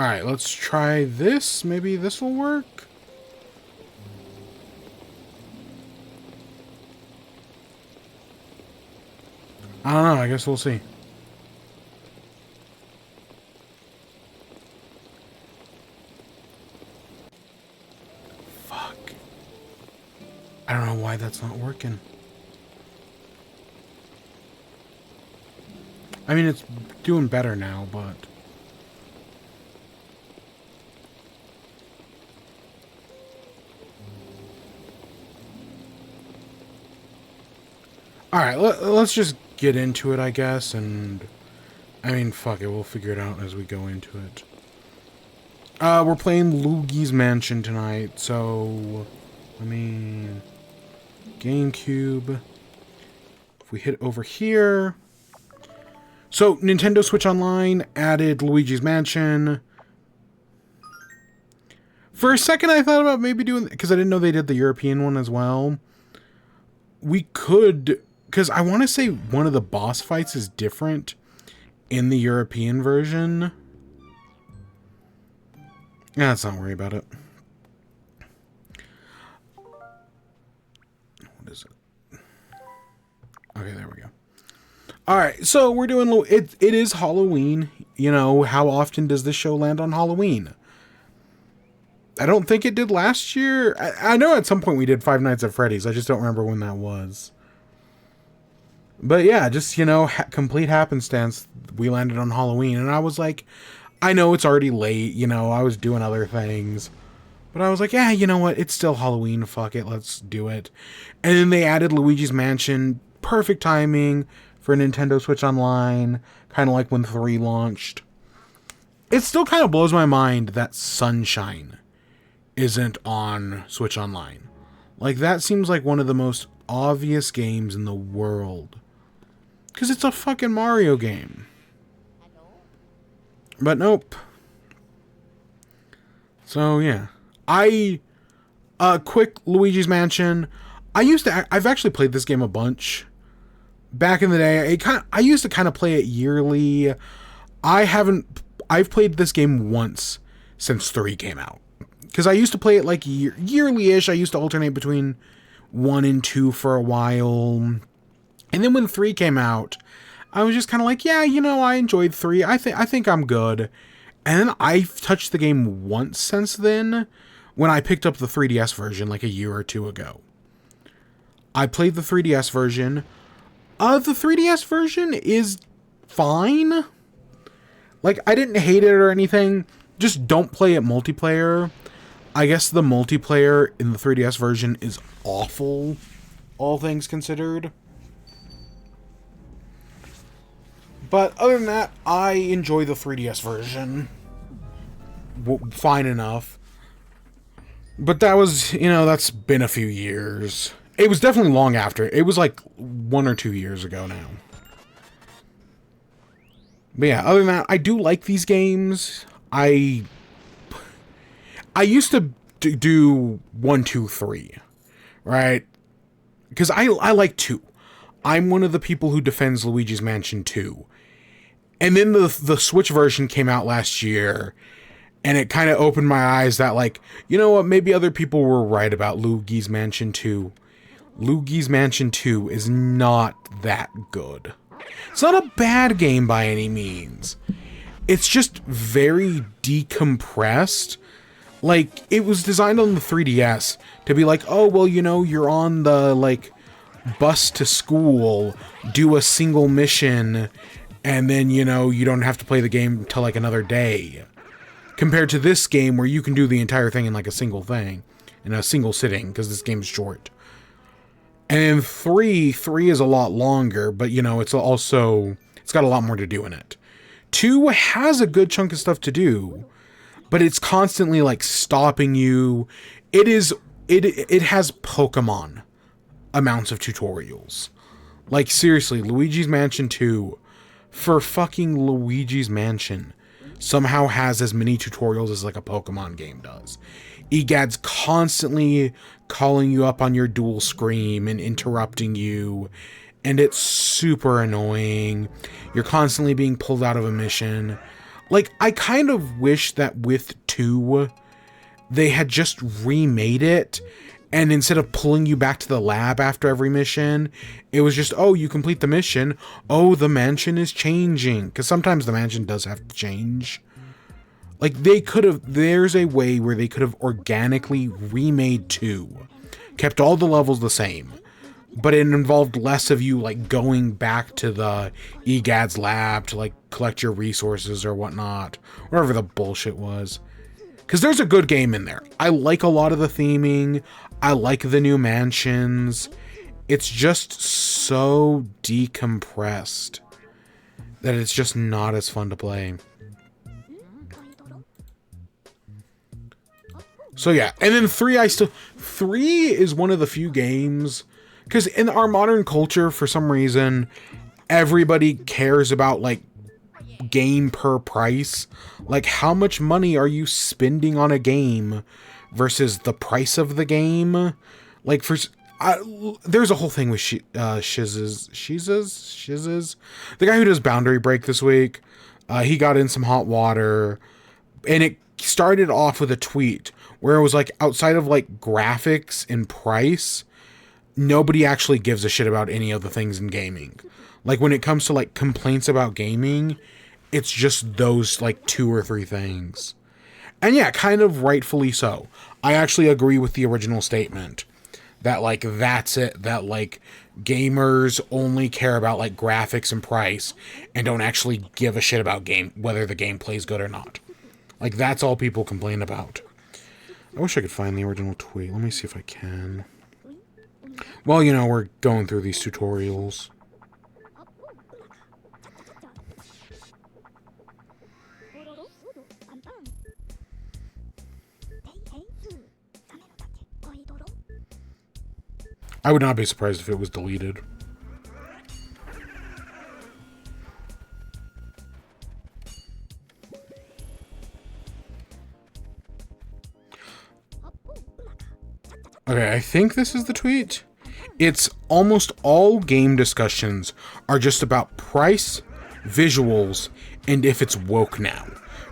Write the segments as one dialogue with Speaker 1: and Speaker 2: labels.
Speaker 1: Alright, let's try this. Maybe this will work? I don't know. I guess we'll see. Fuck. I don't know why that's not working. I mean, it's doing better now, but... Alright, let's just get into it, I guess, and... I mean, fuck it, we'll figure it out as we go into it. We're playing Luigi's Mansion tonight, so... I mean... GameCube... If we hit over here... So, Nintendo Switch Online added Luigi's Mansion. For a second, I thought about maybe doing... Because I didn't know they did the European one as well. We could... Because I want to say one of the boss fights is different in the European version. Yeah, let's not worry about it. What is it? Okay, there we go. Alright, so we're doing... It is Halloween. You know, how often does this show land on Halloween? I don't think it did last year. I know at some point we did Five Nights at Freddy's. I just don't remember when that was. But yeah, just, you know, complete happenstance, we landed on Halloween. And I was like, I know it's already late, you know, I was doing other things. But I was like, yeah, you know what, it's still Halloween, fuck it, let's do it. And then they added Luigi's Mansion, perfect timing for Nintendo Switch Online, kind of like when 3 launched. It still kind of blows my mind that Sunshine isn't on Switch Online. Like, that seems like one of the most obvious games in the world. Because it's a fucking Mario game. But nope. So, yeah. Quick Luigi's Mansion. I've actually played this game a bunch. Back in the day, I used to kind of play it yearly. I've played this game once since 3 came out. Because I used to play it like yearly-ish. I used to alternate between 1 and 2 for a while. And then when 3 came out, I was just kind of like, yeah, you know, I enjoyed 3. I think I'm good. And then I've touched the game once since then, when I picked up the 3DS version like a year or 2 ago. I played the 3DS version. The 3DS version is fine. Like, I didn't hate it or anything. Just don't play it multiplayer. I guess the multiplayer in the 3DS version is awful, all things considered. But other than that, I enjoy the 3DS version. Fine enough. But that was, you know, that's been a few years. It was definitely long after. It was like 1 or 2 years ago now. But yeah, other than that, I do like these games. I used to do 1, 2, 3, right? Because I like 2. I'm one of the people who defends Luigi's Mansion 2. And then the Switch version came out last year, and it kind of opened my eyes that, like, you know what, maybe other people were right about Luigi's Mansion 2. Luigi's Mansion 2 is not that good. It's not a bad game by any means. It's just very decompressed. Like, it was designed on the 3DS to be like, oh, well, you know, you're on the, like, bus to school, do a single mission, and then, you know, you don't have to play the game until, like, another day. Compared to this game where you can do the entire thing in, like, a single thing. In a single sitting, because this game's short. And then 3 is a lot longer, but, you know, it's got a lot more to do in it. 2 has a good chunk of stuff to do, but it's constantly, like, stopping you. It has Pokemon amounts of tutorials. Like, seriously, Luigi's Mansion 2, for fucking Luigi's Mansion, somehow has as many tutorials as, like, a Pokemon game does. EGAD's constantly calling you up on your dual screen and interrupting you, and it's super annoying. You're constantly being pulled out of a mission. Like, I kind of wish that with 2, they had just remade it, and instead of pulling you back to the lab after every mission, it was just, oh, you complete the mission, oh, the mansion is changing. Because sometimes the mansion does have to change. Like, they could have, there's a way where they could have organically remade 2, kept all the levels the same, but it involved less of you, like, going back to the EGAD's lab to, like, collect your resources or whatnot, whatever the bullshit was. Because there's a good game in there. I like a lot of the theming. I like the new mansions. It's just so decompressed that it's just not as fun to play. So yeah, and then 3, 3 is one of the few games, because in our modern culture, for some reason, everybody cares about, like, game per price. Like, how much money are you spending on a game versus the price of the game? Like, there's a whole thing with Shizzes, the guy who does Boundary Break this week. He got in some hot water, and it started off with a tweet where it was like, outside of, like, graphics and price, nobody actually gives a shit about any of the things in gaming. Like, when it comes to, like, complaints about gaming, it's just those, like, 2 or 3 things. And yeah, kind of rightfully so. I actually agree with the original statement that, like, that's it, that, like, gamers only care about, like, graphics and price and don't actually give a shit about whether the game plays good or not. Like, that's all people complain about. I wish I could find the original tweet. Let me see if I can. Well, you know, we're going through these tutorials. I would not be surprised if it was deleted. Okay, I think this is the tweet. It's almost all game discussions are just about price, visuals, and if it's woke now.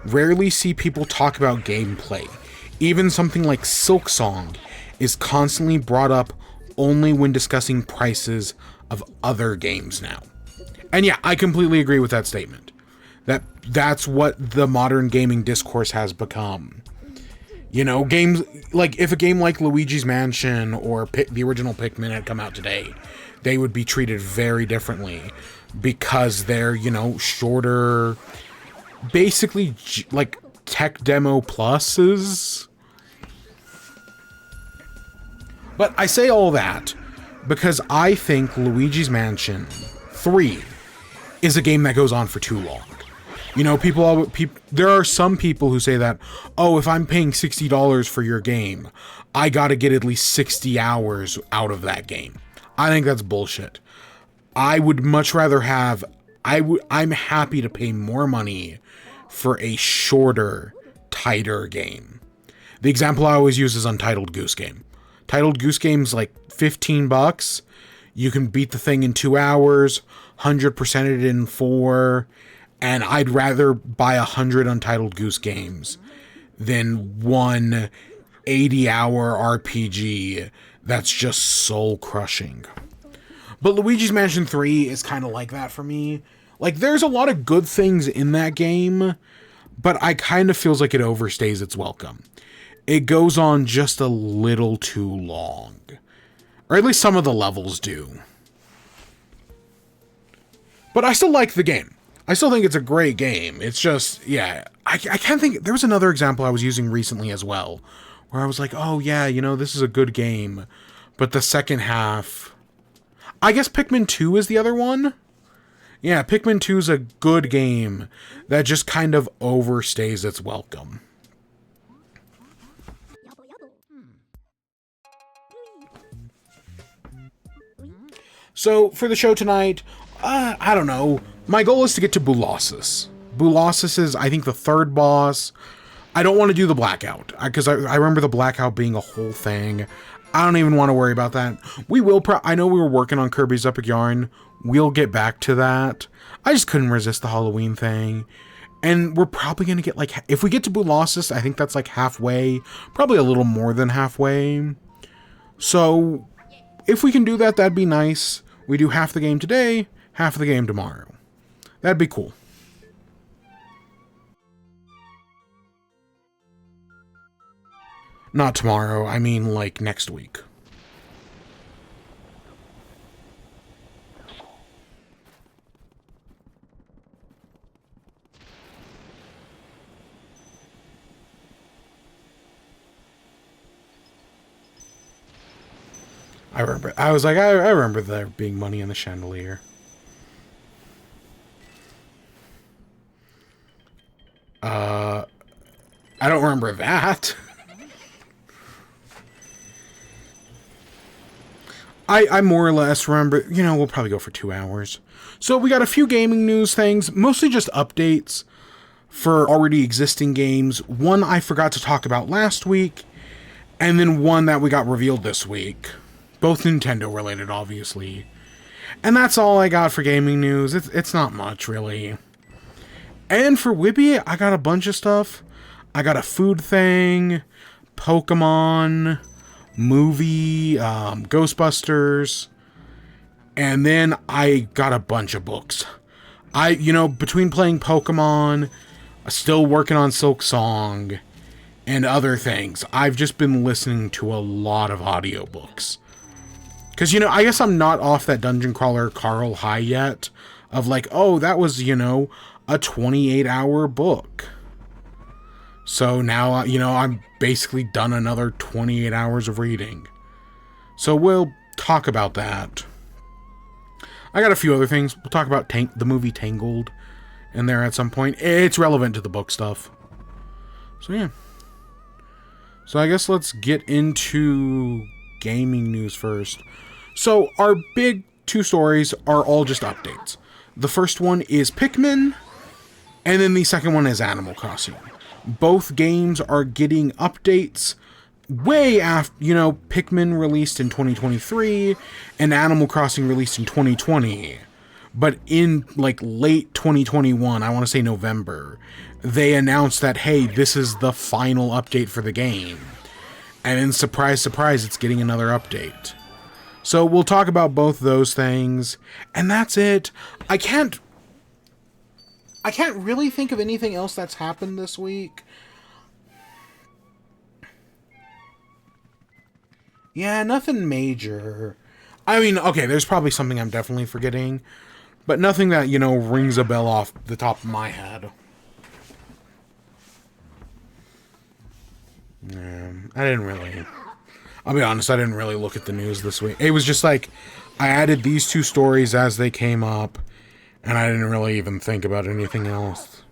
Speaker 1: Rarely see people talk about gameplay. Even something like Silksong is constantly brought up only when discussing prices of other games now. And yeah, I completely agree with that statement. That's what the modern gaming discourse has become. You know, games, like, if a game like Luigi's Mansion or the original Pikmin had come out today, they would be treated very differently because they're, you know, shorter, basically, like, tech demo pluses. But I say all that because I think Luigi's Mansion 3 is a game that goes on for too long. You know, there are some people who say that, oh, if I'm paying $60 for your game, I gotta get at least 60 hours out of that game. I think that's bullshit. I would much rather have, I'm happy to pay more money for a shorter, tighter game. The example I always use is Untitled Goose Game. Titled Goose Game's like $15. You can beat the thing in 2 hours, 100% it in 4, and I'd rather buy 100 Untitled Goose Games than one 80-hour RPG that's just soul-crushing. But Luigi's Mansion 3 is kind of like that for me. Like, there's a lot of good things in that game, but I kind of feels like it overstays its welcome. It goes on just a little too long. Or at least some of the levels do. But I still like the game. I still think it's a great game. It's just, yeah, I can't think, there was another example I was using recently as well, where I was like, oh yeah, you know, this is a good game, but the second half, I guess Pikmin 2 is the other one? Yeah, Pikmin 2 is a good game that just kind of overstays its welcome. So, for the show tonight, I don't know. My goal is to get to Boolossus. Boolossus is, I think, the third boss. I don't want to do the Blackout, because I remember the Blackout being a whole thing. I don't even want to worry about that. We will, I know we were working on Kirby's Epic Yarn. We'll get back to that. I just couldn't resist the Halloween thing. And we're probably going to get, like, if we get to Boolossus, I think that's, like, halfway. Probably a little more than halfway. So, if we can do that, that'd be nice. We do half the game today, half the game tomorrow. That'd be cool. Not tomorrow, I mean, like, next week. I remember. I was like, I remember there being money in the chandelier. I don't remember that. I more or less remember, you know, we'll probably go for 2 hours. So we got a few gaming news things, mostly just updates for already existing games. One I forgot to talk about last week, and then one that we got revealed this week. Both Nintendo related, obviously. And that's all I got for gaming news. It's not much, really. And for WIBE, I got a bunch of stuff. I got a food thing, Pokemon, movie, Ghostbusters, and then I got a bunch of books. You know, between playing Pokemon, still working on Silk Song, and other things, I've just been listening to a lot of audiobooks. Because, you know, I guess I'm not off that dungeon crawler Carl high yet, of like, oh, that was, you know, a 28-hour book. So now, you know, I'm basically done another 28 hours of reading. So we'll talk about that. I got a few other things. We'll talk about the movie Tangled in there at some point. It's relevant to the book stuff. So, yeah. So I guess let's get into gaming news first. So our big 2 stories are all just updates. The first one is Pikmin, and then the second one is Animal Crossing. Both games are getting updates way after, you know, Pikmin released in 2023 and Animal Crossing released in 2020. But in, like, late 2021, I want to say November, they announced that, hey, this is the final update for the game. And then, surprise, surprise, it's getting another update. So we'll talk about both those things, and that's it. I can't really think of anything else that's happened this week. Yeah, nothing major. I mean, okay, there's probably something I'm definitely forgetting, but nothing that, you know, rings a bell off the top of my head. Yeah, I didn't really... I'll be honest, I didn't really look at the news this week. It was just like, I added these 2 stories as they came up, and I didn't really even think about anything else.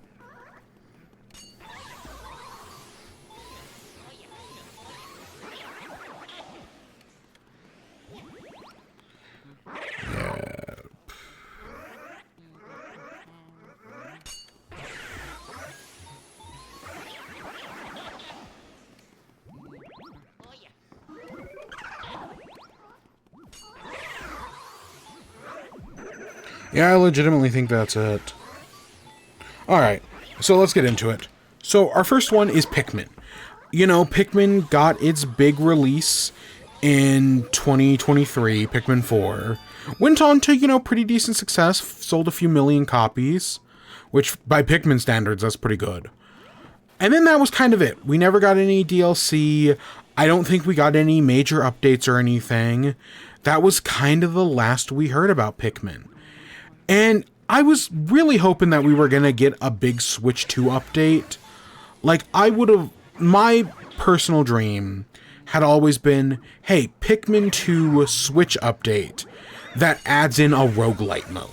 Speaker 1: Yeah. Yeah, I legitimately think that's it. Alright, so let's get into it. So our first one is Pikmin. You know, Pikmin got its big release in 2023, Pikmin 4. Went on to, you know, pretty decent success, sold a few million copies, which by Pikmin standards, that's pretty good. And then that was kind of it. We never got any DLC. I don't think we got any major updates or anything. That was kind of the last we heard about Pikmin. And I was really hoping that we were going to get a big Switch 2 update. Like, my personal dream had always been, hey, Pikmin 2 Switch update that adds in a roguelite mode.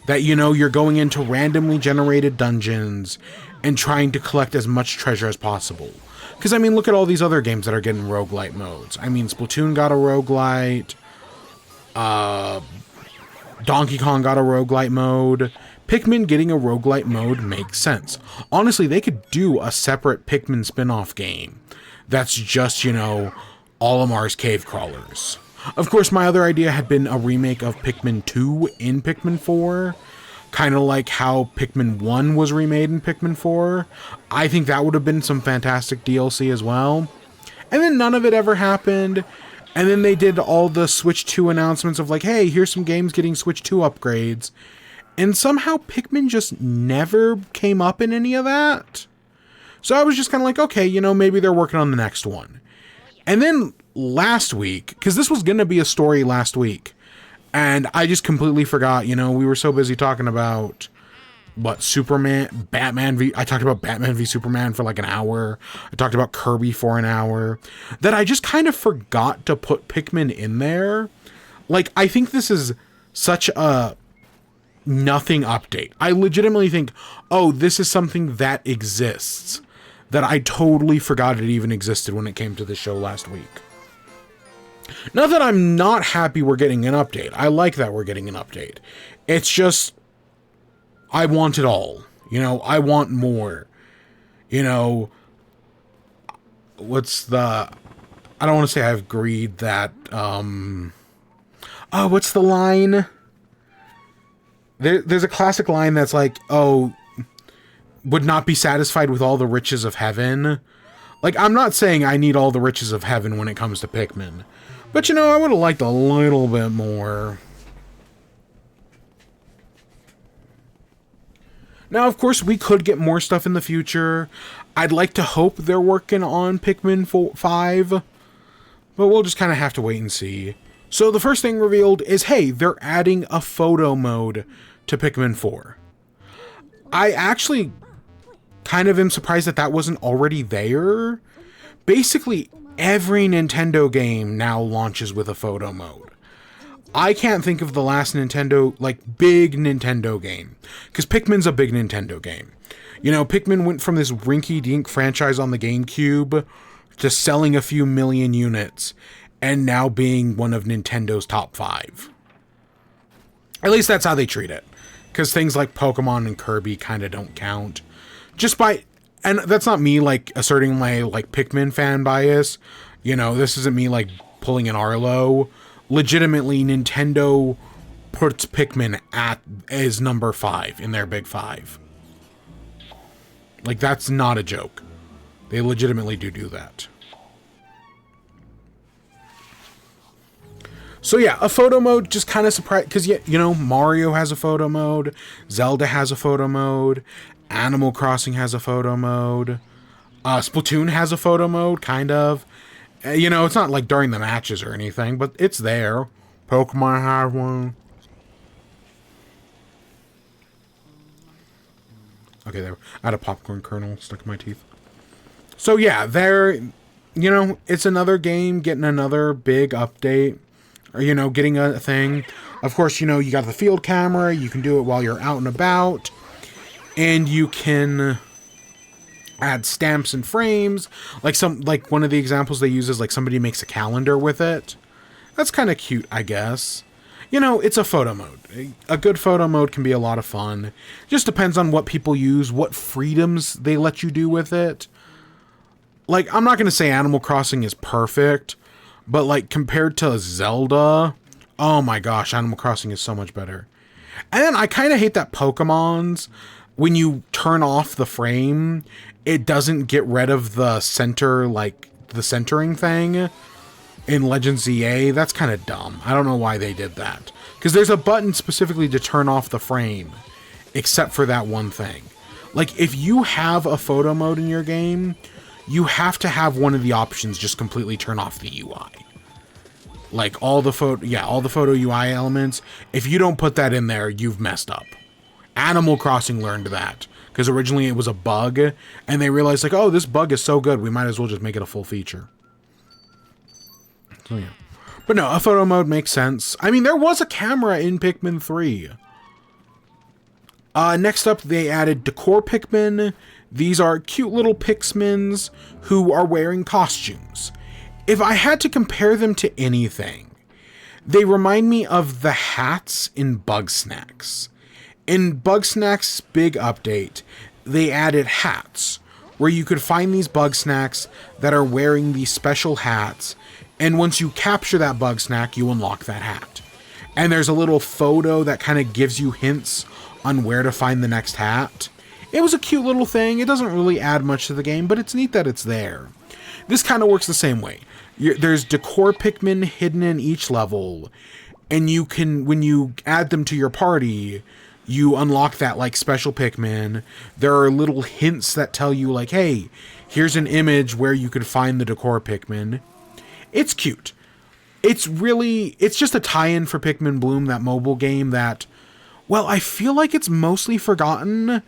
Speaker 1: That, you know, you're going into randomly generated dungeons and trying to collect as much treasure as possible. Because, I mean, look at all these other games that are getting roguelite modes. I mean, Splatoon got a roguelite. Donkey Kong got a roguelite mode. Pikmin getting a roguelite mode makes sense. Honestly, they could do a separate Pikmin spin-off game that's just, you know, Olimar's Cave Crawlers. Of course, my other idea had been a remake of Pikmin 2 in Pikmin 4, Kind of like how Pikmin 1 was remade in Pikmin 4. I think that would have been some fantastic DLC as well. And then none of it ever happened. And then they did all the Switch 2 announcements of like, hey, here's some games getting Switch 2 upgrades. And somehow Pikmin just never came up in any of that. So I was just kind of like, okay, you know, maybe they're working on the next one. And then last week, because this was going to be a story last week, and I just completely forgot, you know, we were so busy talking about, what, Superman, I talked about Batman v Superman for like an hour. I talked about Kirby for an hour. That I just kind of forgot to put Pikmin in there. Like, I think this is such a nothing update. I legitimately think, oh, this is something that exists. That I totally forgot it even existed when it came to the show last week. Not that I'm not happy we're getting an update. I like that we're getting an update. It's just, I want it all. You know, I want more. You know, what's the... I don't want to say I've greed that... Oh, what's the line? There's a classic line that's like, oh, would not be satisfied with all the riches of heaven. Like, I'm not saying I need all the riches of heaven when it comes to Pikmin. But, you know, I would have liked a little bit more. Now, of course, we could get more stuff in the future. I'd like to hope they're working on Pikmin 5. But we'll just kind of have to wait and see. So the first thing revealed is, hey, they're adding a photo mode to Pikmin 4. I actually kind of am surprised that that wasn't already there. Basically, every Nintendo game now launches with a photo mode. I can't think of the last Nintendo, like, big Nintendo game. Because Pikmin's a big Nintendo game. You know, Pikmin went from this rinky-dink franchise on the GameCube to selling a few million units, and now being one of Nintendo's top 5. At least that's how they treat it. Because things like Pokemon and Kirby kind of don't count. Just by... And that's not me, like, asserting my, like, Pikmin fan bias. You know, this isn't me, like, pulling an Arlo. Legitimately, Nintendo puts Pikmin as number 5 in their big 5. Like, that's not a joke. They legitimately do that. So yeah, a photo mode just kind of surprised, because, you know, Mario has a photo mode, Zelda has a photo mode, Animal Crossing has a photo mode, Splatoon has a photo mode, kind of. You know, it's not like during the matches or anything, but it's there. Pokemon has one. Okay, there. I had a popcorn kernel stuck in my teeth. So yeah, there, you know, it's another game getting another big update. Or, you know, getting a thing. Of course, you know, you got the field camera. You can do it while you're out and about. And you can add stamps and frames. Like one of the examples they use is like somebody makes a calendar with it. That's kind of cute, I guess. You know, it's a photo mode. A good photo mode can be a lot of fun. Just depends on what people use, what freedoms they let you do with it. Like, I'm not going to say Animal Crossing is perfect, but like compared to Zelda, oh my gosh, Animal Crossing is so much better. And then I kind of hate that Pokemon's, when you turn off the frame, it doesn't get rid of the center, like the centering thing in Legend ZA. That's kind of dumb. I don't know why they did that. Because there's a button specifically to turn off the frame, except for that one thing. Like, if you have a photo mode in your game, you have to have one of the options just completely turn off the UI. Like, all the photo UI elements. If you don't put that in there, you've messed up. Animal Crossing learned that. Because originally it was a bug, and they realized, like, oh, this bug is so good, we might as well just make it a full feature. So, yeah. But no, a photo mode makes sense. I mean, there was a camera in Pikmin 3. Next up, they added Decor Pikmin. These are cute little Pikmins who are wearing costumes. If I had to compare them to anything, they remind me of the hats in Bugsnax. In Bugsnax's big update, they added hats, where you could find these Bugsnax that are wearing these special hats, and once you capture that Bugsnax, you unlock that hat. And there's a little photo that kind of gives you hints on where to find the next hat. It was a cute little thing. It doesn't really add much to the game, but it's neat that it's there. This kind of works the same way. There's decor Pikmin hidden in each level, and you can, when you add them to your party, you unlock that like special Pikmin. There are little hints that tell you like, hey, here's an image where you could find the decor Pikmin. It's cute. It's just a tie-in for Pikmin Bloom, that mobile game that, well, I feel like it's mostly forgotten.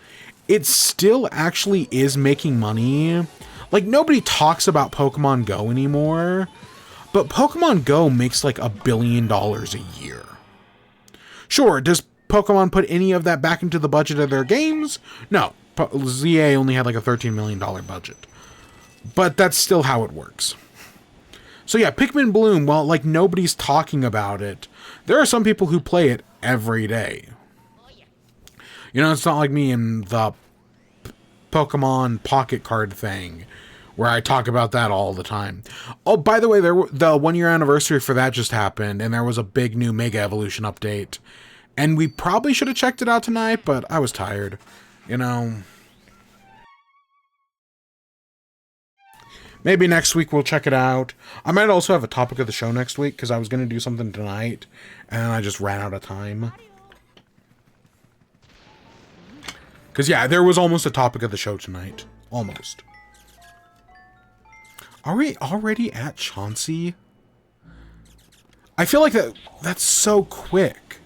Speaker 1: It still actually is making money. Like, nobody talks about Pokemon Go anymore, but Pokemon Go makes like $1 billion a year. Sure, does Pokemon put any of that back into the budget of their games? No, ZA only had like a $13 million budget. But that's still how it works. So yeah, Pikmin Bloom, while like nobody's talking about it, there are some people who play it every day. You know, it's not like me and the Pokemon Pocket Card thing, where I talk about that all the time. Oh, by the way, the 1-year anniversary for that just happened, and there was a big new Mega Evolution update. And we probably should have checked it out tonight, but I was tired. You know. Maybe next week we'll check it out. I might also have a topic of the show next week, because I was going to do something tonight, and I just ran out of time. Because, yeah, there was almost a topic of the show tonight. Almost. Are we already at Chauncey? I feel like that's so quick.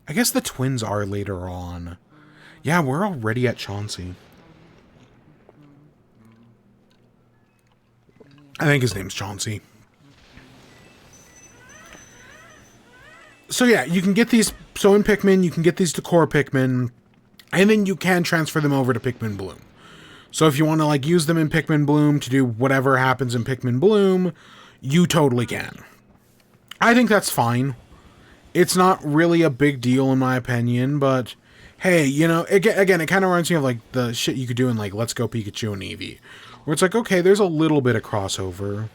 Speaker 1: I guess the twins are later on. Yeah, we're already at Chauncey. I think his name's Chauncey. So yeah, you can get these, so in Pikmin, you can get these decor Pikmin, and then you can transfer them over to Pikmin Bloom. So if you want to like use them in Pikmin Bloom to do whatever happens in Pikmin Bloom, you totally can. I think that's fine. It's not really a big deal in my opinion, but hey, you know, again, it kind of reminds me of like the shit you could do in like Let's Go Pikachu and Eevee, where it's like, okay, there's a little bit of crossover.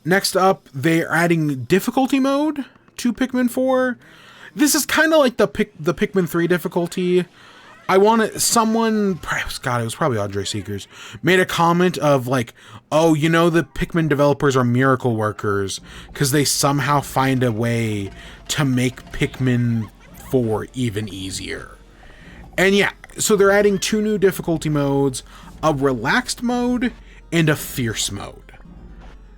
Speaker 1: Next up, they're adding difficulty mode to Pikmin 4. This is kind of like the Pikmin 3 difficulty. I wanted someone, God, it was probably Andre Seekers, made a comment of like, oh, you know, the Pikmin developers are miracle workers because they somehow find a way to make Pikmin 4 even easier. And yeah, so they're adding 2 new difficulty modes, a relaxed mode and a fierce mode.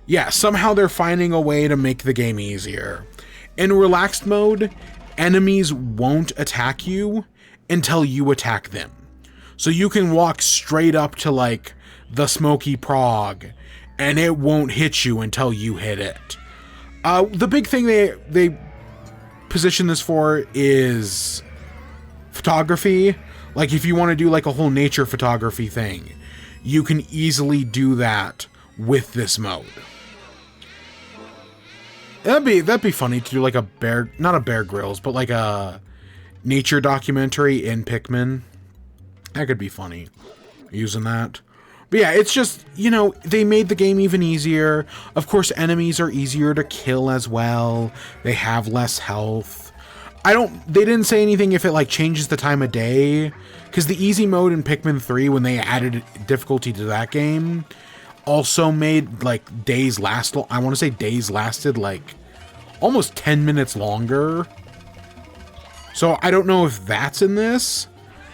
Speaker 1: Yeah, somehow they're finding a way to make the game easier. In relaxed mode, enemies won't attack you until you attack them. So you can walk straight up to like the Smoky Prog and it won't hit you until you hit it. The big thing they position this for is photography. Like if you want to do like a whole nature photography thing, you can easily do that with this mode. That'd be funny to do like not a Bear Grylls, but like a nature documentary in Pikmin. That could be funny, using that. But yeah, it's just, you know, they made the game even easier. Of course, enemies are easier to kill as well. They have less health. They didn't say anything if it like changes the time of day, because the easy mode in Pikmin 3, when they added difficulty to that game, also made like days last. I want to say days lasted like almost 10 minutes longer. So I don't know if that's in this,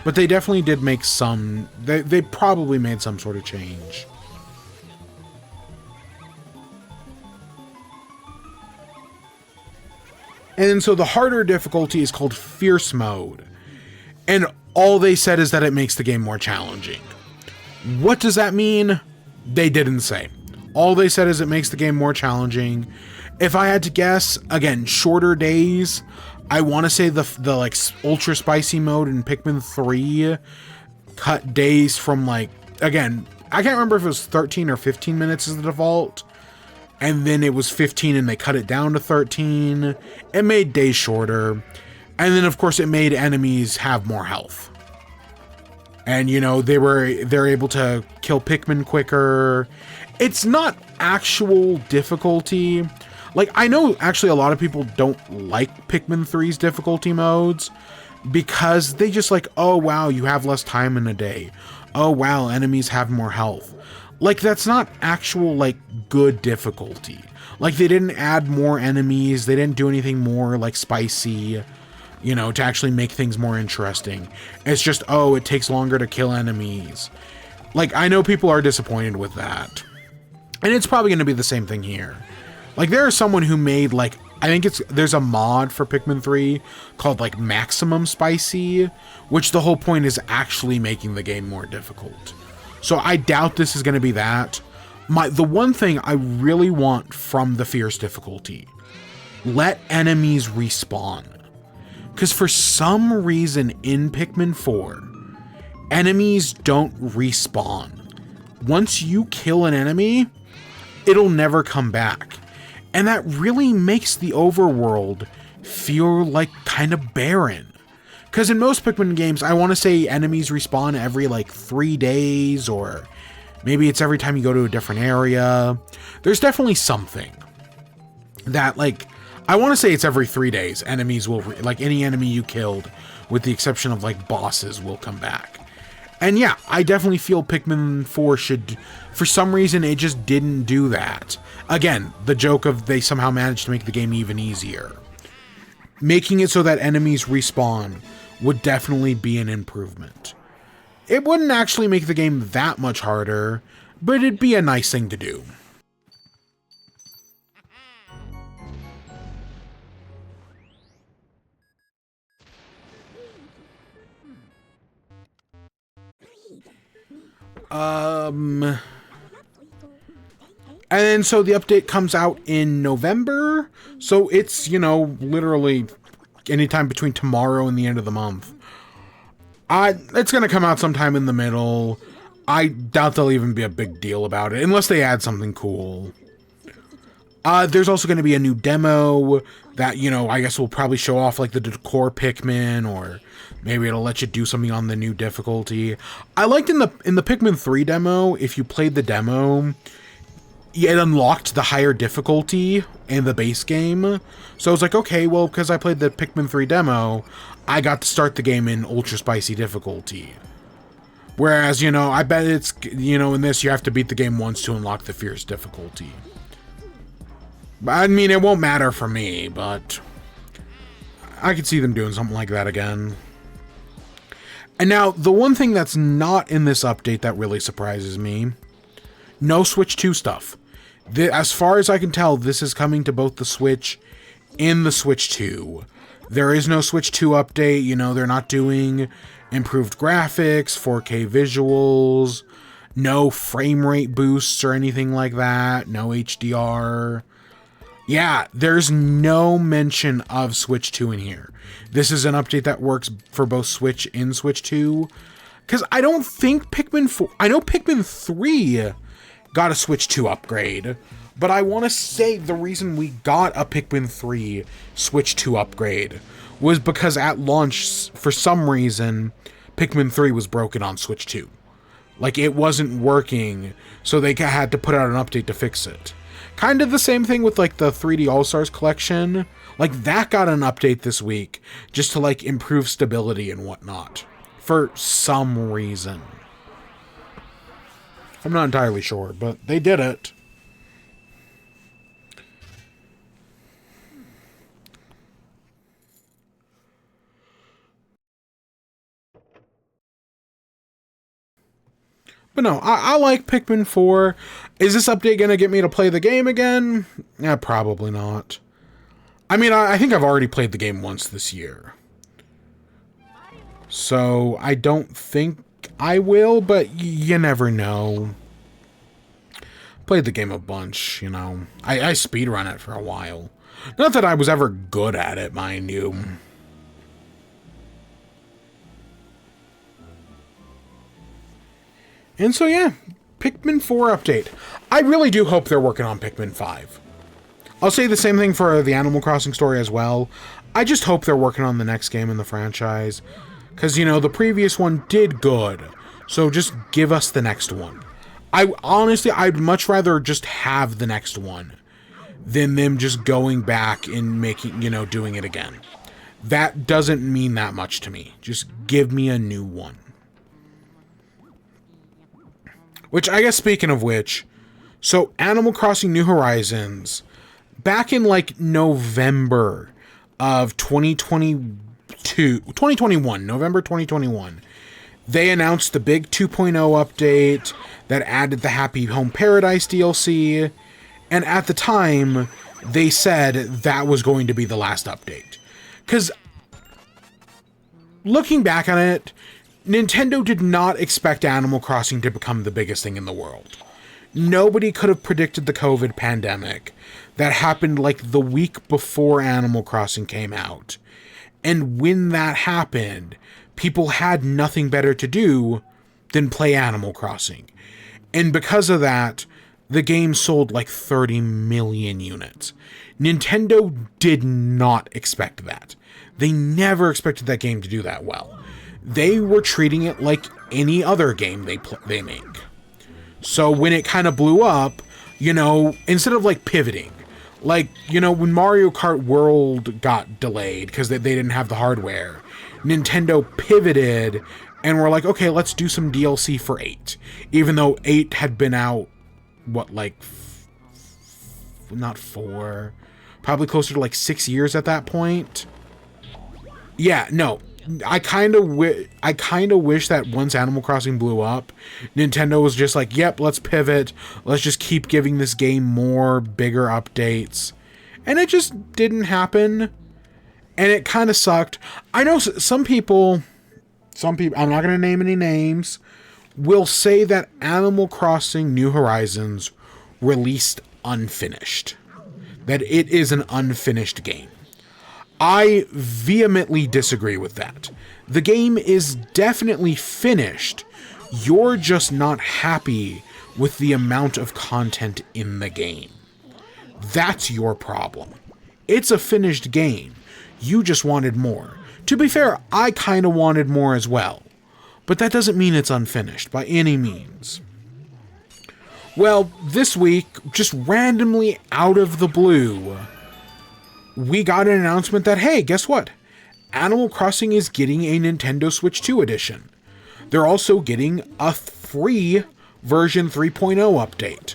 Speaker 1: but they definitely did make some. They probably made some sort of change. And so the harder difficulty is called Fierce Mode. And all they said is that it makes the game more challenging. What does that mean? They didn't say. All they said is it makes the game more challenging. If I had to guess, again, shorter days. I want to say the like ultra spicy mode in Pikmin 3 cut days from like, again, I can't remember if it was 13 or 15 minutes as the default. And then it was 15 and they cut it down to 13. It made days shorter. And then of course it made enemies have more health. And you know, they're able to kill Pikmin quicker. It's not actual difficulty. Like, I know actually a lot of people don't like Pikmin 3's difficulty modes because they just like, oh wow, you have less time in a day. Oh wow, enemies have more health. Like, that's not actual, like, good difficulty. Like, they didn't add more enemies, they didn't do anything more, like, spicy, you know, to actually make things more interesting. It's just, oh, it takes longer to kill enemies. Like, I know people are disappointed with that. And it's probably going to be the same thing here. Like, there is someone who made, like, I think there's a mod for Pikmin 3 called, like, Maximum Spicy, which the whole point is actually making the game more difficult. So I doubt this is going to be that. The one thing I really want from the Fierce difficulty, let enemies respawn. Because for some reason in Pikmin 4, enemies don't respawn. Once you kill an enemy, it'll never come back. And that really makes the overworld feel like kind of barren. Because in most Pikmin games, I want to say enemies respawn every like 3 days, or maybe it's every time you go to a different area. There's definitely something that, like, I want to say it's every 3 days. Enemies will, like, any enemy you killed, with the exception of like bosses, will come back. And yeah, I definitely feel Pikmin 4 should, for some reason, it just didn't do that. Again, the joke of they somehow managed to make the game even easier. Making it so that enemies respawn would definitely be an improvement. It wouldn't actually make the game that much harder, but it'd be a nice thing to do. And then so the update comes out in November, so it's, you know, literally anytime between tomorrow and the end of the month. It's gonna come out sometime in the middle. I doubt there'll even be a big deal about it, unless they add something cool. There's also going to be a new demo that, you know, I guess will probably show off, like, the decor Pikmin, or maybe it'll let you do something on the new difficulty. I liked in the Pikmin 3 demo, if you played the demo, it unlocked the higher difficulty in the base game. So I was like, okay, well, because I played the Pikmin 3 demo, I got to start the game in ultra spicy difficulty. Whereas, you know, I bet it's, you know, in this you have to beat the game once to unlock the fierce difficulty. I mean, it won't matter for me, but I could see them doing something like that again. And now, the one thing that's not in this update that really surprises me, no Switch 2 stuff. As far as I can tell, this is coming to both the Switch and the Switch 2. There is no Switch 2 update, you know, they're not doing improved graphics, 4K visuals, no frame rate boosts or anything like that, no HDR. Yeah, there's no mention of Switch 2 in here. This is an update that works for both Switch and Switch 2. Because I don't think Pikmin 4... I know Pikmin 3 got a Switch 2 upgrade. But I want to say the reason we got a Pikmin 3 Switch 2 upgrade was because at launch, for some reason, Pikmin 3 was broken on Switch 2. Like, it wasn't working, so they had to put out an update to fix it. Kind of the same thing with, like, the 3D All-Stars collection. Like, that got an update this week, just to, like, improve stability and whatnot. For some reason. I'm not entirely sure, but they did it. But no, I like Pikmin 4. Is this update going to get me to play the game again? Yeah, probably not. I mean, I think I've already played the game once this year. So, I don't think I will, but you never know. Played the game a bunch, you know. I speedrun it for a while. Not that I was ever good at it, mind you. And so, yeah, Pikmin 4 update. I really do hope they're working on Pikmin 5. I'll say the same thing for the Animal Crossing story as well. I just hope they're working on the next game in the franchise. Because, you know, the previous one did good. So just give us the next one. Honestly, I'd much rather just have the next one than them just going back and making, doing it again. That doesn't mean that much to me. Just give me a new one. Which, I guess, speaking of which, so Animal Crossing New Horizons, back in like November of 2021, November 2021, they announced the big 2.0 update that added the Happy Home Paradise DLC, and at the time, they said that was going to be the last update. Because, looking back on it, Nintendo did not expect Animal Crossing to become the biggest thing in the world. Nobody could have predicted the COVID pandemic that happened like the week before Animal Crossing came out. And when that happened, people had nothing better to do than play Animal Crossing. And because of that, the game sold like 30 million units. Nintendo did not expect that. They never expected that game to do that well. They were treating it like any other game they make. So when it kind of blew up, instead of like pivoting, like, when Mario Kart World got delayed because they didn't have the hardware, Nintendo pivoted and were like, okay, let's do some DLC for 8. Even though 8 had been out, not 4, probably closer to like 6 years at that point. Yeah, no. I kind of wish that once Animal Crossing blew up, Nintendo was just like, yep, let's pivot. Let's just keep giving this game more bigger updates. And it just didn't happen. And it kind of sucked. I know some people, I'm not going to name any names, will say that Animal Crossing New Horizons released unfinished. That it is an unfinished game. I vehemently disagree with that. The game is definitely finished. You're just not happy with the amount of content in the game. That's your problem. It's a finished game. You just wanted more. To be fair, I kind of wanted more as well. But that doesn't mean it's unfinished by any means. Well, this week, just randomly out of the blue, we got an announcement that, hey, guess what? Animal Crossing is getting a Nintendo Switch 2 edition. They're also getting a free version 3.0 update.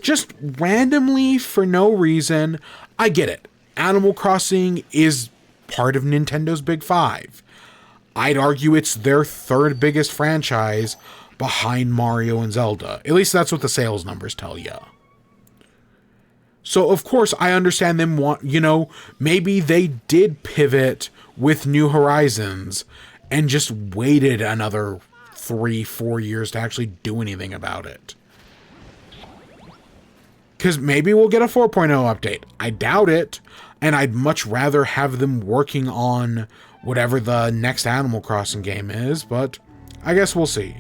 Speaker 1: Just randomly, for no reason. I get it. Animal Crossing is part of Nintendo's Big Five. I'd argue it's their third biggest franchise behind Mario and Zelda. At least that's what the sales numbers tell you. So, of course, I understand them maybe they did pivot with New Horizons and just waited another 3-4 years to actually do anything about it. Because maybe we'll get a 4.0 update. I doubt it, and I'd much rather have them working on whatever the next Animal Crossing game is, but I guess we'll see.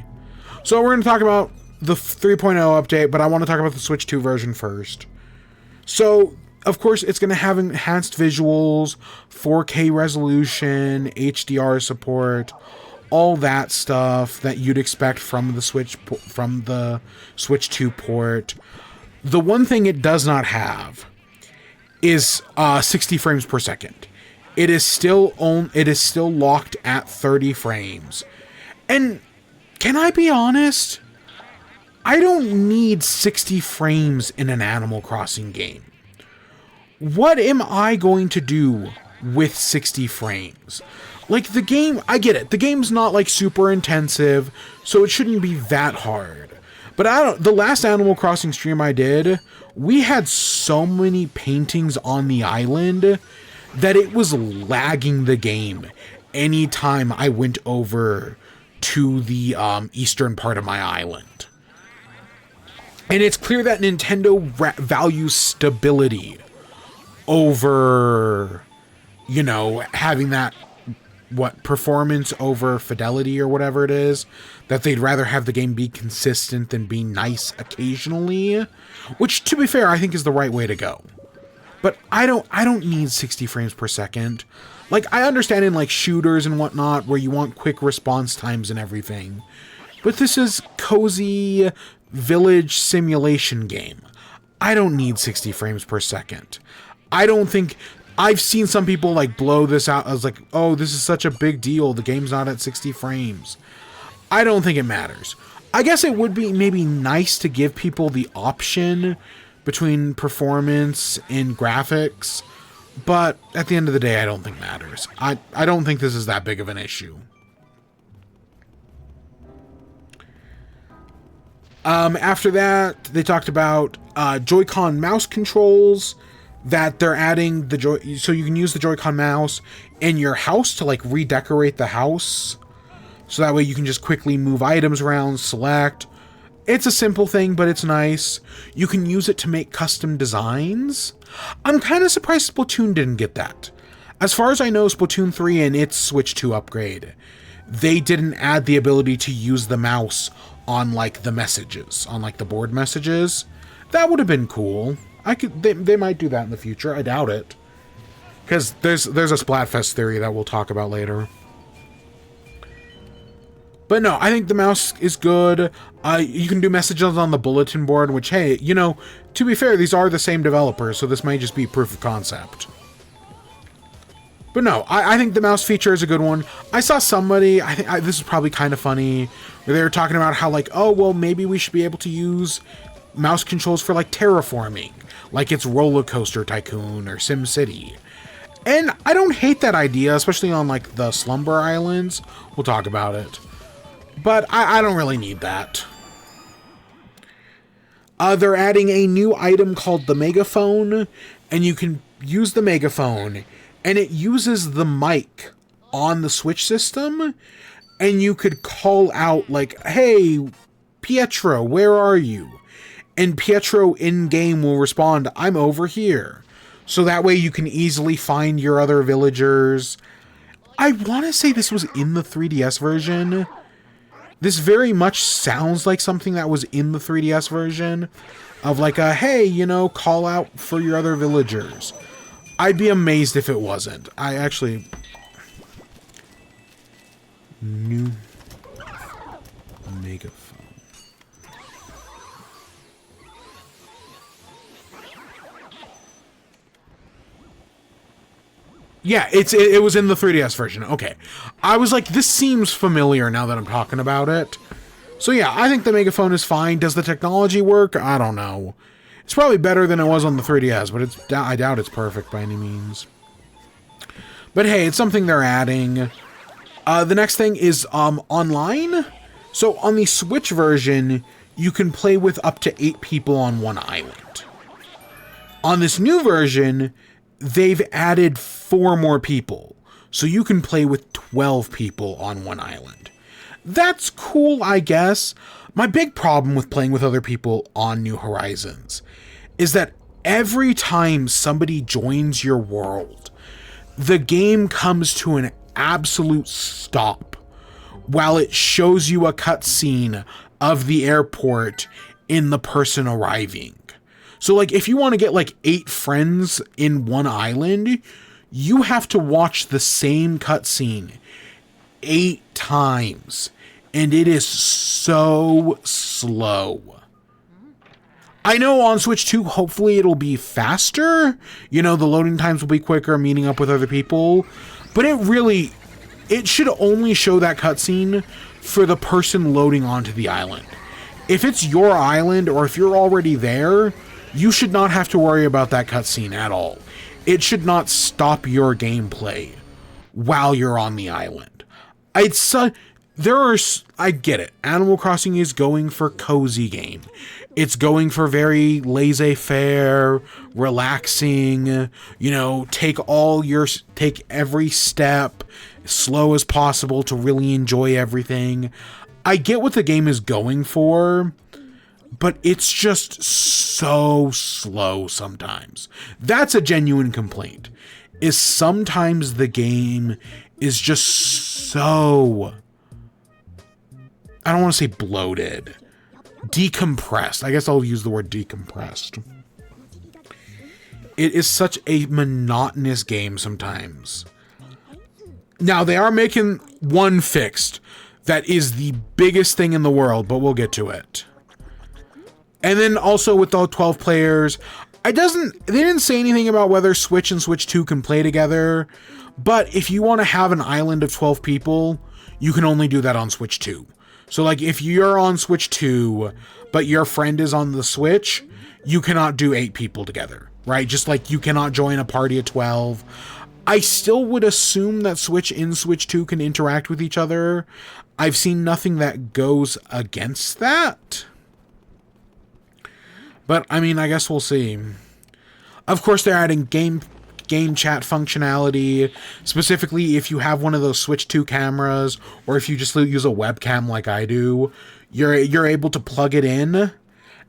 Speaker 1: So we're going to talk about the 3.0 update, but I want to talk about the Switch 2 version first. So, of course, it's going to have enhanced visuals, 4K resolution, HDR support, all that stuff that you'd expect from the Switch 2 port. The one thing it does not have is 60 frames per second. It is still locked at 30 frames. And can I be honest? I don't need 60 frames in an Animal Crossing game. What am I going to do with 60 frames? Like, the game, I get it. The game's not, like, super intensive, so it shouldn't be that hard. But the last Animal Crossing stream I did, we had so many paintings on the island that it was lagging the game anytime I went over to the eastern part of my island. And it's clear that Nintendo values stability over, having that, performance over fidelity or whatever it is. That they'd rather have the game be consistent than be nice occasionally. Which, to be fair, I think is the right way to go. But I don't need 60 frames per second. Like, I understand in, like, shooters and whatnot, where you want quick response times and everything. But this is cozy village simulation game. I don't need 60 frames per second. I don't think... I've seen some people like blow this out as like, oh, this is such a big deal. The game's not at 60 frames. I don't think it matters. I guess it would be maybe nice to give people the option between performance and graphics, but at the end of the day, I don't think it matters. I don't think this is that big of an issue. After that, they talked about Joy-Con mouse controls, that they're adding so you can use the Joy-Con mouse in your house to like redecorate the house. So that way you can just quickly move items around, select. It's a simple thing, but it's nice. You can use it to make custom designs. I'm kind of surprised Splatoon didn't get that. As far as I know, Splatoon 3 and its Switch 2 upgrade, they didn't add the ability to use the mouse on like the messages, on like the board messages. That would have been cool. They might do that in the future. I doubt it. Because there's a Splatfest theory that we'll talk about later. But no, I think the mouse is good. You can do messages on the bulletin board, which, hey, you know, to be fair, these are the same developers, so this might just be proof of concept. But no, I think the mouse feature is a good one. I saw somebody, this is probably kind of funny, where they were talking about how, like, oh, well, maybe we should be able to use mouse controls for, like, terraforming. Like it's Roller Coaster Tycoon or Sim City. And I don't hate that idea, especially on, like, the Slumber Islands. We'll talk about it. But I don't really need that. They're adding a new item called the Megaphone, and you can use the Megaphone, and it uses the mic on the Switch system, and you could call out, like, hey, Pietro, where are you? And Pietro in-game will respond, I'm over here. So that way you can easily find your other villagers. I want to say this was in the 3DS version. This very much sounds like something that was in the 3DS version of like a, hey, you know, call out for your other villagers. I'd be amazed if it wasn't. I actually... New Megaphone. Yeah, it was in the 3DS version. Okay. I was like, this seems familiar now that I'm talking about it. So yeah, I think the Megaphone is fine. Does the technology work? I don't know. It's probably better than it was on the 3DS, but I doubt it's perfect by any means. But hey, it's something they're adding. The next thing is online. So on the Switch version, you can play with up to 8 people on one island. On this new version, they've added 4 more people, so you can play with 12 people on one island. That's cool, I guess. My big problem with playing with other people on New Horizons is that every time somebody joins your world, the game comes to an absolute stop while it shows you a cutscene of the airport in the person arriving. So, like, if you want to get, like, 8 friends in one island, you have to watch the same cutscene 8 times. And it is so slow. I know on Switch 2, hopefully it'll be faster. You know, the loading times will be quicker, meeting up with other people. But it should only show that cutscene for the person loading onto the island. If it's your island, or if you're already there, you should not have to worry about that cutscene at all. It should not stop your gameplay while you're on the island. I get it. Animal Crossing is going for cozy game. It's going for very laissez-faire, relaxing, you know, take every step slow as possible to really enjoy everything. I get what the game is going for, but it's just so slow sometimes. That's a genuine complaint. Is sometimes the game is just so... I don't want to say bloated. Decompressed. I guess I'll use the word decompressed. It is such a monotonous game sometimes. Now, they are making one fixed that is the biggest thing in the world, but we'll get to it. And then also with the 12 players, they didn't say anything about whether Switch and Switch 2 can play together, but if you want to have an island of 12 people, you can only do that on Switch 2. So like if you're on Switch 2, but your friend is on the Switch, you cannot do 8 people together, right? Just like you cannot join a party of 12. I still would assume that Switch and Switch 2 can interact with each other. I've seen nothing that goes against that. But, I mean, I guess we'll see. Of course, they're adding game chat functionality. Specifically, if you have one of those Switch 2 cameras, or if you just use a webcam like I do, you're able to plug it in,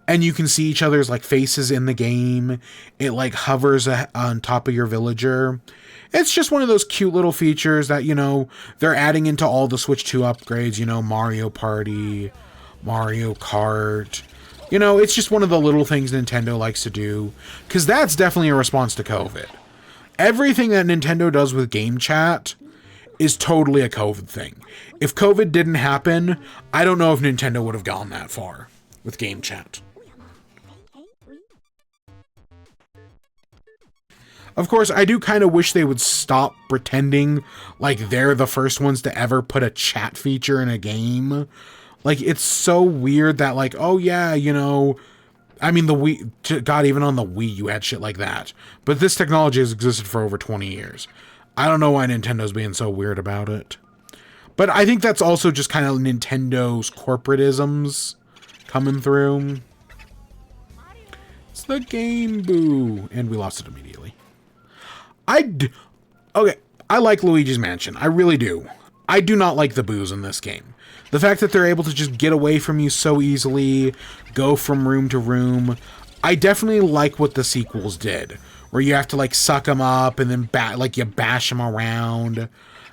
Speaker 1: and you can see each other's, like, faces in the game. It, like, hovers on top of your villager. It's just one of those cute little features that, you know, they're adding into all the Switch 2 upgrades. You know, Mario Party, Mario Kart. You know, it's just one of the little things Nintendo likes to do, because that's definitely a response to COVID. Everything that Nintendo does with game chat is totally a COVID thing. If COVID didn't happen, I don't know if Nintendo would have gone that far with game chat. Of course, I do kind of wish they would stop pretending like they're the first ones to ever put a chat feature in a game. Like, it's so weird that, like, oh yeah, you know, I mean, the Wii, God, even on the Wii, you had shit like that. But this technology has existed for over 20 years. I don't know why Nintendo's being so weird about it. But I think that's also just kind of Nintendo's corporatisms coming through. It's the Game Boo. And we lost it immediately. Okay, I like Luigi's Mansion. I really do. I do not like the boos in this game. The fact that they're able to just get away from you so easily, go from room to room. I definitely like what the sequels did, where you have to like suck them up and then you bash them around.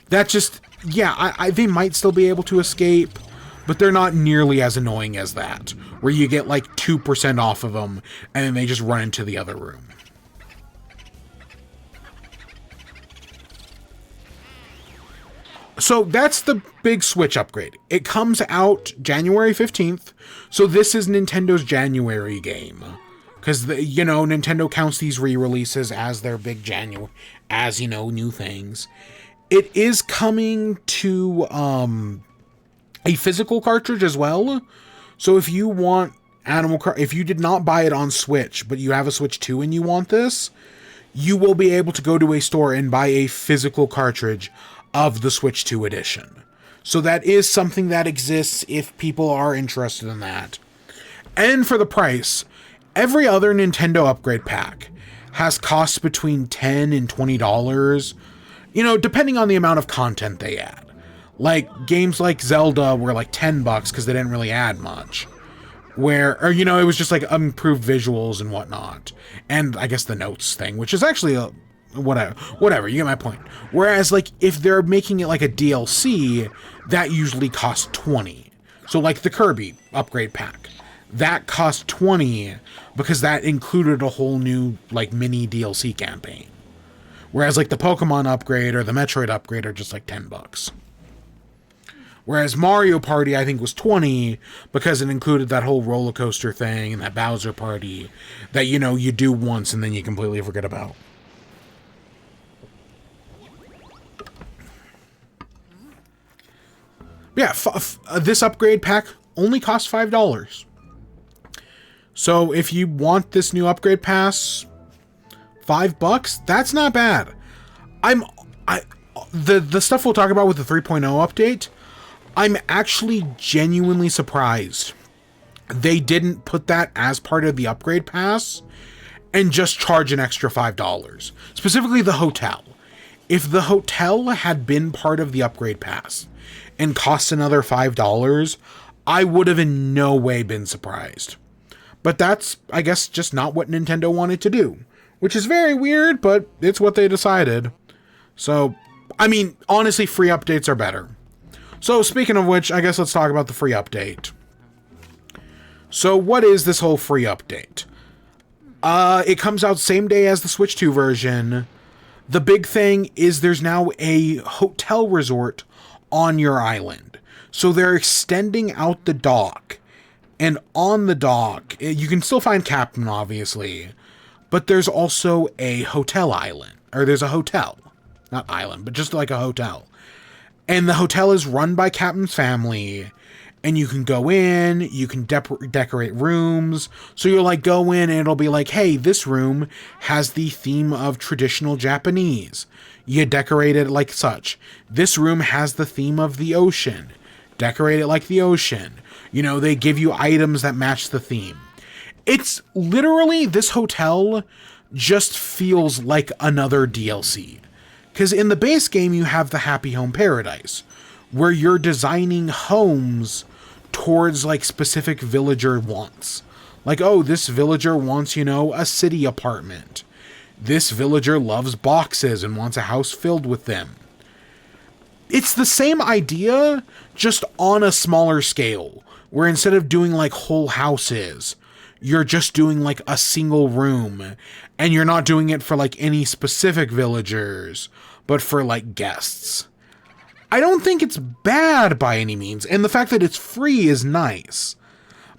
Speaker 1: That just, yeah, they might still be able to escape, but they're not nearly as annoying as that, where you get like 2% off of them and then they just run into the other room. So that's the big Switch upgrade. It comes out January 15th. So this is Nintendo's January game. Because, you know, Nintendo counts these re-releases as their big January, as, you know, new things. It is coming to a physical cartridge as well. So if you want if you did not buy it on Switch, but you have a Switch 2 and you want this, you will be able to go to a store and buy a physical cartridge of the Switch 2 Edition. So that is something that exists if people are interested in that. And for the price, every other Nintendo upgrade pack has costs between $10 and $20, you know, depending on the amount of content they add. Like, games like Zelda were like $10 because they didn't really add much. Or, you know, it was just like improved visuals and whatnot. And I guess the notes thing, which is actually whatever, you get my point. Whereas, like, if they're making it like a DLC, that usually costs $20. So, like, the Kirby upgrade pack, that cost $20 because that included a whole new, like, mini DLC campaign. Whereas, like, the Pokemon upgrade or the Metroid upgrade are just, like, $10. Whereas Mario Party, I think, was $20 because it included that whole roller coaster thing and that Bowser Party that, you know, you do once and then you completely forget about. Yeah, this upgrade pack only costs $5. So if you want this new upgrade pass, $5, that's not bad. The stuff we'll talk about with the 3.0 update, I'm actually genuinely surprised they didn't put that as part of the upgrade pass and just charge an extra $5. Specifically the hotel. If the hotel had been part of the upgrade pass and cost another $5, I would have in no way been surprised. But that's, I guess, just not what Nintendo wanted to do. Which is very weird, but it's what they decided. So, I mean, honestly, free updates are better. So, speaking of which, I guess let's talk about the free update. So, what is this whole free update? It comes out same day as the Switch 2 version. The big thing is there's now a hotel resort on your island. So they're extending out the dock And on the dock, you can still find Kapp'n, obviously, but there's also a hotel island, or there's a hotel, not island, but just like a hotel. And the hotel is run by Kapp'n's family, and you can go in, you can decorate rooms. So you'll like go in and it'll be like, hey, this room has the theme of traditional Japanese. You decorate it like such. This room has the theme of the ocean. Decorate it like the ocean. You know, they give you items that match the theme. It's literally, this hotel just feels like another DLC. Because in the base game, you have the Happy Home Paradise, where you're designing homes towards like specific villager wants. Like, oh, this villager wants, you know, a city apartment. This villager loves boxes and wants a house filled with them. It's the same idea, just on a smaller scale, where instead of doing like whole houses, you're just doing like a single room, and you're not doing it for like any specific villagers, but for like guests. I don't think it's bad by any means, and the fact that it's free is nice.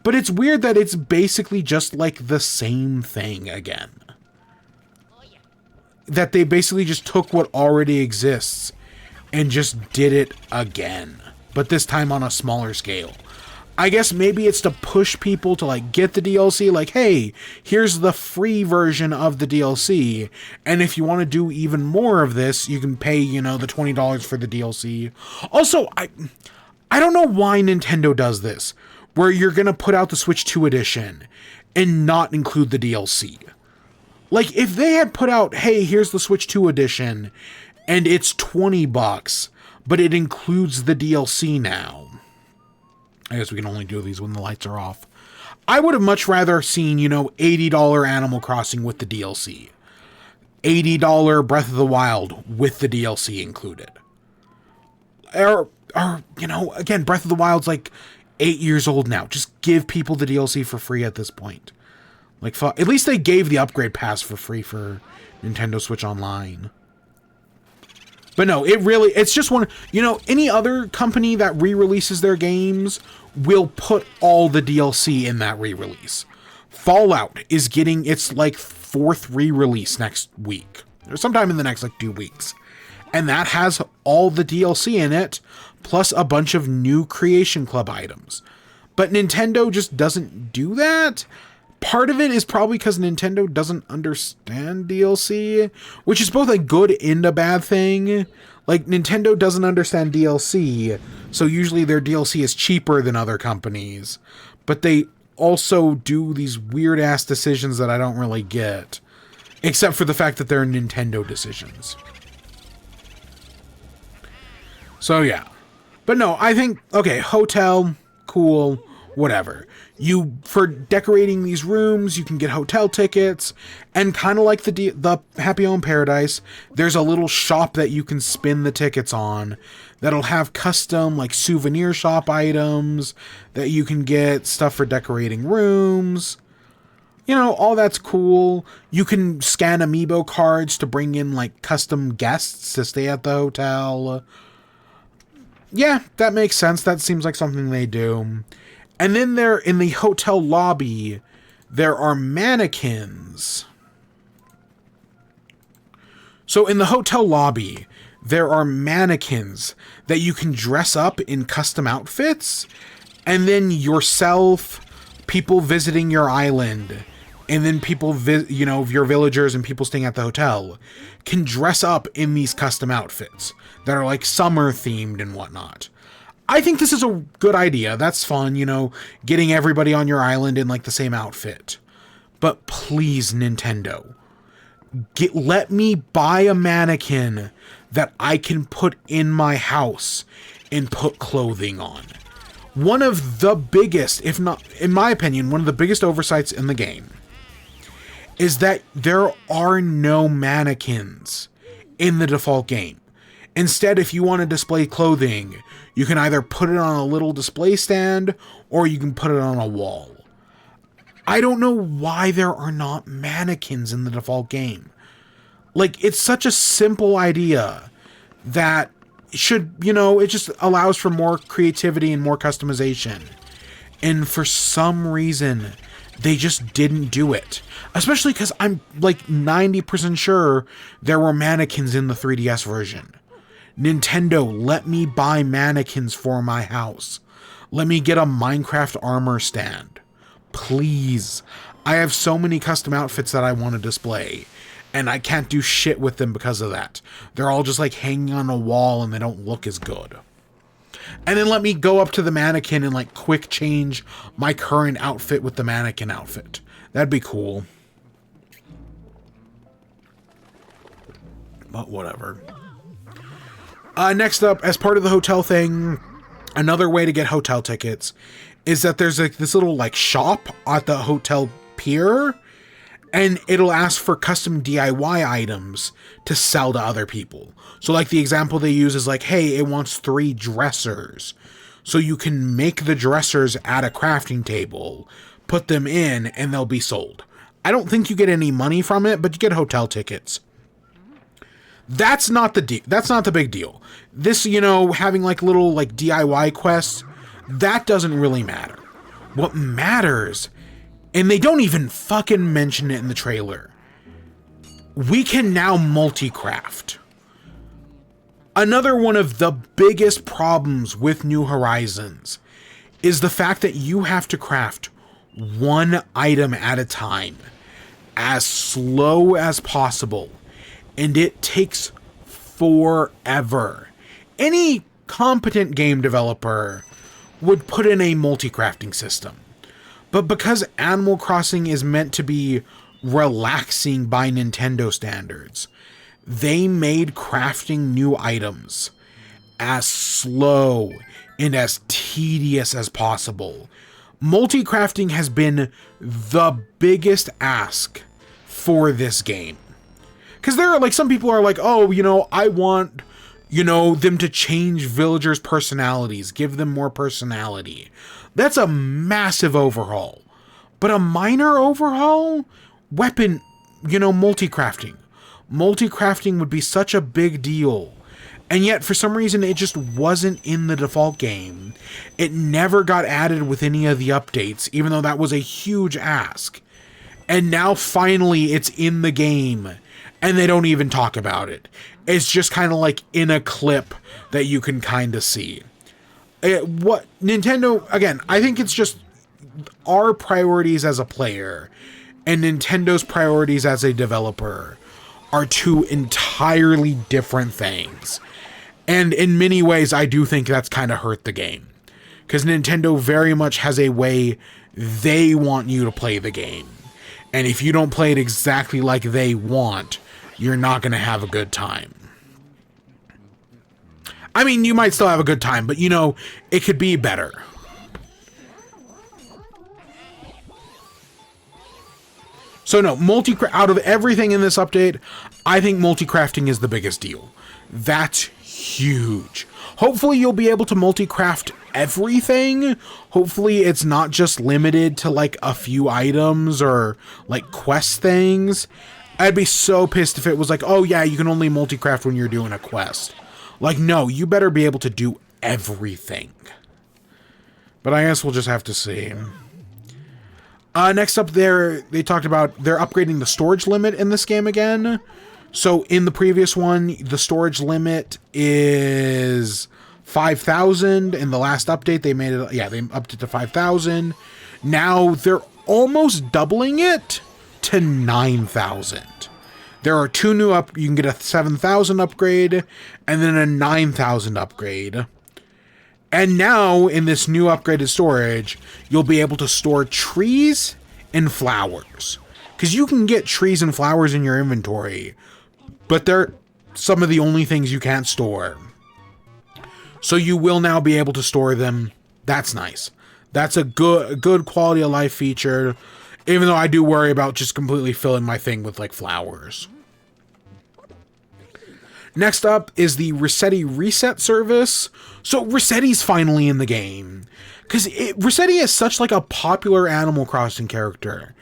Speaker 1: But it's weird that it's basically just like the same thing again. That they basically just took what already exists and just did it again, but this time on a smaller scale. I guess maybe it's to push people to like get the DLC, like, hey, here's the free version of the DLC, and if you want to do even more of this, you can pay, you know, the $20 for the DLC. Also, I don't know why Nintendo does this, where you're gonna put out the Switch 2 edition and not include the DLC. Like, if they had put out, hey, here's the Switch 2 edition, and it's $20, but it includes the DLC now. I guess we can only do these when the lights are off. I would have much rather seen, you know, $80 Animal Crossing with the DLC. $80 Breath of the Wild with the DLC included. Or, you know, again, Breath of the Wild's like 8 years old now. Just give people the DLC for free at this point. Like, at least they gave the upgrade pass for free for Nintendo Switch Online. But no, it's just one, you know, any other company that re-releases their games will put all the DLC in that re-release. Fallout is getting its, like, 4th re-release next week. Or sometime in the next, like, 2 weeks. And that has all the DLC in it, plus a bunch of new Creation Club items. But Nintendo just doesn't do that. Part of it is probably because Nintendo doesn't understand DLC, which is both a good and a bad thing. Like, Nintendo doesn't understand DLC, so usually their DLC is cheaper than other companies. But they also do these weird-ass decisions that I don't really get. Except for the fact that they're Nintendo decisions. So, yeah. But no, I think, okay, hotel, cool, whatever. For decorating these rooms, you can get hotel tickets, and kind of like the Happy Home Paradise, there's a little shop that you can spin the tickets on that'll have custom, like, souvenir shop items that you can get, stuff for decorating rooms. You know, all that's cool. You can scan amiibo cards to bring in, like, custom guests to stay at the hotel. Yeah, that makes sense. That seems like something they do. And then there, in the hotel lobby, there are mannequins. So in the hotel lobby, there are mannequins that you can dress up in custom outfits, and then yourself, people visiting your island, and then people, you know, your villagers and people staying at the hotel can dress up in these custom outfits that are like summer themed and whatnot. I think this is a good idea. That's fun, you know, getting everybody on your island in like the same outfit. But please, Nintendo, let me buy a mannequin that I can put in my house and put clothing on. One of the biggest, if not, in my opinion, one of the biggest oversights in the game is that there are no mannequins in the default game. Instead, if you want to display clothing, you can either put it on a little display stand or you can put it on a wall. I don't know why there are not mannequins in the default game. Like, it's such a simple idea that should, you know, it just allows for more creativity and more customization. And for some reason, they just didn't do it. Especially because I'm like 90% sure there were mannequins in the 3DS version. Nintendo, let me buy mannequins for my house. Let me get a Minecraft armor stand. Please. I have so many custom outfits that I want to display, and I can't do shit with them because of that. They're all just like hanging on a wall and they don't look as good. And then let me go up to the mannequin and like quick change my current outfit with the mannequin outfit. That'd be cool. But whatever. Next up, as part of the hotel thing, another way to get hotel tickets is that there's like this little like shop at the hotel pier, and it'll ask for custom DIY items to sell to other people. So like the example they use is like, hey, it wants 3 dressers. So you can make the dressers at a crafting table, put them in, and they'll be sold. I don't think you get any money from it, but you get hotel tickets. That's not the that's not the big deal. This, you know, having like little like DIY quests, that doesn't really matter. What matters, and they don't even fucking mention it in the trailer, we can now multi-craft. Another one of the biggest problems with New Horizons is the fact that you have to craft one item at a time, as slow as possible. And it takes forever. Any competent game developer would put in a multi-crafting system. But because Animal Crossing is meant to be relaxing by Nintendo standards, they made crafting new items as slow and as tedious as possible. Multi-crafting has been the biggest ask for this game. Because there are like some people are like, oh, you know, I want, you know, them to change villagers' personalities, give them more personality. That's a massive overhaul. But a minor overhaul? Weapon, you know, multi-crafting. Multi-crafting would be such a big deal. And yet, for some reason, it just wasn't in the default game. It never got added with any of the updates, even though that was a huge ask. And now, finally, it's in the game. And they don't even talk about it. It's just kind of like in a clip that you can kind of see. What Nintendo, again, I think it's just our priorities as a player and Nintendo's priorities as a developer are two entirely different things. And in many ways, I do think that's kind of hurt the game. Because Nintendo very much has a way they want you to play the game. And if you don't play it exactly like they want, you're not going to have a good time. I mean, you might still have a good time, but, you know, it could be better. So, no, out of everything in this update, I think multi-crafting is the biggest deal. That's huge. Hopefully, you'll be able to multi-craft everything. Hopefully, it's not just limited to, like, a few items or, like, quest things. I'd be so pissed if it was like, oh yeah, you can only multi-craft when you're doing a quest. Like, no, you better be able to do everything. But I guess we'll just have to see. Next up there, they talked about they're upgrading the storage limit in this game again. So in the previous one, the storage limit is 5,000. In the last update, they made it, yeah, they upped it to 5,000. Now they're almost doubling it to 9,000. There are 2 new you can get a 7,000 upgrade and then a 9,000 upgrade. And now in this new upgraded storage, you'll be able to store trees and flowers. Because you can get trees and flowers in your inventory, but they're some of the only things you can't store. So you will now be able to store them. That's nice. That's a good quality of life feature. Even though I do worry about just completely filling my thing with, like, flowers. Next up is the Resetti Reset service. So Resetti's finally in the game. Because Resetti is such, like, a popular Animal Crossing character.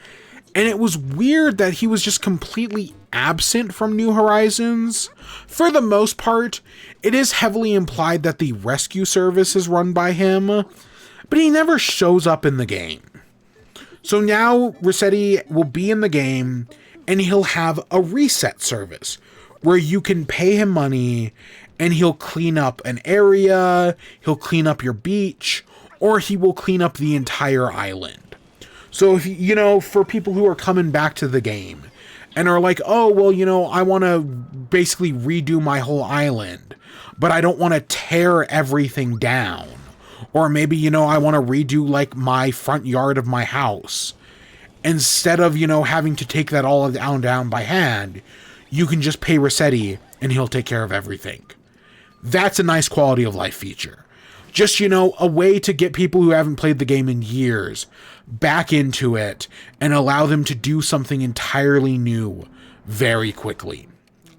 Speaker 1: And it was weird that he was just completely absent from New Horizons. For the most part, it is heavily implied that the rescue service is run by him. but he never shows up in the game. So now Rossetti will be in the game, and he'll have a reset service where you can pay him money and he'll clean up an area, he'll clean up your beach, or he will clean up the entire island. So if you know, for people who are coming back to the game and are like, oh, well, you know, I want to basically redo my whole island, but I don't want to tear everything down. Or maybe, you know, I want to redo like my front yard of my house. Instead of, you know, having to take that all down by hand, you can just pay Rossetti and he'll take care of everything. That's a nice quality of life feature. Just, you know, a way to get people who haven't played the game in years back into it and allow them to do something entirely new very quickly.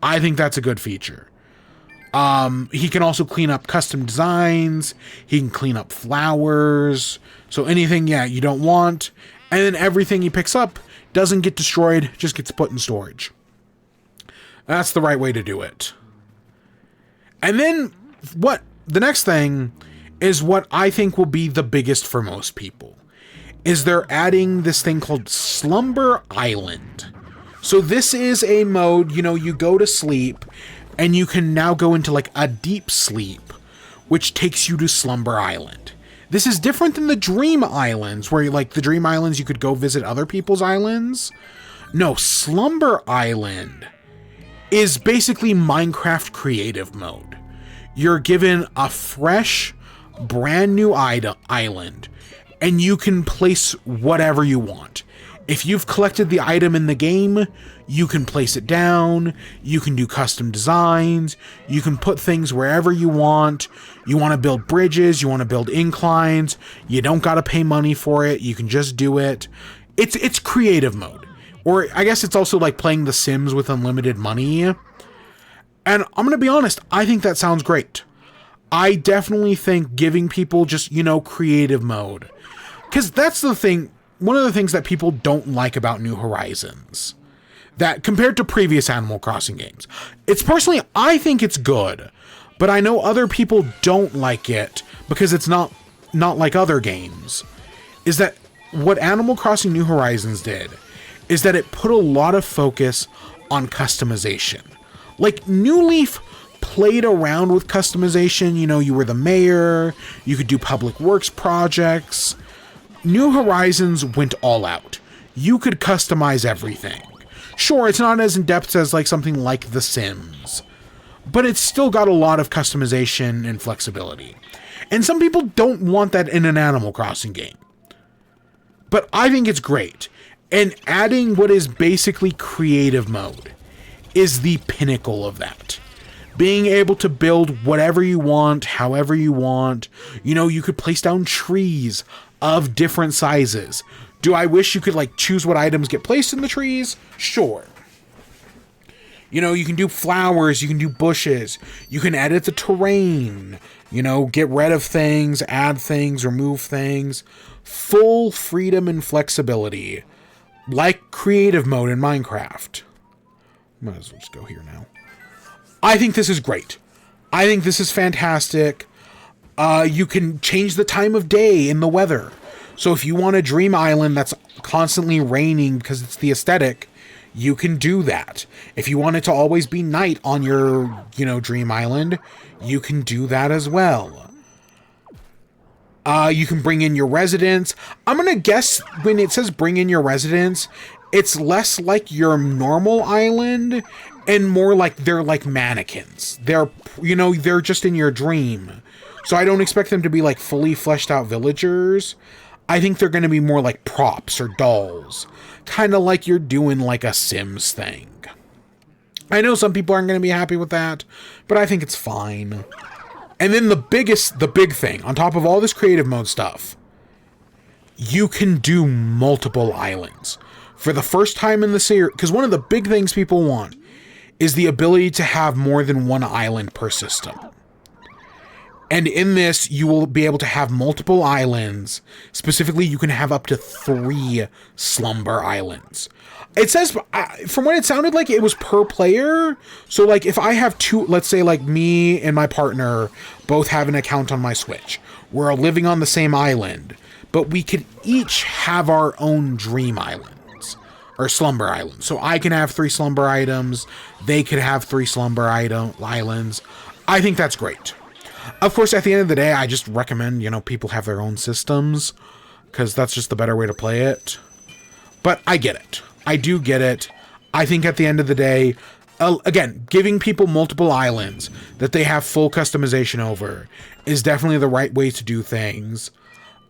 Speaker 1: I think that's a good feature. He can also clean up custom designs. He can clean up flowers. So anything, yeah, you don't want. And then everything he picks up doesn't get destroyed, just gets put in storage. That's the right way to do it. And then the next thing is what I think will be the biggest for most people, is they're adding this thing called Slumber Island. So this is a mode, you know, you go to sleep and you can now go into like a deep sleep, which takes you to Slumber Island. This is different than the Dream Islands, where like the Dream Islands, you could go visit other people's islands. No, Slumber Island is basically Minecraft creative mode. You're given a fresh, brand new island, and you can place whatever you want. If you've collected the item in the game, you can place it down, you can do custom designs, you can put things wherever you want. You want to build bridges, you want to build inclines, you don't got to pay money for it, you can just do it. It's creative mode. Or I guess it's also like playing The Sims with unlimited money. And I'm going to be honest, I think that sounds great. I definitely think giving people just, you know, creative mode. Because that's the thing, one of the things that people don't like about New Horizons. That compared to previous Animal Crossing games. It's personally, I think it's good. But I know other people don't like it because it's not like other games. Is that what Animal Crossing New Horizons did is that it put a lot of focus on customization. Like, New Leaf played around with customization. You know, you were the mayor, you could do public works projects. New Horizons went all out. You could customize everything. Sure, it's not as in-depth as like something like The Sims, but it's still got a lot of customization and flexibility. And some people don't want that in an Animal Crossing game. But I think it's great. And adding what is basically creative mode is the pinnacle of that. Being able to build whatever you want, however you want. You know, you could place down trees of different sizes. Do I wish you could like choose what items get placed in the trees? Sure. You know, you can do flowers, you can do bushes, you can edit the terrain, you know, get rid of things, add things, remove things. Full freedom and flexibility. Like creative mode in Minecraft. Might as well just go here now. I think this is great. I think this is fantastic. You can change the time of day in the weather. So if you want a dream island that's constantly raining because it's the aesthetic, you can do that. If you want it to always be night on your, you know, dream island, you can do that as well. You can bring in your residents. I'm going to guess when it says bring in your residents, it's less like your normal island and more like they're like mannequins. They're, you know, they're just in your dream. So I don't expect them to be like fully fleshed out villagers. I think they're going to be more like props or dolls. Kind of like you're doing like a Sims thing. I know some people aren't going to be happy with that, but I think it's fine. And then the big thing, on top of all this creative mode stuff, you can do multiple islands. For the first time in the series, because one of the big things people want is the ability to have more than one island per system. And in this, you will be able to have multiple islands. Specifically, you can have up to 3 slumber islands. It says, from what it sounded like, it was per player. So, like, if I have 2, let's say, like, me and my partner both have an account on my Switch. We're all living on the same island, but we could each have our own dream islands, or slumber islands. So I can have 3 slumber items, they could have 3 slumber islands. I think that's great. Of course, at the end of the day, I just recommend, people have their own systems, because that's just the better way to play it. But I get it. I do get it. I think at the end of the day, again, giving people multiple islands that they have full customization over is definitely the right way to do things.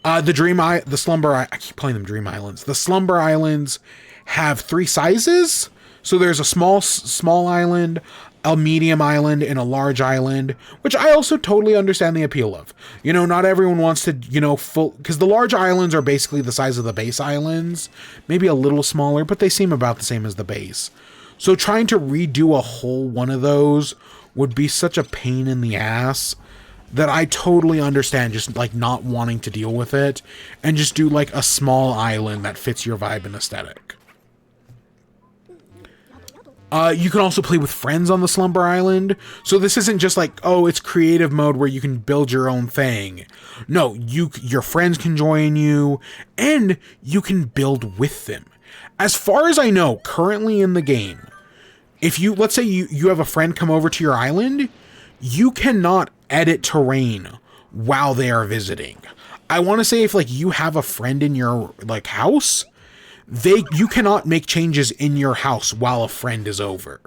Speaker 1: I keep playing them Dream Islands. The Slumber Islands have 3 sizes. So there's a small island, a medium island, and a large island, which I also totally understand the appeal of. Not everyone wants to, because the large islands are basically the size of the base islands, maybe a little smaller, but they seem about the same as the base. So trying to redo a whole one of those would be such a pain in the ass that I totally understand just like not wanting to deal with it and just do like a small island that fits your vibe and aesthetic. You can also play with friends on the Slumber Island. So this isn't just like, oh, it's creative mode where you can build your own thing. No, your friends can join you and you can build with them. As far as I know, currently in the game, if let's say you have a friend come over to your island, you cannot edit terrain while they are visiting. I want to say if like you have a friend in your like house, you cannot make changes in your house while a friend is over.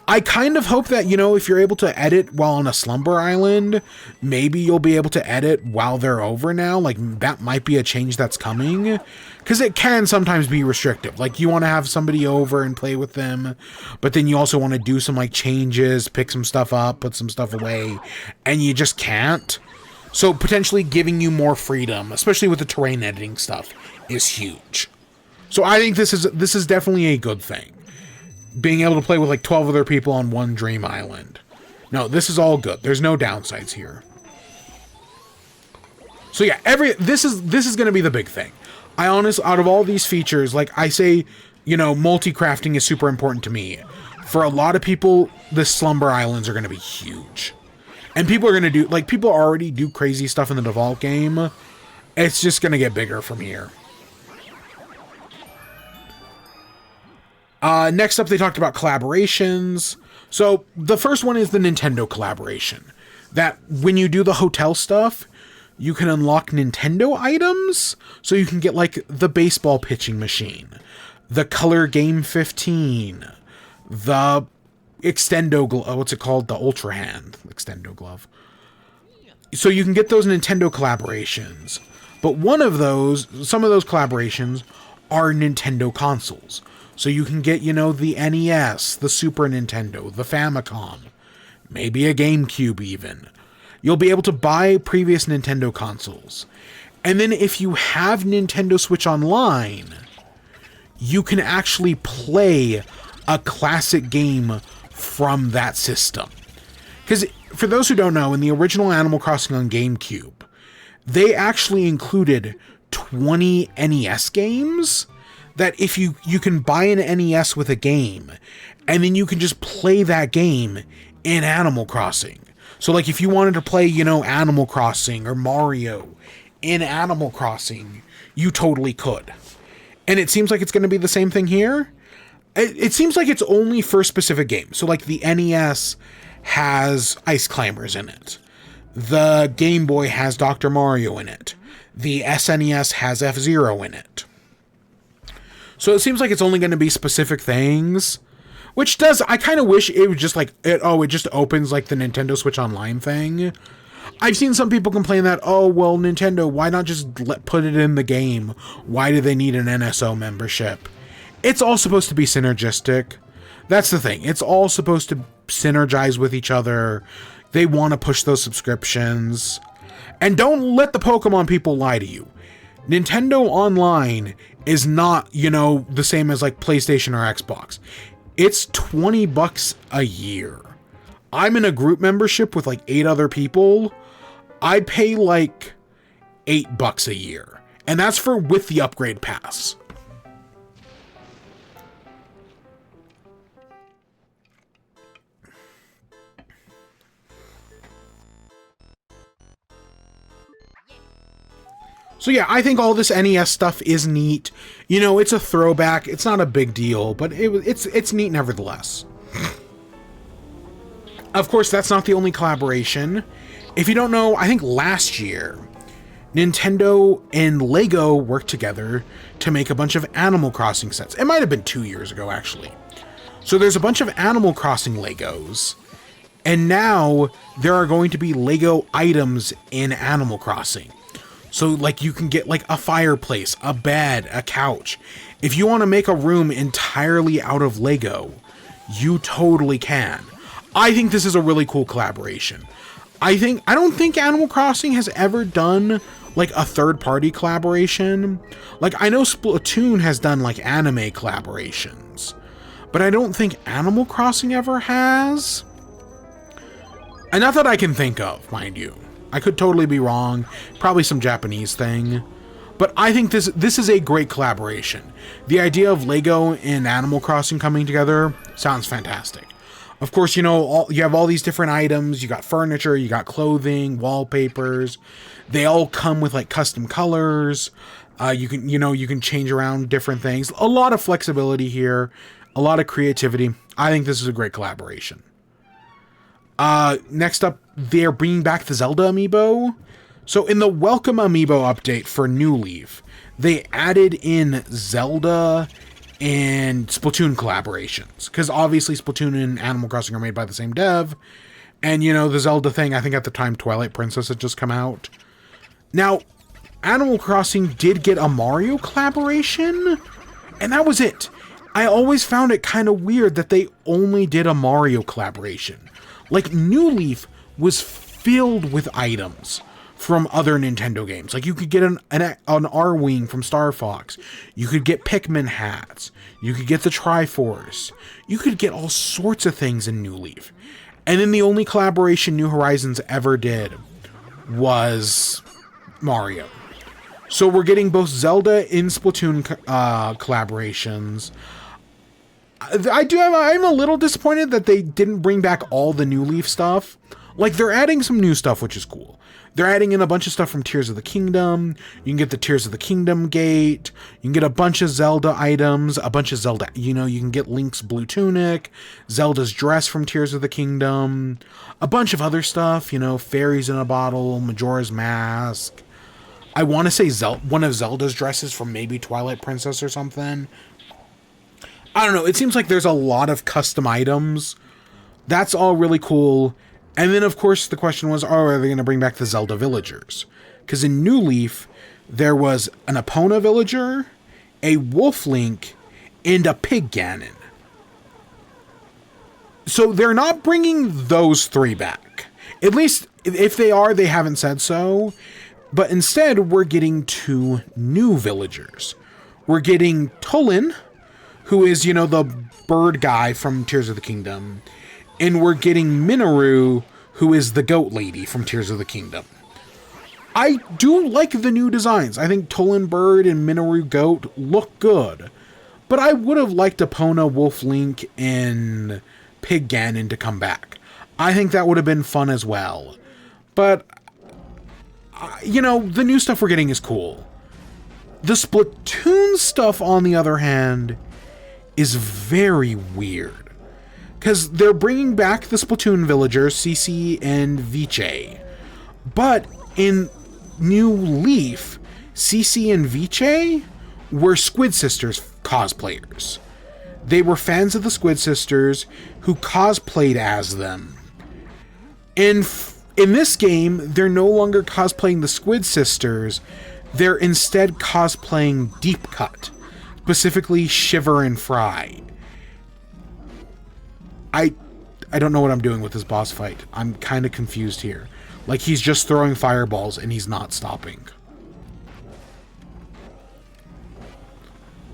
Speaker 1: I kind of hope that, if you're able to edit while on a slumber island, maybe you'll be able to edit while they're over now. Like, that might be a change that's coming. Because it can sometimes be restrictive. Like, you want to have somebody over and play with them, but then you also want to do some, like, changes, pick some stuff up, put some stuff away, and you just can't. So, potentially giving you more freedom, especially with the terrain editing stuff, is huge. So, I think this is definitely a good thing. Being able to play with like 12 other people on one dream island. No, this is all good. There's no downsides here. So yeah, this is going to be the big thing. Out of all these features, like I say, multi-crafting is super important to me. For a lot of people, the slumber islands are going to be huge. And people are going to people already do crazy stuff in the default game. It's just going to get bigger from here. Next up, they talked about collaborations. So the first one is the Nintendo collaboration. That when you do the hotel stuff, you can unlock Nintendo items. So you can get like the baseball pitching machine, the Color Game 15, the Extendo glove. What's it called? The Ultra Hand Extendo glove. So you can get those Nintendo collaborations. But some of those collaborations are Nintendo consoles. So you can get, the NES, the Super Nintendo, the Famicom, maybe a GameCube even. You'll be able to buy previous Nintendo consoles. And then if you have Nintendo Switch Online, you can actually play a classic game from that system. Because for those who don't know, in the original Animal Crossing on GameCube, they actually included 20 NES games that if you can buy an NES with a game, and then you can just play that game in Animal Crossing. So like if you wanted to play, Animal Crossing or Mario in Animal Crossing, you totally could. And it seems like it's going to be the same thing here. It seems like it's only for specific games. So like the NES has Ice Climbers in it. The Game Boy has Dr. Mario in it. The SNES has F-Zero in it. So it seems like it's only going to be specific things, which I kind of wish it was just like, it just opens like the Nintendo Switch Online thing. I've seen some people complain that, oh, well, Nintendo, why not just put it in the game? Why do they need an NSO membership? It's all supposed to be synergistic. That's the thing. It's all supposed to synergize with each other. They want to push those subscriptions. And don't let the Pokemon people lie to you. Nintendo Online is not, the same as like PlayStation or Xbox. It's $20 a year. I'm in a group membership with like 8 other people. I pay like $8 a year. And that's with the upgrade pass. So yeah, I think all this NES stuff is neat. You know, it's a throwback. It's not a big deal, but it's neat nevertheless. Of course, that's not the only collaboration. If you don't know, I think last year, Nintendo and Lego worked together to make a bunch of Animal Crossing sets. It might have been 2 years ago, actually. So there's a bunch of Animal Crossing Legos, and now there are going to be Lego items in Animal Crossing. So, like, you can get, like, a fireplace, a bed, a couch. If you want to make a room entirely out of Lego, you totally can. I think this is a really cool collaboration. I don't think Animal Crossing has ever done, like, a third-party collaboration. Like, I know Splatoon has done, like, anime collaborations, but I don't think Animal Crossing ever has. And not that I can think of, mind you. I could totally be wrong. Probably some Japanese thing. But I think this is a great collaboration. The idea of Lego and Animal Crossing coming together sounds fantastic. Of course, you know, you have all these different items. You got furniture, you got clothing, wallpapers. They all come with, like, custom colors. You can change around different things. A lot of flexibility here. A lot of creativity. I think this is a great collaboration. Next up, they're bringing back the Zelda amiibo. So in the Welcome Amiibo update for New Leaf, they added in Zelda and Splatoon collaborations. Because obviously Splatoon and Animal Crossing are made by the same dev. And, you know, the Zelda thing, I think at the time Twilight Princess had just come out. Now, Animal Crossing did get a Mario collaboration, and that was it. I always found it kind of weird that they only did a Mario collaboration. Like, New Leaf was filled with items from other Nintendo games. Like, you could get an R-Wing from Star Fox. You could get Pikmin hats. You could get the Triforce. You could get all sorts of things in New Leaf. And then the only collaboration New Horizons ever did was Mario. So we're getting both Zelda and Splatoon collaborations. I'm a little disappointed that they didn't bring back all the New Leaf stuff. Like, they're adding some new stuff, which is cool. They're adding in a bunch of stuff from Tears of the Kingdom. You can get the Tears of the Kingdom gate. You can get a bunch of Zelda items, a bunch of Zelda, you know, you can get Link's blue tunic, Zelda's dress from Tears of the Kingdom, a bunch of other stuff, you know, fairies in a bottle, Majora's Mask. I want to say one of Zelda's dresses from maybe Twilight Princess or something. I don't know. It seems like there's a lot of custom items. That's all really cool. And then, of course, the question was, are they going to bring back the Zelda villagers? Because in New Leaf, there was an Epona villager, a Wolf Link, and a Pig Ganon. So they're not bringing those three back. At least, if they are, they haven't said so. But instead, we're getting two new villagers. We're getting Tulin, who is, you know, the bird guy from Tears of the Kingdom. And we're getting Minoru, who is the goat lady from Tears of the Kingdom. I do like the new designs. I think Tulin Bird and Minoru Goat look good. But I would have liked Epona, Wolf Link, and Pig Ganon to come back. I think that would have been fun as well. But, you know, the new stuff we're getting is cool. The Splatoon stuff, on the other hand, is very weird. Because they're bringing back the Splatoon villagers, Cece and Viche. But in New Leaf, Cece and Viche were Squid Sisters cosplayers. They were fans of the Squid Sisters who cosplayed as them. In this game, they're no longer cosplaying the Squid Sisters. They're instead cosplaying Deep Cut, specifically Shiver and Fry. I don't know what I'm doing with this boss fight. I'm kind of confused here. Like, he's just throwing fireballs and he's not stopping.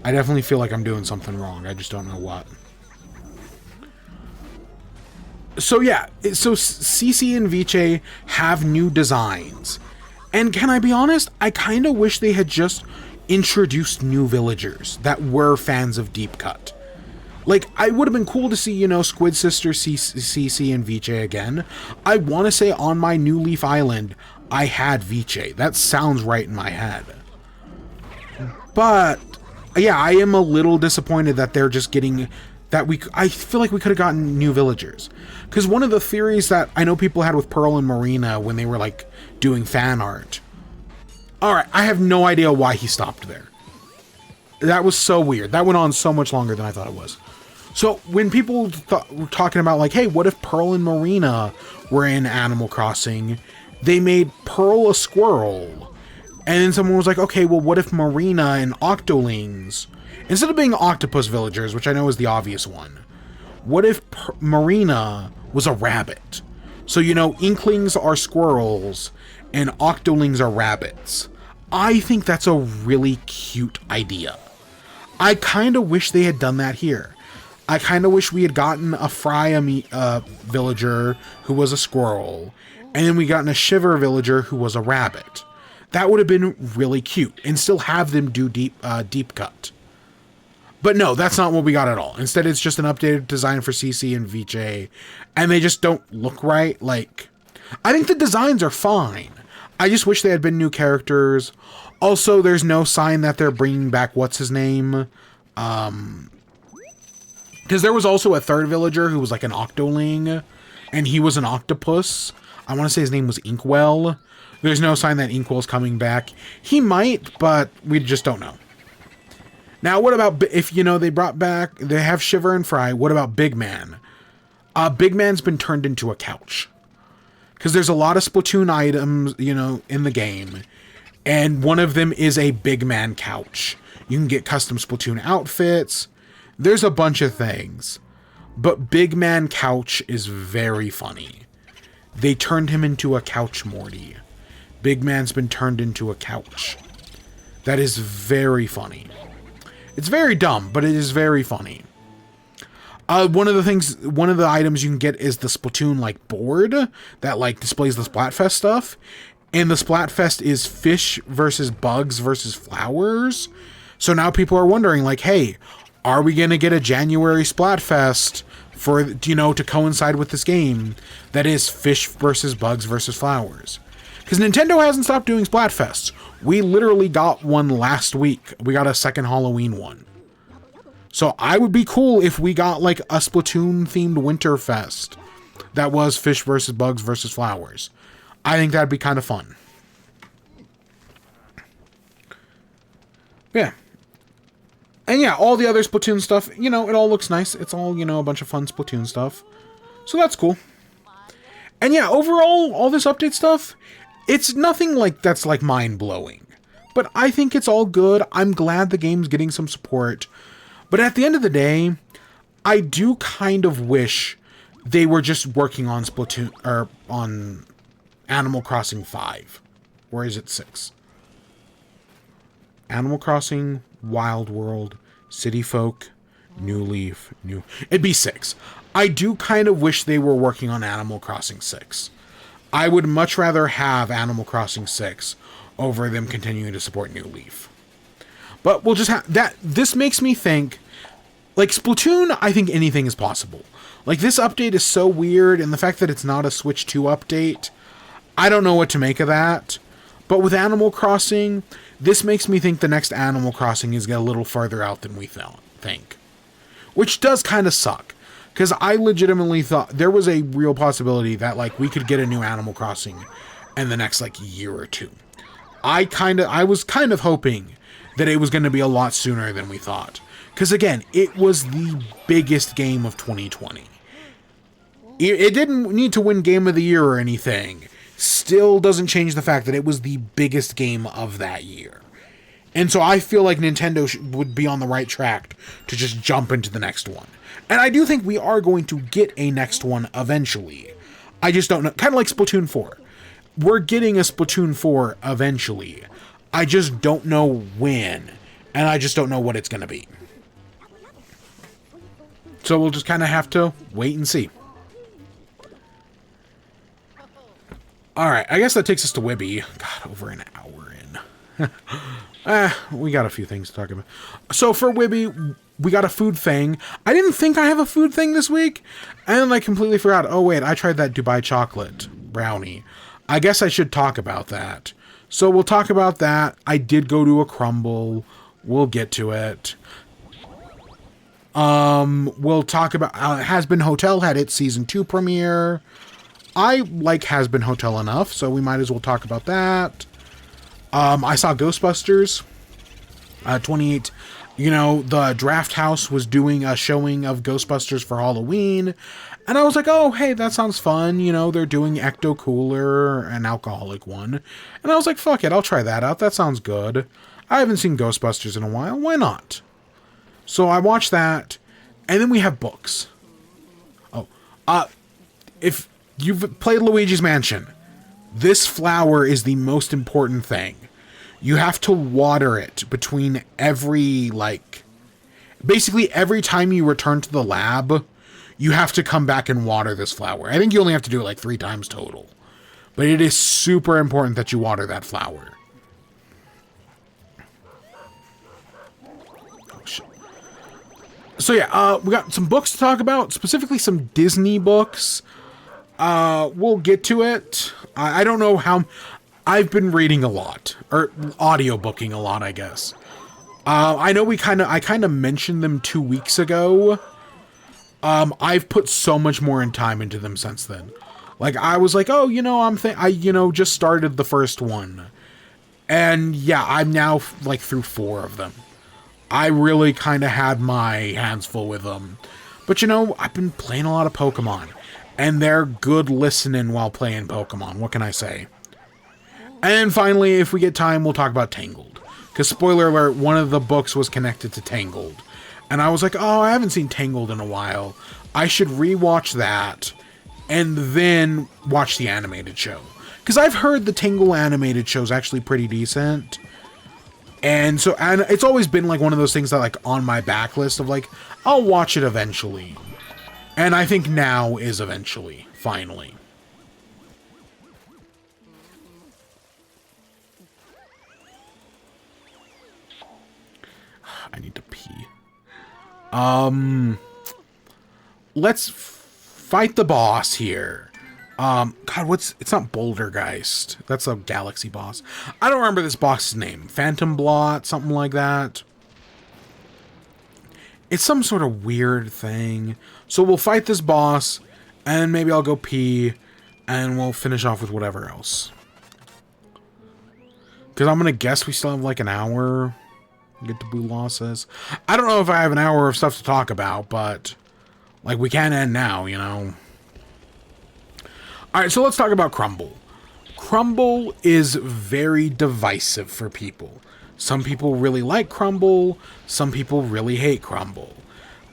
Speaker 1: I definitely feel like I'm doing something wrong. I just don't know what. So yeah, so Cece and Viche have new designs. And can I be honest? I kind of wish they had just introduced new villagers that were fans of Deep Cut. Like, I would have been cool to see, you know, Squid Sister, Cece, and Viche again. I want to say on my New Leaf Island, I had Viche. That sounds right in my head. But yeah, I am a little disappointed that they're just getting that I feel like we could have gotten new villagers. Because one of the theories that I know people had with Pearl and Marina when they were like doing fan art. Alright, I have no idea why he stopped there. That was so weird. That went on so much longer than I thought it was. So when people were talking about like, hey, what if Pearl and Marina were in Animal Crossing? They made Pearl a squirrel. And then someone was like, okay, well, what if Marina and Octolings, instead of being octopus villagers, which I know is the obvious one, what if Marina was a rabbit? So, you know, Inklings are squirrels and Octolings are rabbits. I think that's a really cute idea. I kind of wish they had done that here. I kind of wish we had gotten a Freya villager who was a squirrel, and then we gotten a Shiver villager who was a rabbit. That would have been really cute, and still have them do deep cut. But no, that's not what we got at all. Instead, it's just an updated design for CC and Viche, and they just don't look right. Like, I think the designs are fine. I just wish they had been new characters. Also, there's no sign that they're bringing back what's-his-name. Because there was also a third villager who was like an Octoling, and he was an octopus. I want to say his name was Inkwell. There's no sign that Inkwell's coming back. He might, but we just don't know. Now, what about if, you know, they have Shiver and Fry, what about Big Man? Big Man's been turned into a couch. Because there's a lot of Splatoon items, you know, in the game. And one of them is a Big Man couch. You can get custom Splatoon outfits. There's a bunch of things. But Big Man couch is very funny. They turned him into a couch, Morty. Big Man's been turned into a couch. That is very funny. It's very dumb, but it is very funny. One of the items you can get is the Splatoon, like, board that, like, displays the Splatfest stuff. And the Splatfest is fish versus bugs versus flowers. So now people are wondering, like, hey, are we going to get a January Splatfest for, you know, to coincide with this game that is fish versus bugs versus flowers? Because Nintendo hasn't stopped doing Splatfests. We literally got one last week. We got a second Halloween one. So I would be cool if we got like a Splatoon-themed Winterfest that was fish versus bugs versus flowers. I think that'd be kind of fun. Yeah. And yeah, all the other Splatoon stuff, you know, it all looks nice. It's all, you know, a bunch of fun Splatoon stuff. So that's cool. And yeah, overall, all this update stuff, it's nothing like that's like mind-blowing. But I think it's all good. I'm glad the game's getting some support. But at the end of the day, I do kind of wish they were just working on Splatoon, or on Animal Crossing 5. Or is it 6? Animal Crossing, Wild World, City Folk, New Leaf, It'd be 6. I do kind of wish they were working on Animal Crossing 6. I would much rather have Animal Crossing 6 over them continuing to support New Leaf. But we'll just have that. This makes me think, like, Splatoon, I think anything is possible. Like, this update is so weird, and the fact that it's not a Switch 2 update, I don't know what to make of that. But with Animal Crossing, this makes me think the next Animal Crossing is a little farther out than we think. Which does kind of suck. Because I legitimately thought there was a real possibility that, like, we could get a new Animal Crossing in the next, like, year or two. I was kind of hoping that it was going to be a lot sooner than we thought. Because, again, it was the biggest game of 2020. It didn't need to win Game of the Year or anything. Still doesn't change the fact that it was the biggest game of that year. And so I feel like Nintendo would be on the right track to just jump into the next one. And I do think we are going to get a next one eventually. I just don't know. Kind of like Splatoon 4. We're getting a Splatoon 4 eventually. I just don't know when. And I just don't know what it's going to be. So we'll just kind of have to wait and see. Alright, I guess that takes us to WIBE. God, over an hour in. We got a few things to talk about. So for WIBE, we got a food thing. I didn't think I have a food thing this week. And then I completely forgot. Oh wait, I tried that Dubai chocolate brownie. I guess I should talk about that. So we'll talk about that. I did go to a Crumbl. We'll get to it. We'll talk about Hazbin Hotel had its season 2 premiere. I like Hazbin Hotel enough, so we might as well talk about that. I saw Ghostbusters 28. You know, the Draft House was doing a showing of Ghostbusters for Halloween, and I was like, oh, hey, that sounds fun. You know, they're doing Ecto Cooler, an alcoholic one. And I was like, fuck it, I'll try that out. That sounds good. I haven't seen Ghostbusters in a while. Why not? So I watched that, and then we have books. Oh, if you've played Luigi's Mansion, this flower is the most important thing. You have to water it between every, basically every time you return to the lab, you have to come back and water this flower. I think you only have to do it 3 times total. But it is super important that you water that flower. Oh, shit. So yeah, we got some books to talk about, specifically some Disney books. We'll get to it. I don't know how... I've been reading a lot, or audiobooking a lot, I guess. I know I kind of mentioned them 2 weeks ago. I've put so much more in time into them since then. I was like, oh, you know, I just started the first one. And yeah, I'm now through 4 of them. I really kind of had my hands full with them. But you know, I've been playing a lot of Pokemon. And they're good listening while playing Pokemon. What can I say? And finally, if we get time, we'll talk about Tangled. Because, spoiler alert, one of the books was connected to Tangled. And I was like, oh, I haven't seen Tangled in a while. I should rewatch that, and then watch the animated show. Because I've heard the Tangled animated show is actually pretty decent. And it's always been one of those things that on my backlist of I'll watch it eventually. And I think now is eventually, finally. I need to pee. Let's fight the boss here. God, it's not Bouldergeist. That's a galaxy boss. I don't remember this boss's name. Phantom Blot, something like that. It's some sort of weird thing. So we'll fight this boss, and maybe I'll go pee, and we'll finish off with whatever else. Because I'm going to guess we still have an hour. Get to Boo Losses. I don't know if I have an hour of stuff to talk about, but we can end now, you know. Alright, so let's talk about Crumbl. Crumbl is very divisive for people. Some people really like Crumbl, some people really hate Crumbl.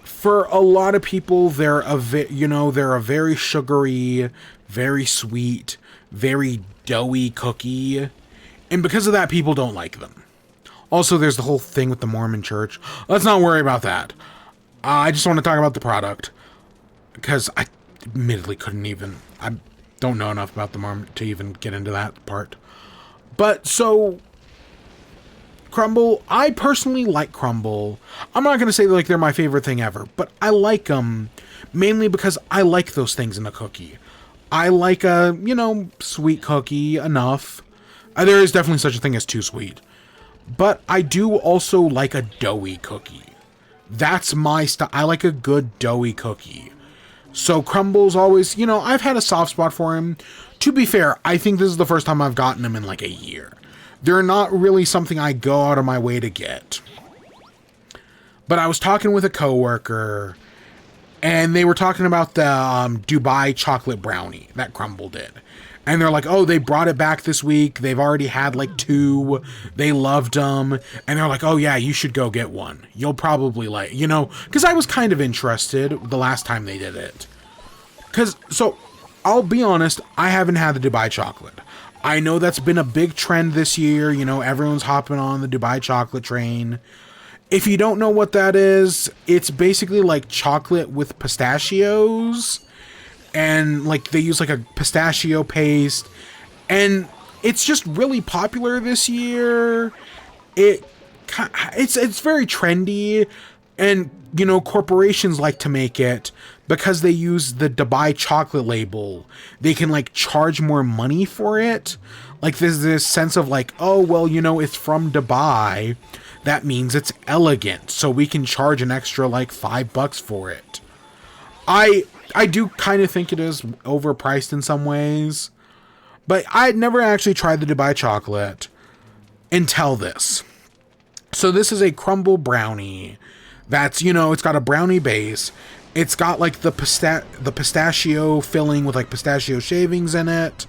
Speaker 1: For a lot of people, they're a very sugary, very sweet, very doughy cookie, and because of that, people don't like them. Also, there's the whole thing with the Mormon church. Let's not worry about that. I just want to talk about the product. Because I admittedly I don't know enough about the Mormon to even get into that part. But, so... Crumbl, I personally like Crumbl. I'm not going to say they're my favorite thing ever. But I like them mainly because I like those things in a cookie. I like a, sweet cookie enough. There is definitely such a thing as too sweet. But I do also like a doughy cookie. That's my style. I like a good doughy cookie. So Crumbl's always, I've had a soft spot for him. To be fair, I think this is the first time I've gotten him in a year. They're not really something I go out of my way to get. But I was talking with a coworker, and they were talking about the Dubai chocolate brownie that Crumbl did. And they're like, oh, they brought it back this week. They've already had 2. They loved them. And they're like, oh, yeah, you should go get one. You'll probably because I was kind of interested the last time they did it. So, I'll be honest, I haven't had the Dubai chocolate. I know that's been a big trend this year. Everyone's hopping on the Dubai chocolate train. If you don't know what that is, it's basically chocolate with pistachios. And they use a pistachio paste, and it's just really popular this year. It's very trendy, and corporations like to make it because they use the Dubai chocolate label. They can charge more money for it. Like, there's this sense of like, oh, well, you know, it's from Dubai. That means it's elegant, so we can charge an extra, like, $5 for it. I do kind of think it is overpriced in some ways, but I'd never actually tried the Dubai chocolate until this. So this is a Crumbl brownie that's, you know, it's got a brownie base. It's got, like, the pistachio filling with, like, pistachio shavings in it.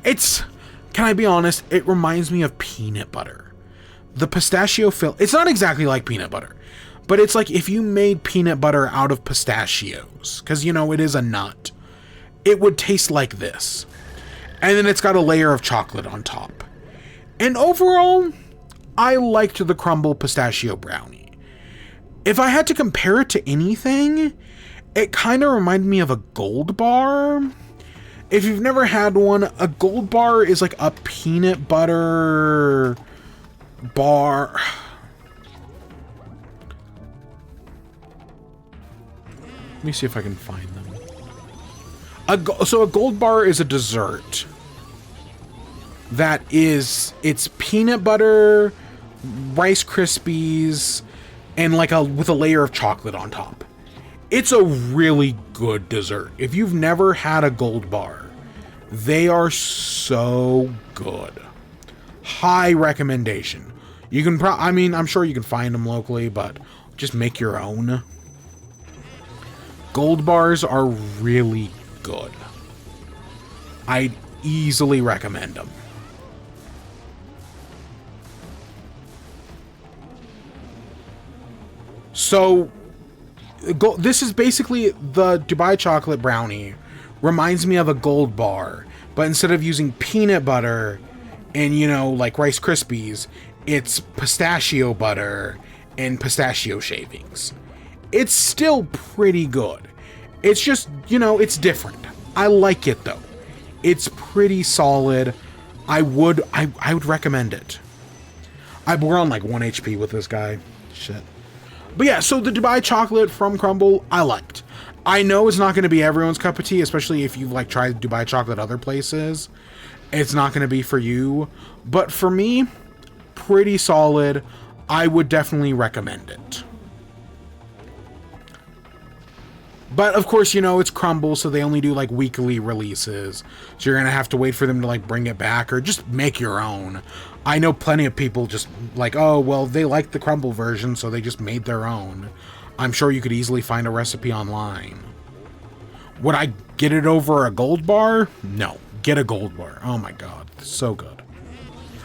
Speaker 1: It's, can I be honest, it reminds me of peanut butter. The pistachio it's not exactly like peanut butter, but it's like if you made peanut butter out of pistachios, because, you know, it is a nut, it would taste like this. And then it's got a layer of chocolate on top. And overall, I liked the Crumbl pistachio brownie. If I had to compare it to anything, it kind of reminded me of a Gold Bar. If you've never had one, a Gold Bar is like a peanut butter bar. Let me see if I can find them. So a Gold Bar is a dessert that is, it's peanut butter, Rice Krispies, and like with a layer of chocolate on top. It's a really good dessert. If you've never had a Gold Bar, they are so good. High recommendation. You can I mean, I'm sure you can find them locally, but just make your own. Gold Bars are really good. I'd easily recommend them. So, this is basically the Dubai chocolate brownie. Reminds me of a Gold Bar, but instead of using peanut butter and, you know, like Rice Krispies, it's pistachio butter and pistachio shavings. It's still pretty good. It's just, you know, it's different. I like it though. It's pretty solid. I would recommend it. We're on like 1 HP with this guy. Shit. But yeah, so the Dubai chocolate from Crumbl, I liked. I know it's not going to be everyone's cup of tea, especially if you've like tried Dubai chocolate other places. It's not going to be for you. But for me, pretty solid. I would definitely recommend it. But of course, you know, it's Crumbl, so they only do like weekly releases. So you're going to have to wait for them to like bring it back or just make your own. I know plenty of people just like, oh, well, they like the Crumbl version, so they just made their own. I'm sure you could easily find a recipe online. Would I get it over a Gold Bar? No. Get a Gold Bar. Oh my god. So good.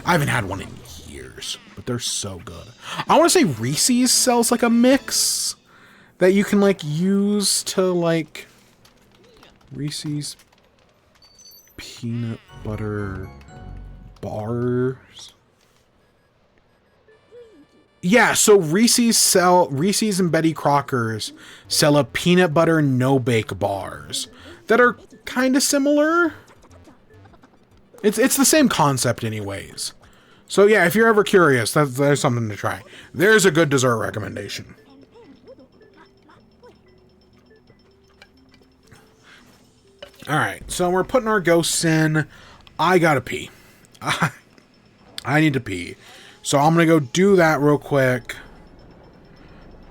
Speaker 1: I haven't had one in years, but they're so good. I want to say Reese's sells like a mix that you can like use to like Reese's peanut butter bars. Yeah, so Reese's and Betty Crocker's sell a peanut butter no-bake bars that are kind of similar. It's the same concept anyways. So yeah, if you're ever curious, there's something to try. There's a good dessert recommendation. Alright, so we're putting our ghosts in. I gotta pee. I need to pee. So I'm gonna go do that real quick.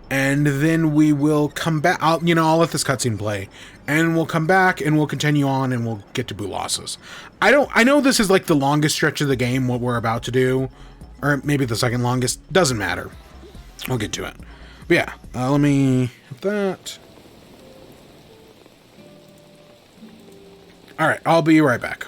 Speaker 1: And then we will come back. I'll let this cutscene play. And we'll come back and we'll continue on and we'll get to Boolas's. I know this is like the longest stretch of the game, what we're about to do. Or maybe the second longest. Doesn't matter. We'll get to it. But yeah, let me hit that. Alright, I'll be right back.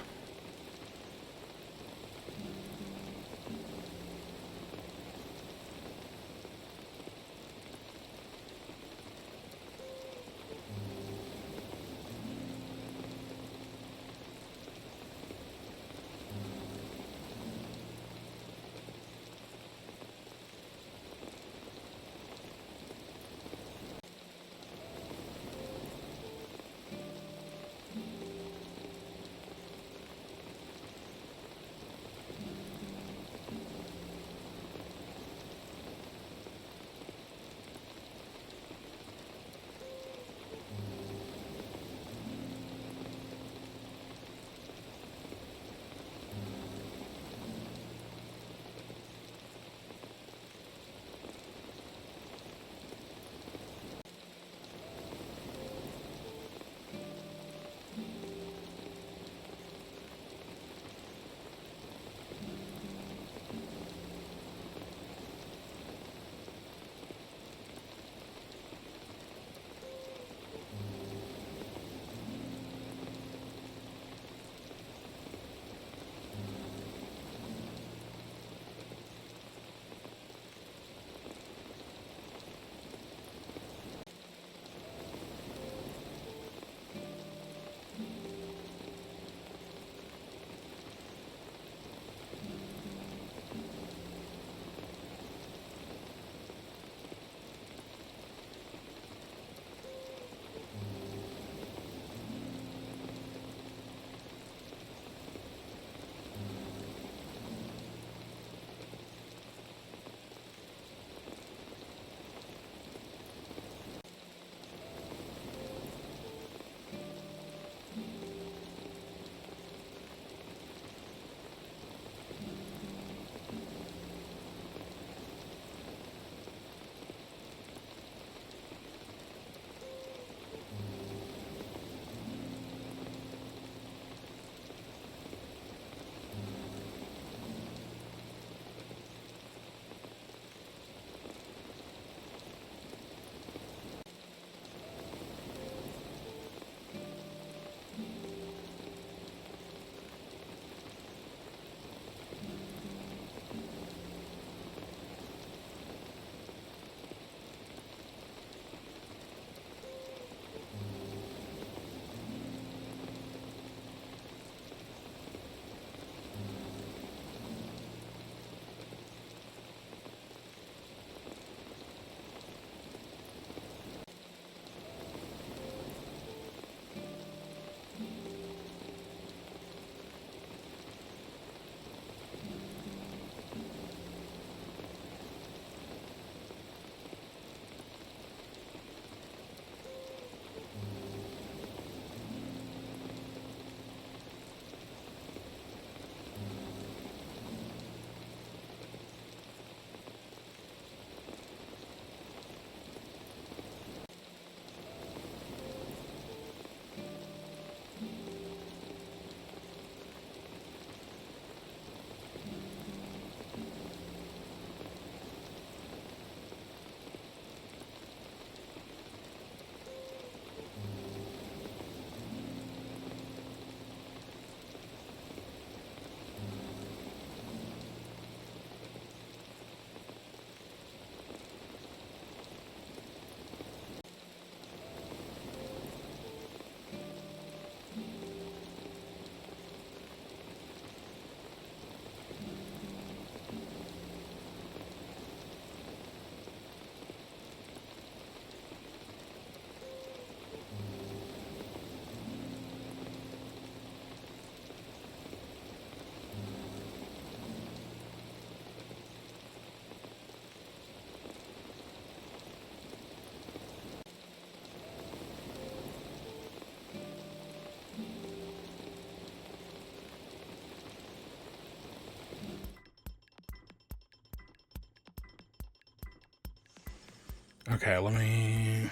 Speaker 1: Okay, let me...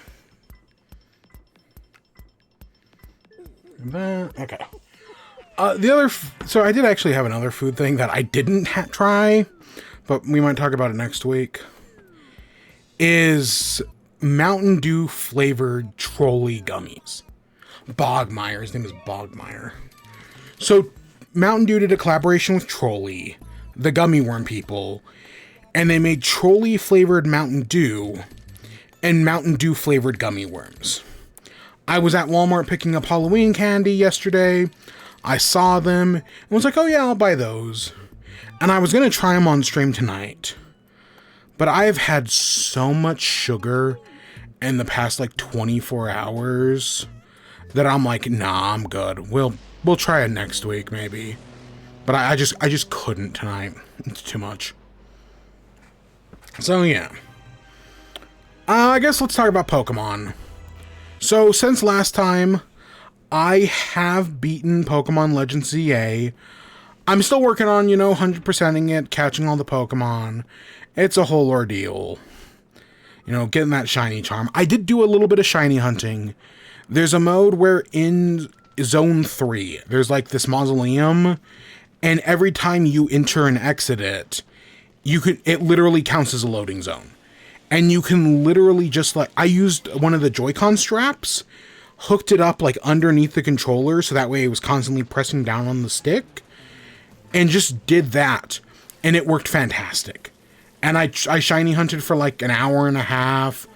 Speaker 1: Okay. So I did actually have another food thing that I didn't try, but we might talk about it next week. Is Mountain Dew flavored trolley gummies. Bogmeyer. His name is Bogmeyer. So Mountain Dew did a collaboration with Trolley, the gummy worm people, and they made trolley flavored Mountain Dew and Mountain Dew flavored gummy worms. I was at Walmart picking up Halloween candy yesterday. I saw them and was like, oh yeah, I'll buy those. And I was going to try them on stream tonight. But I have had so much sugar in the past like 24 hours that I'm like, nah, I'm good. We'll try it next week maybe. But I just couldn't tonight. It's too much. So yeah. I guess let's talk about Pokemon. So since last time, I have beaten Pokemon Legends ZA. I'm still working on, 100%ing it, catching all the Pokemon. It's a whole ordeal. Getting that shiny charm. I did do a little bit of shiny hunting. There's a mode where in Zone 3, there's like this mausoleum, and every time you enter and exit it, it literally counts as a loading zone. And you can literally just I used one of the Joy-Con straps, hooked it up like underneath the controller, so that way it was constantly pressing down on the stick, and just did that, and it worked fantastic. And I shiny hunted for like an hour and a half.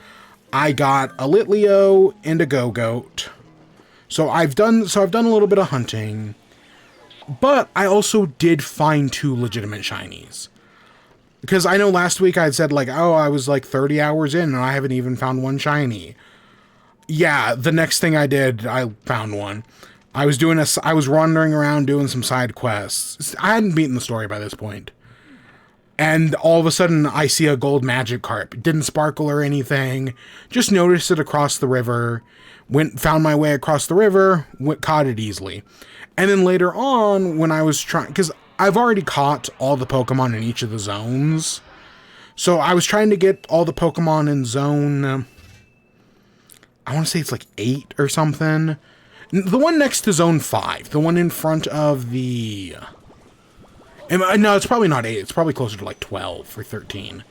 Speaker 1: I got a Litleo and a Go-Goat. So I've done a little bit of hunting, but I also did find 2 legitimate shinies. Because I know last week I had said I was 30 hours in and I haven't even found 1 shiny. Yeah, the next thing I did, I found one. I was wandering around doing some side quests. I hadn't beaten the story by this point. And all of a sudden, I see a gold Magikarp. It didn't sparkle or anything. Just noticed it across the river. Found my way across the river. Caught it easily. And then later on, when I was trying... Because I've already caught all the Pokemon in each of the zones. So I was trying to get all the Pokemon in zone... I want to say it's 8 or something. The one next to zone 5. The one in front of the... No, it's probably not 8. It's probably closer to 12 or 13.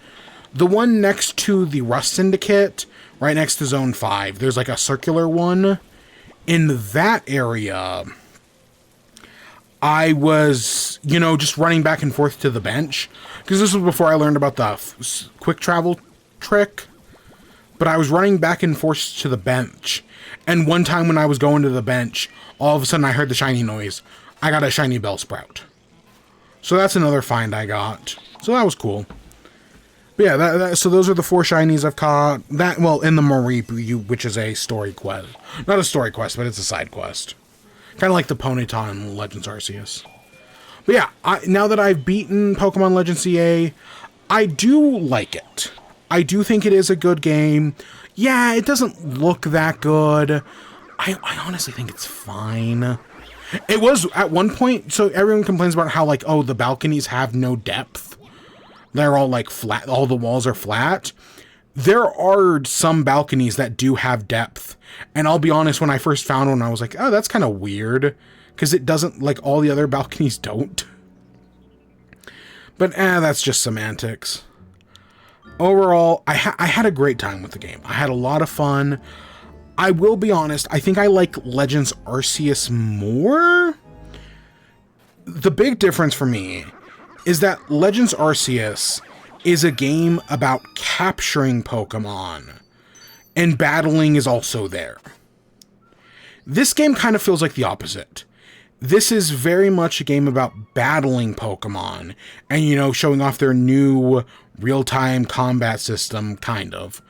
Speaker 1: The one next to the Rust Syndicate, right next to Zone 5, there's a circular one. In that area, I was, just running back and forth to the bench. Because this was before I learned about the quick travel trick. But I was running back and forth to the bench. And one time when I was going to the bench, all of a sudden I heard the shiny noise. I got a shiny Bellsprout. So that's another find I got. So that was cool. But yeah, so those are the 4 shinies I've caught. In the Mareep, which is a story quest. Not a story quest, but it's a side quest. Kind of like the Ponyta in Legends Arceus. But yeah, now that I've beaten Pokemon Legends CA, I do like it. I do think it is a good game. Yeah, it doesn't look that good. I honestly think it's fine. It was at one point, so everyone complains about how the balconies have no depth. They're all flat, all the walls are flat. There are some balconies that do have depth. And I'll be honest, when I first found one, I was like, oh, that's kind of weird. Because it doesn't, all the other balconies don't. But that's just semantics. Overall, I had a great time with the game. I had a lot of fun. I will be honest, I think I like Legends Arceus more. The big difference for me is that Legends Arceus is a game about capturing Pokemon, and battling is also there. This game kind of feels like the opposite. This is very much a game about battling Pokemon, and, showing off their new real-time combat system, kind of.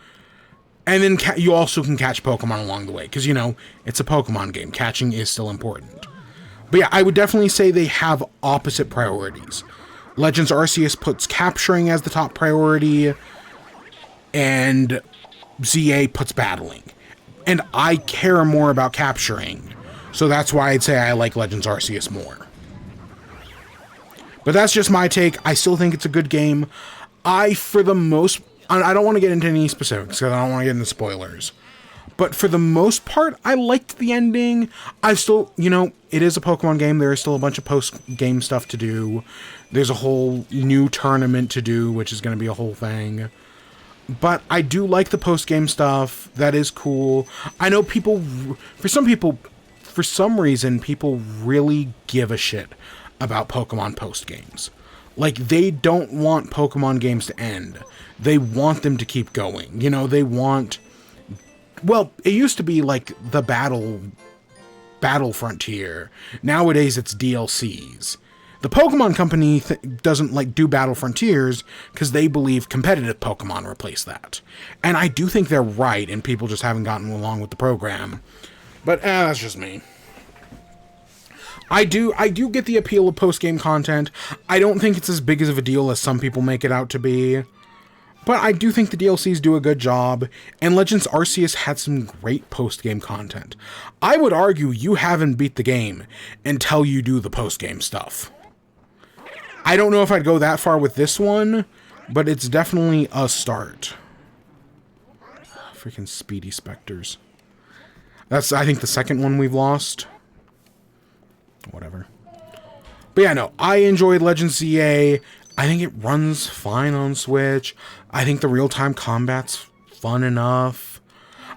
Speaker 1: And then you also can catch Pokemon along the way, because, it's a Pokemon game. Catching is still important. But yeah, I would definitely say they have opposite priorities. Legends Arceus puts capturing as the top priority, and ZA puts battling. And I care more about capturing, so that's why I'd say I like Legends Arceus more. But that's just my take. I still think it's a good game. For the most I don't want to get into any specifics because I don't want to get into spoilers. But for the most part, I liked the ending. I still, it is a Pokemon game. There is still a bunch of post-game stuff to do. There's a whole new tournament to do, which is going to be a whole thing. But I do like the post-game stuff. That is cool. I know for some reason, people really give a shit about Pokemon post-games. Like, they don't want Pokemon games to end. They want them to keep going. They want... Well, it used to be like the battle frontier. Nowadays, it's DLCs. The Pokemon Company doesn't do Battle Frontiers because they believe competitive Pokemon replace that. And I do think they're right, and people just haven't gotten along with the program. But that's just me. I do get the appeal of post-game content. I don't think it's as big of a deal as some people make it out to be. But I do think the DLCs do a good job, and Legends Arceus had some great post-game content. I would argue you haven't beat the game until you do the post-game stuff. I don't know if I'd go that far with this one, but it's definitely a start. Freaking Speedy Specters. That's, I think, the second one we've lost. Whatever. But yeah, no, I enjoyed Legends ZA. I think it runs fine on Switch. I think the real-time combat's fun enough.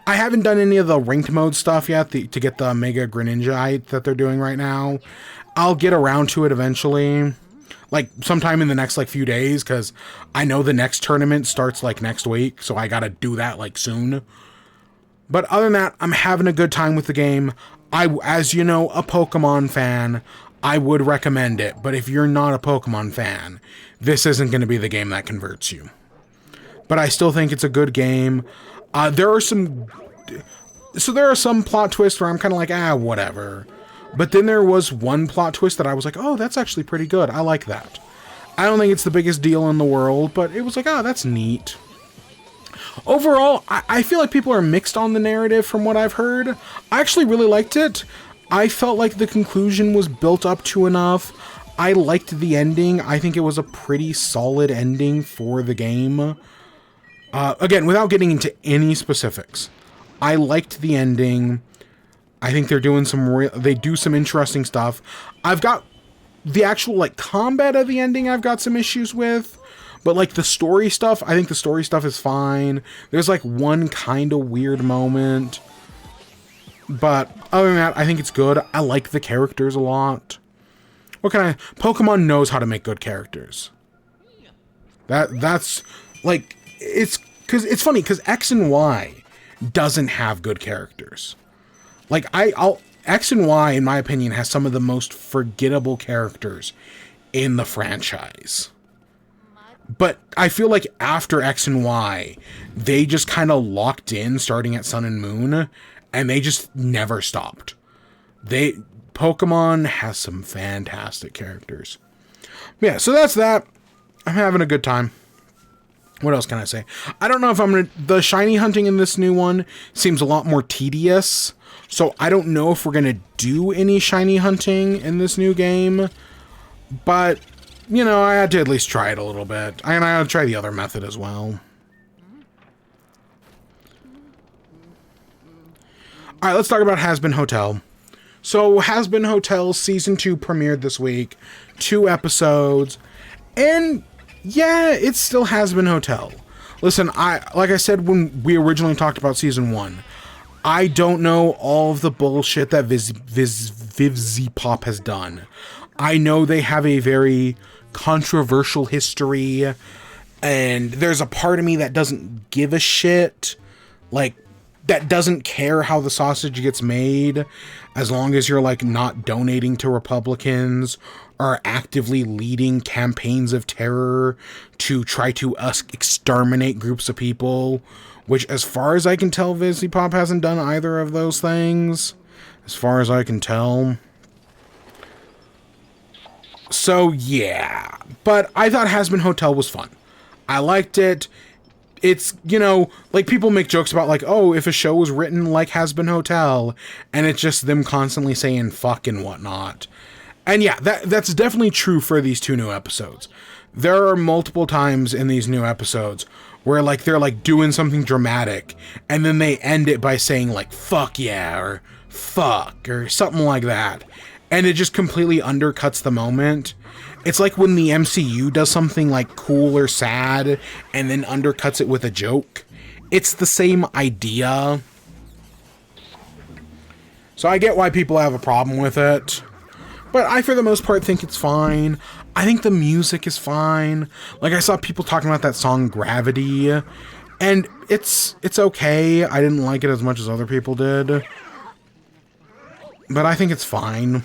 Speaker 1: I haven't done any of the ranked mode stuff yet to get the Mega Greninja that they're doing right now. I'll get around to it eventually. Like, sometime in the next, few days, because I know the next tournament starts, next week, so I gotta do that, soon. But other than that, I'm having a good time with the game. As you know, a Pokemon fan, I would recommend it. But if you're not a Pokemon fan, this isn't going to be the game that converts you. But I still think it's a good game. There are some plot twists where I'm kind of like, whatever. But then there was one plot twist that I was like, oh, that's actually pretty good. I like that. I don't think it's the biggest deal in the world, but it was like, oh, that's neat. Overall, I feel like people are mixed on the narrative from what I've heard. I actually really liked it. I felt like the conclusion was built up to enough. I liked the ending. I think it was a pretty solid ending for the game. Again, without getting into any specifics, I liked the ending. I think they're doing they do some interesting stuff. I've got the actual combat of the ending I've got some issues with. But the story stuff, I think the story stuff is fine. There's one kind of weird moment. But other than that, I think it's good. I like the characters a lot. Pokemon knows how to make good characters. That's it's funny because X and Y doesn't have good characters. X and Y, in my opinion, has some of the most forgettable characters in the franchise. But I feel like after X and Y, they just kind of locked in starting at Sun and Moon, and they just never stopped. Pokemon has some fantastic characters. Yeah, so that's that. I'm having a good time. What else can I say? I don't know if the shiny hunting in this new one seems a lot more tedious, so I don't know if we're gonna do any shiny hunting in this new game, but I had to at least try it a little bit. And I had to try the other method as well. Alright, let's talk about Hazbin Hotel. So, Hazbin Hotel Season 2 premiered this week. 2 episodes. And, yeah, it's still Hazbin Hotel. Listen, like I said when we originally talked about Season 1, I don't know all of the bullshit that VivZpop has done. I know they have a very controversial history, and there's a part of me that doesn't give a shit, that doesn't care how the sausage gets made, as long as you're not donating to Republicans or actively leading campaigns of terror to try to exterminate groups of people, which, as far as I can tell, VivZpop hasn't done either of those things, as far as I can tell. So, yeah. But I thought Hazbin Hotel was fun. I liked it. It's, people make jokes about, oh, if a show was written like Hazbin Hotel, and it's just them constantly saying fuck and whatnot. And yeah, that's definitely true for these 2 new episodes. There are multiple times in these new episodes where like they're like doing something dramatic and then they end it by saying like fuck yeah or fuck or something like that, and it just completely undercuts the moment. It's like when the MCU does something like cool or sad and then undercuts it with a joke. It's the same idea. So I get why people have a problem with it, but I for the most part think it's fine. I think the music is fine. Like, I saw people talking about that song Gravity, and it's okay. I didn't like it as much as other people did, but I think it's fine.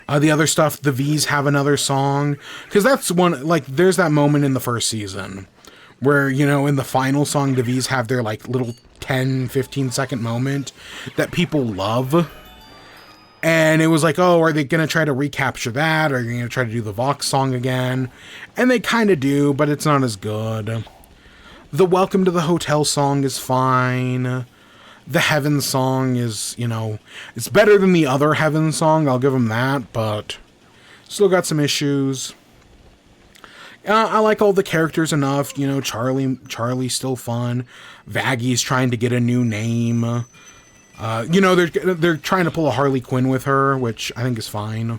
Speaker 1: The other stuff, the V's have another song, because that's one, like, there's that moment in the first season where, you know, in the final song, the V's have their, like, little 10-15 second moment that people love. And it was like, oh, are they going to try to recapture that? Or are you going to try to do the Vox song again? And they kind of do, but it's not as good. The Welcome to the Hotel song is fine. The Heaven song is, you know, it's better than the other Heaven song, I'll give them that, but still got some issues. I like all the characters enough, you know, Charlie's still fun. Vaggy's trying to get a new name. You know, they're trying to pull a Harley Quinn with her, which I think is fine.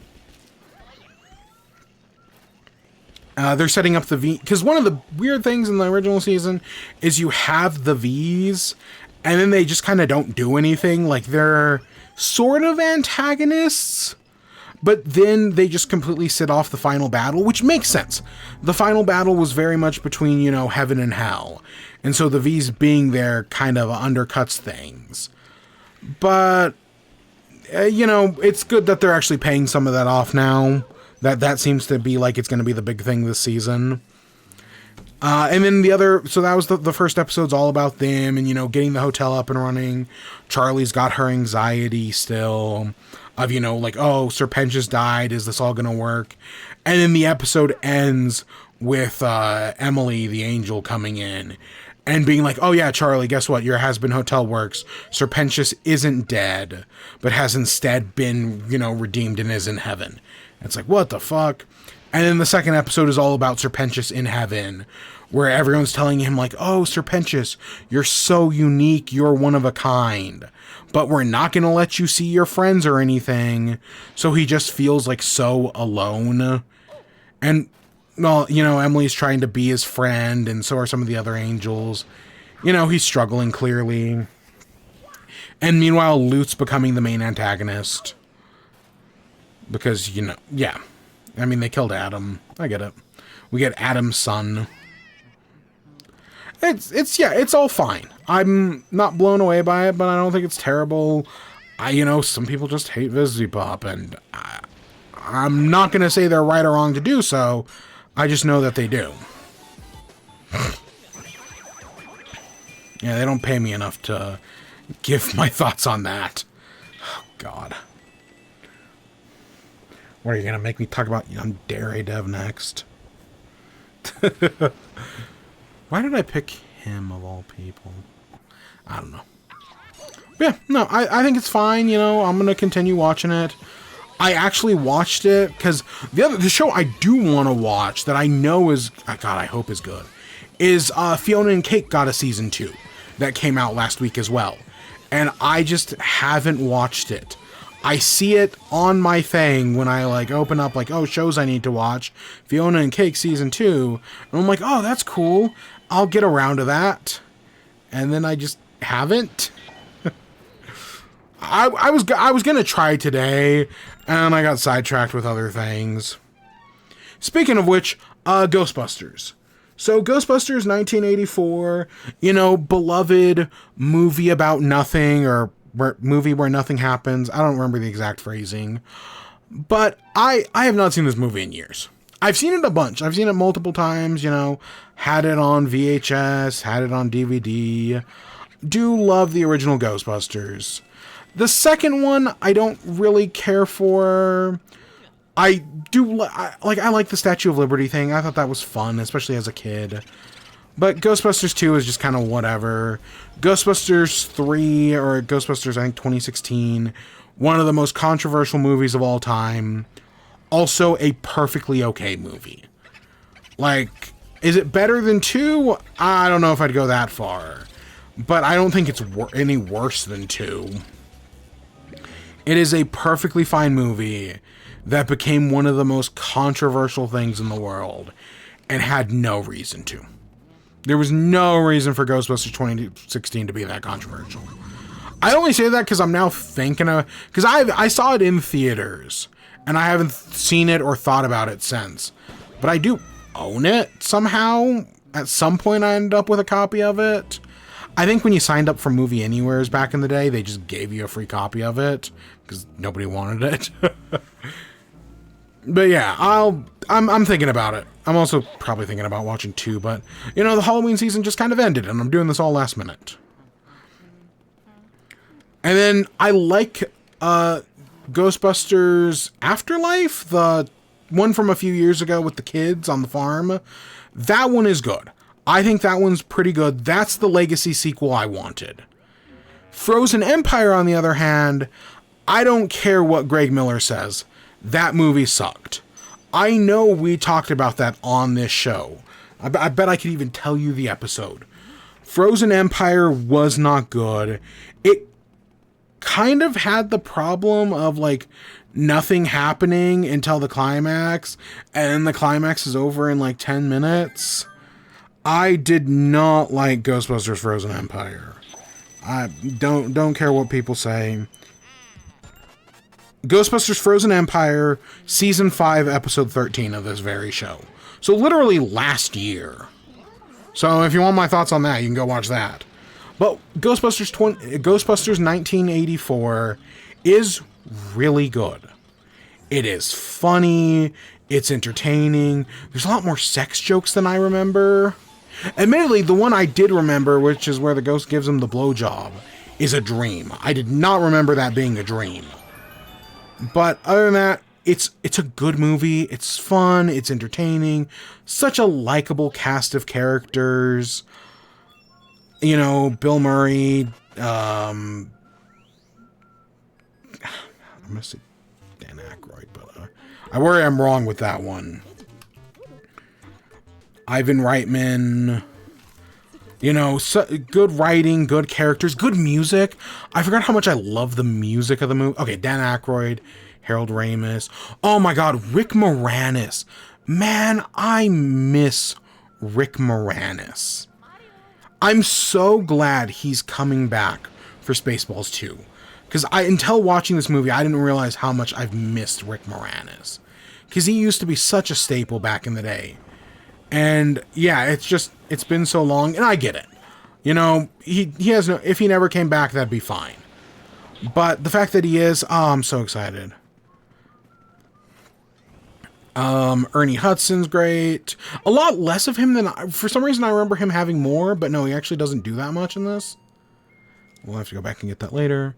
Speaker 1: They're setting up the V, because one of the weird things in the original season is you have the V's, and then they just kind of don't do anything. Like, they're sort of antagonists, but then they just completely sit off the final battle, which makes sense. The final battle was very much between, you know, heaven and hell, and so the V's being there kind of undercuts things. But, you know, it's good that they're actually paying some of that off now. That seems to be like it's going to be the big thing this season. And then so that was the first episode's all about them and, you know, getting the hotel up and running. Charlie's got her anxiety still of, you know, like, oh, Serpentius died. Is this all going to work? And then the episode ends with Emily, the angel, coming in and being like, oh yeah, Charlie, guess what? Your Hazbin Hotel works. Serpentius isn't dead, but has instead been, you know, redeemed and is in heaven. It's like, what the fuck? And then the second episode is all about Serpentius in heaven, where everyone's telling him like, oh, Serpentius, you're so unique, you're one of a kind, but we're not going to let you see your friends or anything. So he just feels like so alone. And, well, you know, Emily's trying to be his friend, and so are some of the other angels. You know, he's struggling, clearly. And meanwhile, Lute's becoming the main antagonist. Because, you know, yeah. I mean, they killed Adam. I get it. We get Adam's son. It's all fine. I'm not blown away by it, but I don't think it's terrible. You know, some people just hate Visipop, and I'm not going to say they're right or wrong to do so. I just know that they do. Yeah, they don't pay me enough to give my thoughts on that. Oh, God. What, are you going to make me talk about Young Dev next? Why did I pick him of all people? I don't know. Yeah, no, I think it's fine, you know, I'm going to continue watching it. I actually watched it because the show I do want to watch that I know is, God, I hope is good, is Fiona and Cake got a season 2 that came out last week as well. And I just haven't watched it. I see it on my thing when I like open up like, oh, shows I need to watch. Fiona and Cake season 2. And I'm like, oh, that's cool. I'll get around to that. And then I just haven't. I was going to try today, and I got sidetracked with other things. Speaking of which, Ghostbusters. So Ghostbusters 1984, you know, beloved movie about nothing, or movie where nothing happens. I don't remember the exact phrasing. But I have not seen this movie in years. I've seen it a bunch. I've seen it multiple times, you know. Had it on VHS, had it on DVD. Do love the original Ghostbusters. The second one, I don't really care for. I like the Statue of Liberty thing. I thought that was fun, especially as a kid. But Ghostbusters 2 is just kind of whatever. Ghostbusters 3, or Ghostbusters, I think, 2016, one of the most controversial movies of all time. Also a perfectly okay movie. Like, Is it better than 2? I don't know if I'd go that far. But I don't think it's any worse than 2. It is a perfectly fine movie that became one of the most controversial things in the world and had no reason to. There was no reason for Ghostbusters 2016 to be that controversial. I only say that because I'm now thinking of... Because I saw it in theaters, and I haven't seen it or thought about it since. But I do own it somehow. At some point I ended up with a copy of it. I think when you signed up for Movie Anywheres back in the day, they just gave you a free copy of it because nobody wanted it. But yeah, I'm thinking about it. I'm also probably thinking about watching 2, but you know, the Halloween season just kind of ended and I'm doing this all last minute. And then I like Ghostbusters Afterlife, the one from a few years ago with the kids on the farm. That one is good. I think that one's pretty good. That's the legacy sequel I wanted. Frozen Empire, on the other hand, I don't care what Greg Miller says. That movie sucked. I know we talked about that on this show. I bet I could even tell you the episode. Frozen Empire was not good. It kind of had the problem of, like, nothing happening until the climax, and the climax is over in, like, 10 minutes. I did not like Ghostbusters Frozen Empire. I don't care what people say. Ghostbusters Frozen Empire, Season 5, Episode 13 of this very show. So literally last year. So if you want my thoughts on that, you can go watch that. But Ghostbusters 1984 is really good. It is funny. It's entertaining. There's a lot more sex jokes than I remember. Admittedly, the one I did remember, which is where the ghost gives him the blowjob, is a dream. I did not remember that being a dream. But other than that, it's a good movie. It's fun. It's entertaining. Such a likable cast of characters. You know, Bill Murray. I'm gonna say Dan Aykroyd, but I worry I'm wrong with that one. Ivan Reitman. You know, good writing, good characters, good music. I forgot how much I love the music of the movie. Okay, Dan Aykroyd, Harold Ramis. Oh my God, Rick Moranis. Man, I miss Rick Moranis. I'm so glad he's coming back for Spaceballs 2. Because until watching this movie, I didn't realize how much I've missed Rick Moranis. Because he used to be such a staple back in the day. And yeah, it's been so long, and I get it. You know, he has no, if he never came back, that'd be fine. But the fact that he is, oh, I'm so excited. Ernie Hudson's great. A lot less of him than, for some reason I remember him having more, but no, he actually doesn't do that much in this. We'll have to go back and get that later.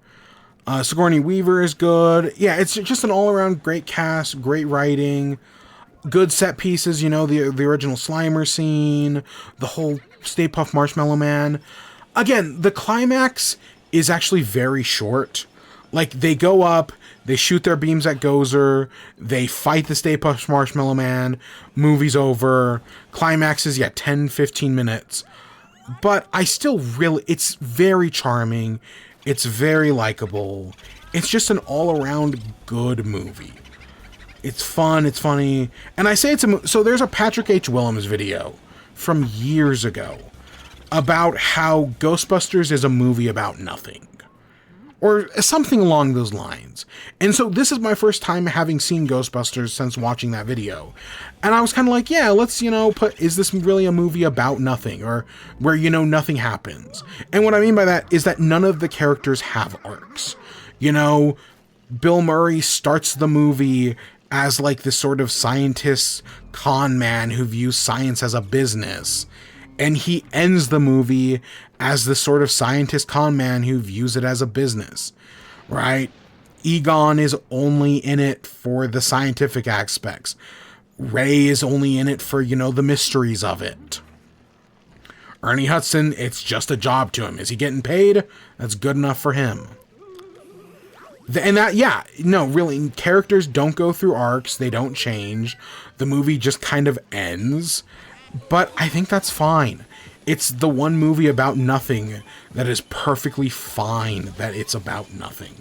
Speaker 1: Sigourney Weaver is good. Yeah, it's just an all-around great cast, great writing. Good set pieces, you know, the original Slimer scene, the whole Stay Puft Marshmallow Man. Again, the climax is actually very short. Like, they go up, they shoot their beams at Gozer, they fight the Stay Puft Marshmallow Man, movie's over, climax is, 10, 15 minutes. But I still really, it's very charming, it's very likable, it's just an all-around good movie. It's fun, it's funny, and I say so there's a Patrick H. Willems video from years ago about how Ghostbusters is a movie about nothing. Or something along those lines. And so this is my first time having seen Ghostbusters since watching that video. And I was kind of like, yeah, let's, you know, is this really a movie about nothing? Or where, you know, nothing happens? And what I mean by that is that none of the characters have arcs. You know, Bill Murray starts the movie as like this sort of scientist con man who views science as a business. And he ends the movie as the sort of scientist con man who views it as a business, right? Egon is only in it for the scientific aspects. Ray is only in it for, you know, the mysteries of it. Ernie Hudson, it's just a job to him. Is he getting paid? That's good enough for him. And that, yeah, no, really, characters don't go through arcs. They don't change. The movie just kind of ends. But I think that's fine. It's the one movie about nothing that is perfectly fine that it's about nothing.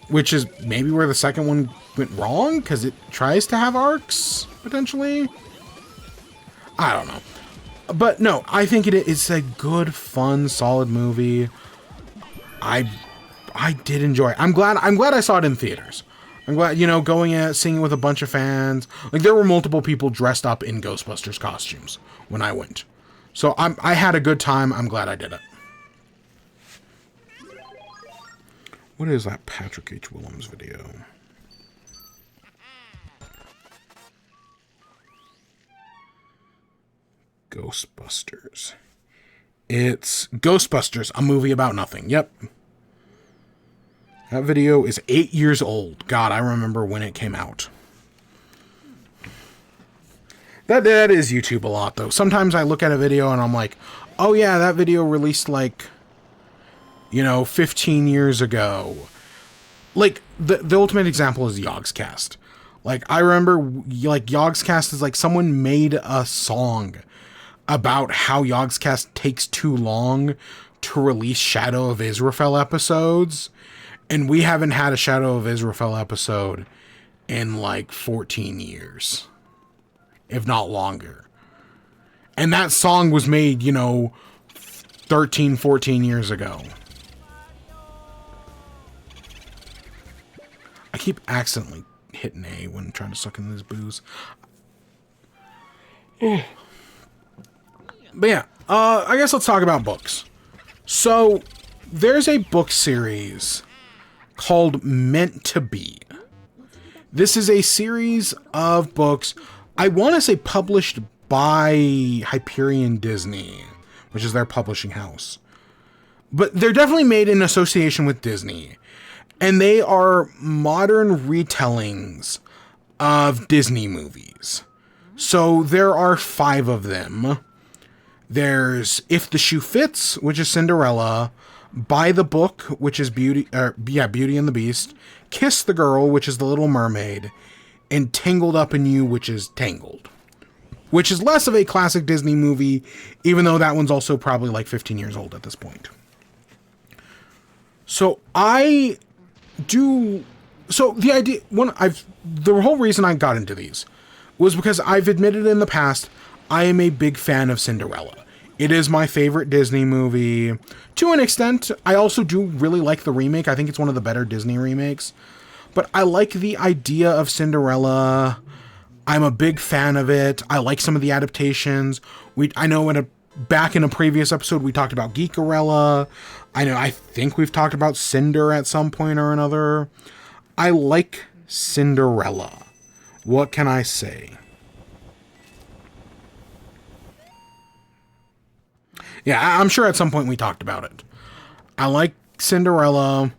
Speaker 1: Which is maybe where the second one went wrong, because it tries to have arcs, potentially. I don't know. But no, I think it's a good, fun, solid movie. I did enjoy it. I'm glad I saw it in theaters. I'm glad, you know, going out, seeing it with a bunch of fans. Like, there were multiple people dressed up in Ghostbusters costumes when I went. So I had a good time. I'm glad I did it. What is that Patrick H. Willems video? Ghostbusters. It's Ghostbusters, a movie about nothing. Yep. That video is 8 years old. God, I remember when it came out. That is YouTube a lot, though. Sometimes I look at a video and I'm like, oh yeah, that video released like, you know, 15 years ago. Like, the ultimate example is Yogscast. Like, I remember, like, Yogscast is like someone made a song about how Yogscast takes too long to release Shadow of Israfel episodes. And we haven't had a Shadow of Israfel episode in like 14 years. If not longer. And that song was made, you know, 13, 14 years ago. I keep accidentally hitting A when trying to suck in this booze. But yeah, I guess let's talk about books. So, there's a book series called Meant to Be. This is a series of books, I want to say published by Hyperion Disney, which is their publishing house. But they're definitely made in association with Disney. And they are modern retellings of Disney movies. So there are 5 of them. There's If the Shoe Fits, which is Cinderella. By the Book, which is Beauty and the Beast. Kiss the Girl, which is The Little Mermaid. And Tangled Up in You, which is Tangled. Which is less of a classic Disney movie, even though that one's also probably like 15 years old at this point. So the whole reason I got into these was because I've admitted in the past, I am a big fan of Cinderella. It is my favorite Disney movie. To an extent, I also do really like the remake. I think it's one of the better Disney remakes. But I like the idea of Cinderella. I'm a big fan of it. I like some of the adaptations. I know back in a previous episode, we talked about Geekerella. I think we've talked about Cinder at some point or another. I like Cinderella. What can I say? Yeah, I'm sure at some point we talked about it. I like Cinderella.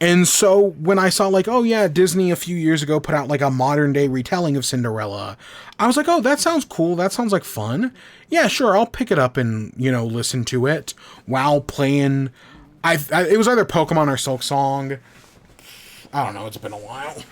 Speaker 1: And so when I saw like, oh yeah, Disney a few years ago put out like a modern day retelling of Cinderella, I was like, oh, that sounds cool. That sounds like fun. Yeah, sure. I'll pick it up and, you know, listen to it while playing. It was either Pokemon or Silk Song. I don't know. It's been a while.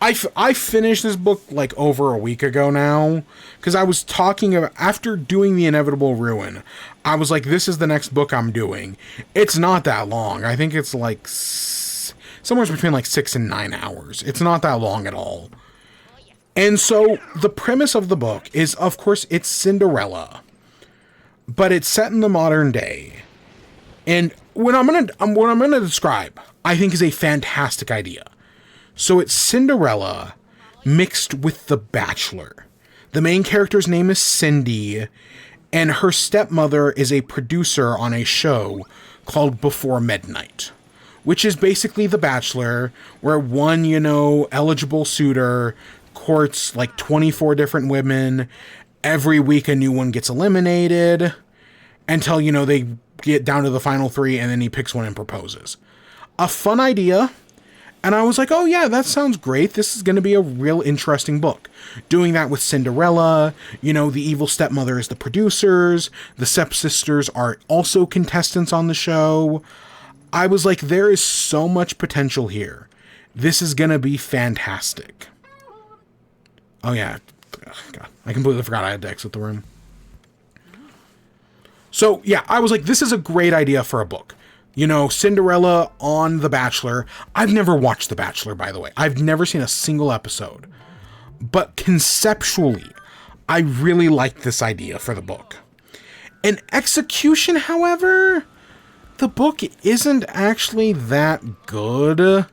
Speaker 1: I finished this book like over a week ago now, because I was talking about, after doing The Inevitable Ruin, I was like, this is the next book I'm doing. It's not that long. I think it's like somewhere between like 6 and 9 hours. It's not that long at all. And so the premise of the book is, of course, it's Cinderella, but it's set in the modern day. And what I'm gonna describe, I think, is a fantastic idea. So it's Cinderella mixed with The Bachelor. The main character's name is Cindy, and her stepmother is a producer on a show called Before Midnight, which is basically The Bachelor, where one, you know, eligible suitor courts like 24 different women. Every week a new one gets eliminated until, you know, they get down to the final 3, and then he picks one and proposes. A fun idea. And I was like, oh yeah, that sounds great. This is going to be a real interesting book. Doing that with Cinderella, you know, the evil stepmother is the producers. The stepsisters are also contestants on the show. I was like, there is so much potential here. This is going to be fantastic. Oh yeah, God, I completely forgot I had to exit the room. So, yeah, I was like, this is a great idea for a book. You know, Cinderella on The Bachelor. I've never watched The Bachelor, by the way. I've never seen a single episode. But conceptually, I really liked this idea for the book. In execution, however, the book isn't actually that good.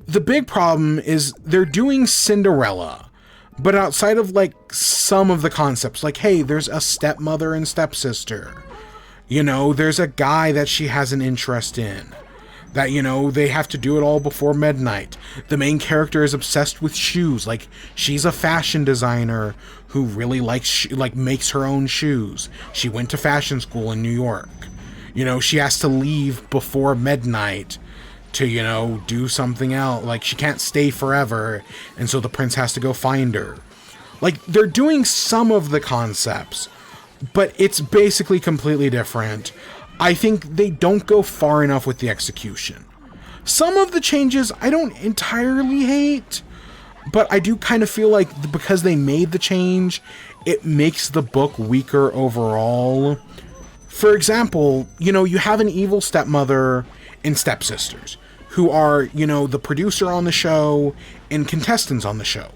Speaker 1: The big problem is they're doing Cinderella, but outside of, like, some of the concepts, like, hey, there's a stepmother and stepsister. You know, there's a guy that she has an interest in. That, you know, they have to do it all before midnight. The main character is obsessed with shoes. Like, she's a fashion designer who really likes, makes her own shoes. She went to fashion school in New York. You know, she has to leave before midnight to, you know, do something else. Like, she can't stay forever, and so the prince has to go find her. Like, they're doing some of the concepts, but it's basically completely different. I think they don't go far enough with the execution. Some of the changes I don't entirely hate, but I do kind of feel like because they made the change, it makes the book weaker overall. For example, you know, you have an evil stepmother and stepsisters who are, you know, the producer on the show and contestants on the show.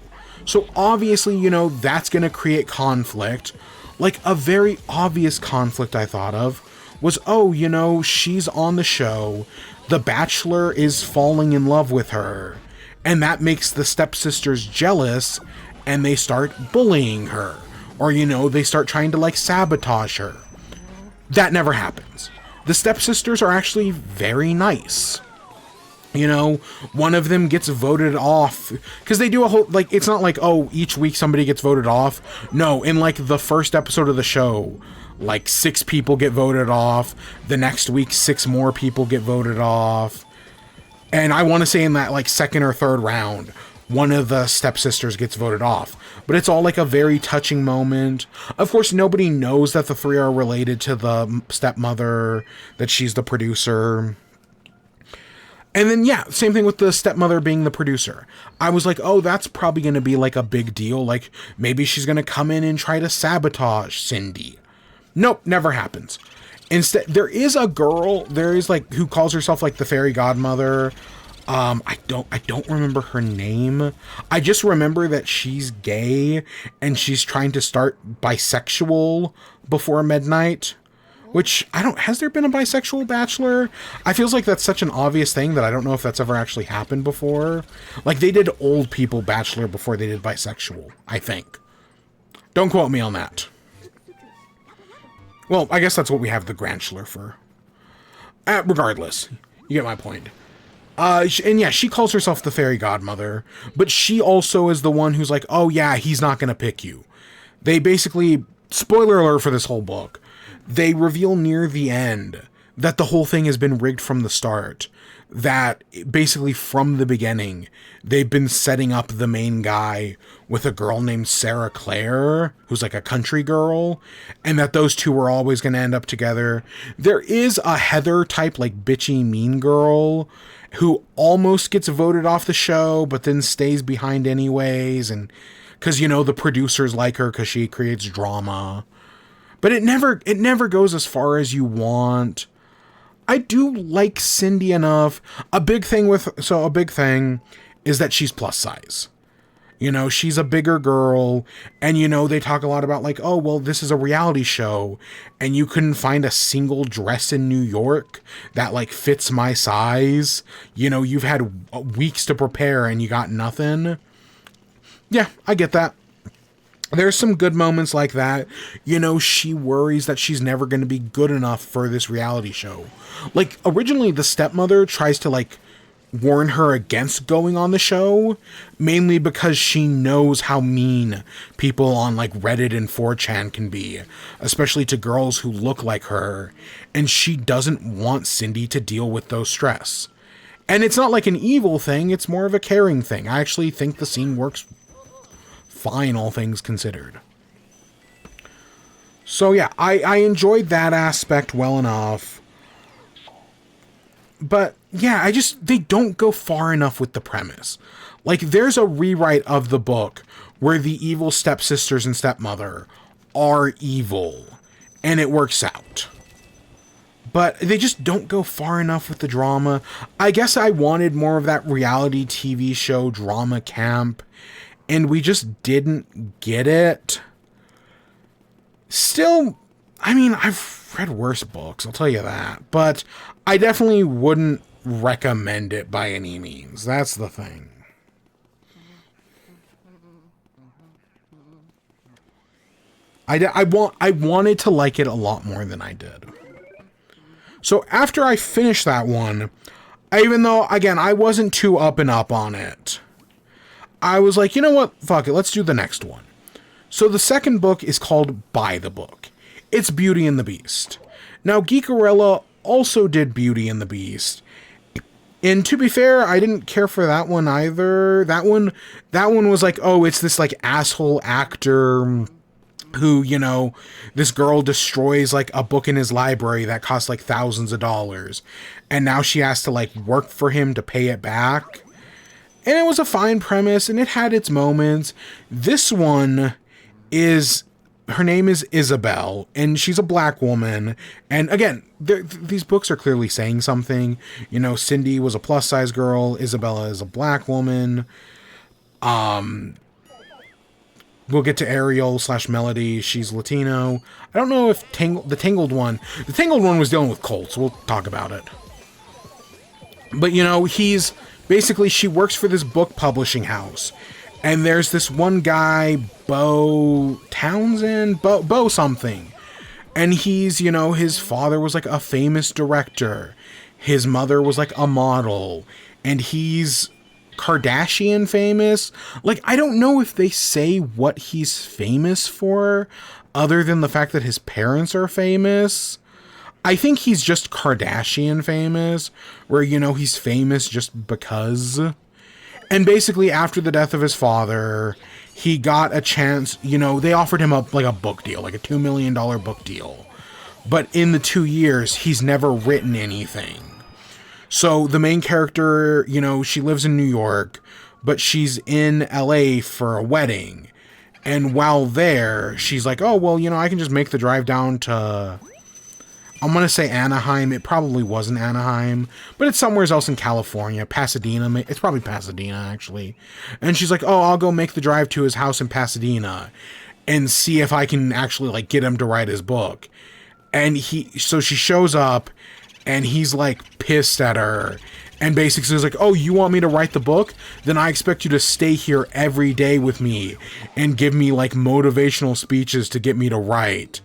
Speaker 1: So obviously, you know, that's going to create conflict. Like, a very obvious conflict I thought of was, oh, you know, she's on the show, the Bachelor is falling in love with her, and that makes the stepsisters jealous, and they start bullying her. Or, you know, they start trying to, like, sabotage her. That never happens. The stepsisters are actually very nice. You know, one of them gets voted off because they do a whole, like, it's not like, oh, each week somebody gets voted off. No, in like the first episode of the show, like 6 people get voted off. The next week, 6 more people get voted off. And I want to say in that like second or third round, one of the stepsisters gets voted off. But it's all like a very touching moment. Of course, nobody knows that the 3 are related to the stepmother, that she's the producer. And then, yeah, same thing with the stepmother being the producer. I was like, oh, that's probably going to be like a big deal. Like, maybe she's going to come in and try to sabotage Cindy. Nope, never happens. Instead, there is a girl, there is like, who calls herself like the fairy godmother. I don't remember her name. I just remember that she's gay and she's trying to start bisexual before midnight. Which, has there been a bisexual bachelor? I feels like that's such an obvious thing that I don't know if that's ever actually happened before. Like, they did old people bachelor before they did bisexual, I think. Don't quote me on that. Well, I guess that's what we have the grandchler for. Regardless, you get my point. And yeah, she calls herself the fairy godmother, but she also is the one who's like, oh yeah, he's not gonna pick you. They basically, spoiler alert for this whole book, they reveal near the end that the whole thing has been rigged from the start. That basically from the beginning, they've been setting up the main guy with a girl named Sarah Claire, who's like a country girl, and that those two were always going to end up together. There is a Heather type, like bitchy mean girl who almost gets voted off the show, but then stays behind anyways. And because, you know, the producers like her because she creates drama. But it never goes as far as you want. I do like Cindy enough. A big thing is that she's plus size. You know, she's a bigger girl, and you know, they talk a lot about like, oh, well, this is a reality show, and you couldn't find a single dress in New York that like fits my size. You know, you've had weeks to prepare and you got nothing. Yeah, I get that. There's some good moments like that. You know, she worries that she's never going to be good enough for this reality show. Like, originally, the stepmother tries to, like, warn her against going on the show, mainly because she knows how mean people on, like, Reddit and 4chan can be, especially to girls who look like her, and she doesn't want Cindy to deal with those stress. And it's not like an evil thing, it's more of a caring thing. I actually think the scene works fine, all things considered. So yeah, I enjoyed that aspect well enough. But yeah, they don't go far enough with the premise. Like, there's a rewrite of the book where the evil stepsisters and stepmother are evil, and it works out. But they just don't go far enough with the drama. I guess I wanted more of that reality TV show drama camp, and we just didn't get it. Still, I mean, I've read worse books, I'll tell you that. But I definitely wouldn't recommend it by any means. That's the thing. I wanted to like it a lot more than I did. So after I finished that one, even though, again, I wasn't too up and up on it, I was like, you know what? Fuck it. Let's do the next one. So the second book is called Buy the Book. It's Beauty and the Beast. Now, Geekarella also did Beauty and the Beast. And to be fair, I didn't care for that one either. That one was like, oh, it's this like asshole actor who, you know, this girl destroys like a book in his library that costs like thousands of dollars. And now she has to like work for him to pay it back. And it was a fine premise and it had its moments. This one is, her name is Isabel, and she's a black woman. And again, these books are clearly saying something. You know, Cindy was a plus size girl. Isabella is a black woman. We'll get to Ariel / Melody. She's Latino. I don't know if the Tangled one was dealing with cults. We'll talk about it. But, you know, she works for this book publishing house. And there's this one guy, Bo Townsend? Bo something. And he's, you know, his father was like a famous director. His mother was like a model. And he's Kardashian famous. Like, I don't know if they say what he's famous for, other than the fact that his parents are famous. I think he's just Kardashian famous, where, you know, he's famous just because. And basically, after the death of his father, he got a chance, you know, they offered him a book deal, like a $2 million book deal. But in the 2 years, he's never written anything. So the main character, you know, she lives in New York, but she's in LA for a wedding. And while there, she's like, oh, well, you know, I can just make the drive down to, I'm going to say Anaheim. It probably wasn't Anaheim, but it's somewhere else in California. Pasadena. It's probably Pasadena, actually. And she's like, oh, I'll go make the drive to his house in and see if I can actually, like, get him to write his book. And so she shows up, and he's, like, pissed at her. And basically says, like, oh, you want me to write the book? Then I expect you to stay here every day with me and give me, like, motivational speeches to get me to write.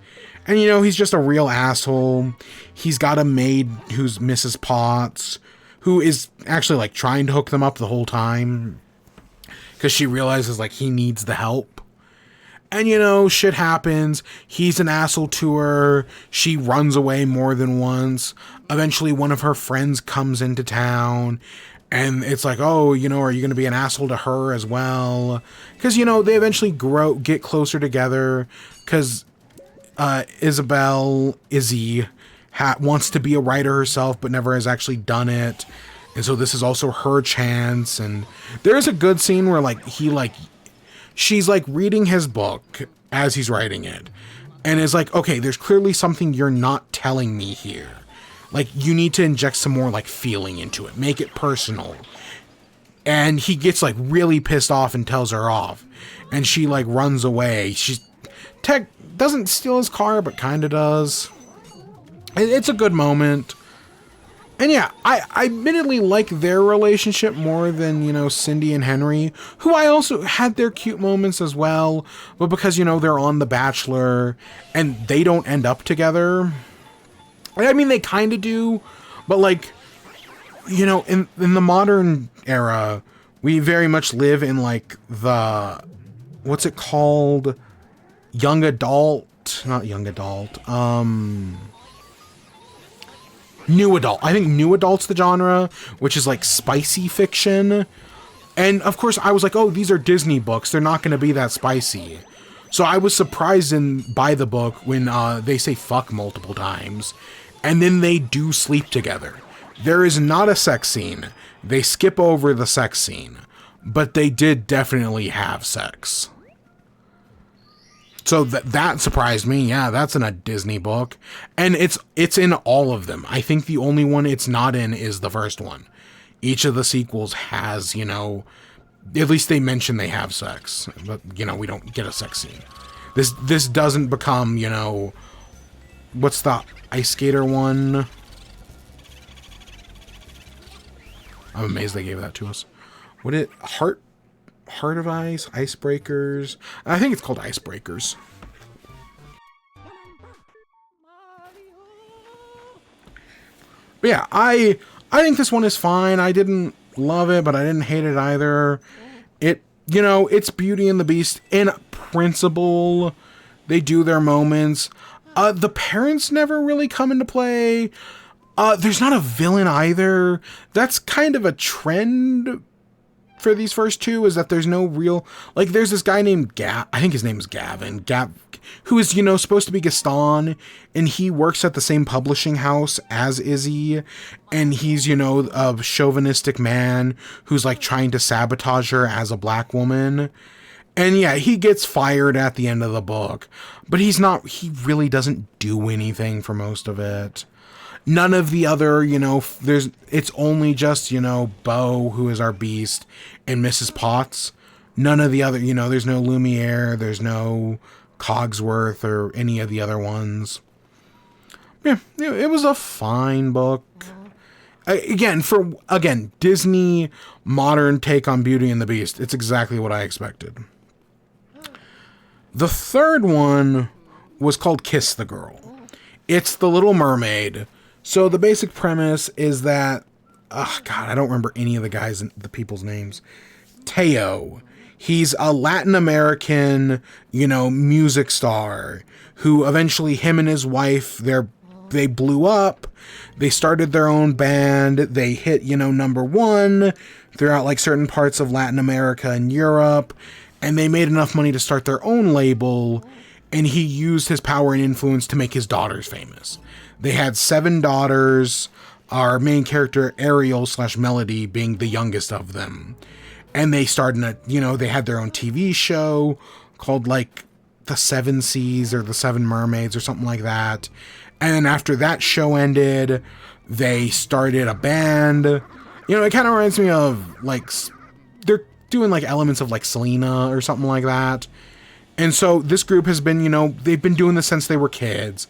Speaker 1: And, you know, he's just a real asshole. He's got a maid who's Mrs. Potts, who is actually, like, trying to hook them up the whole time. Because she realizes, like, he needs the help. And, you know, shit happens. He's an asshole to her. She runs away more than once. Eventually, one of her friends comes into town. And it's like, oh, you know, are you going to be an asshole to her as well? Because, you know, they eventually get closer together. Because Izzy, wants to be a writer herself, but never has actually done it. And so this is also her chance. And there is a good scene where, like, she's, like, reading his book as he's writing it. And is like, okay, there's clearly something you're not telling me here. Like, you need to inject some more, like, feeling into it. Make it personal. And he gets, like, really pissed off and tells her off. And she, like, runs away. Doesn't steal his car, but kind of does. It's a good moment. And yeah, I admittedly like their relationship more than, you know, Cindy and Henry, who I also had their cute moments as well, but because, you know, they're on The Bachelor, and they don't end up together. I mean, they kind of do, but, like, you know, in the modern era, we very much live in, like, what's it called? Young adult, not young adult, new adult. I think new adult's the genre, which is like spicy fiction. And of course I was like, oh, these are Disney books. They're not going to be that spicy. So I was surprised by the book when they say fuck multiple times. And then they do sleep together. There is not a sex scene. They skip over the sex scene. But they did definitely have sex. So that surprised me. Yeah, that's in a Disney book. And it's in all of them. I think the only one it's not in is the first one. Each of the sequels has, you know, at least they mention they have sex. But, you know, we don't get a sex scene. This doesn't become, you know, what's the Ice Skater one? I'm amazed they gave that to us. What it Heart of Ice, Icebreakers. I think it's called Icebreakers. But yeah, I think this one is fine. I didn't love it, but I didn't hate it either. It, you know, it's Beauty and the Beast in principle. They do their moments. The parents never really come into play. There's not a villain either. That's kind of a trend for these first two, is that there's no real, like, there's this guy named I think his name is Gavin, who is, you know, supposed to be Gaston, and he works at the same publishing house as Izzy, and he's, you know, a chauvinistic man who's, like, trying to sabotage her as a black woman. And yeah, he gets fired at the end of the book, but he really doesn't do anything for most of it. None of the other, you know, it's only just, you know, Bo, who is our beast, and Mrs. Potts. None of the other, you know, there's no Lumiere, there's no Cogsworth or any of the other ones. Yeah, it was a fine book. Again, Disney modern take on Beauty and the Beast. It's exactly what I expected. The third one was called Kiss the Girl. It's The Little Mermaid. So the basic premise is that, God, I don't remember any of the people's names. Teo. He's a Latin American, you know, music star who eventually, him and his wife, they blew up. They started their own band. They hit, you know, #1 throughout, like, certain parts of Latin America and Europe. And they made enough money to start their own label. And he used his power and influence to make his daughters famous. They had 7 daughters, our main character Ariel/Melody being the youngest of them. And they started, they had their own TV show called, like, The Seven Seas or The Seven Mermaids or something like that. And then after that show ended, they started a band. You know, it kind of reminds me of, like, they're doing, like, elements of, like, Selena or something like that. And so this group has been, you know, they've been doing this since they were kids.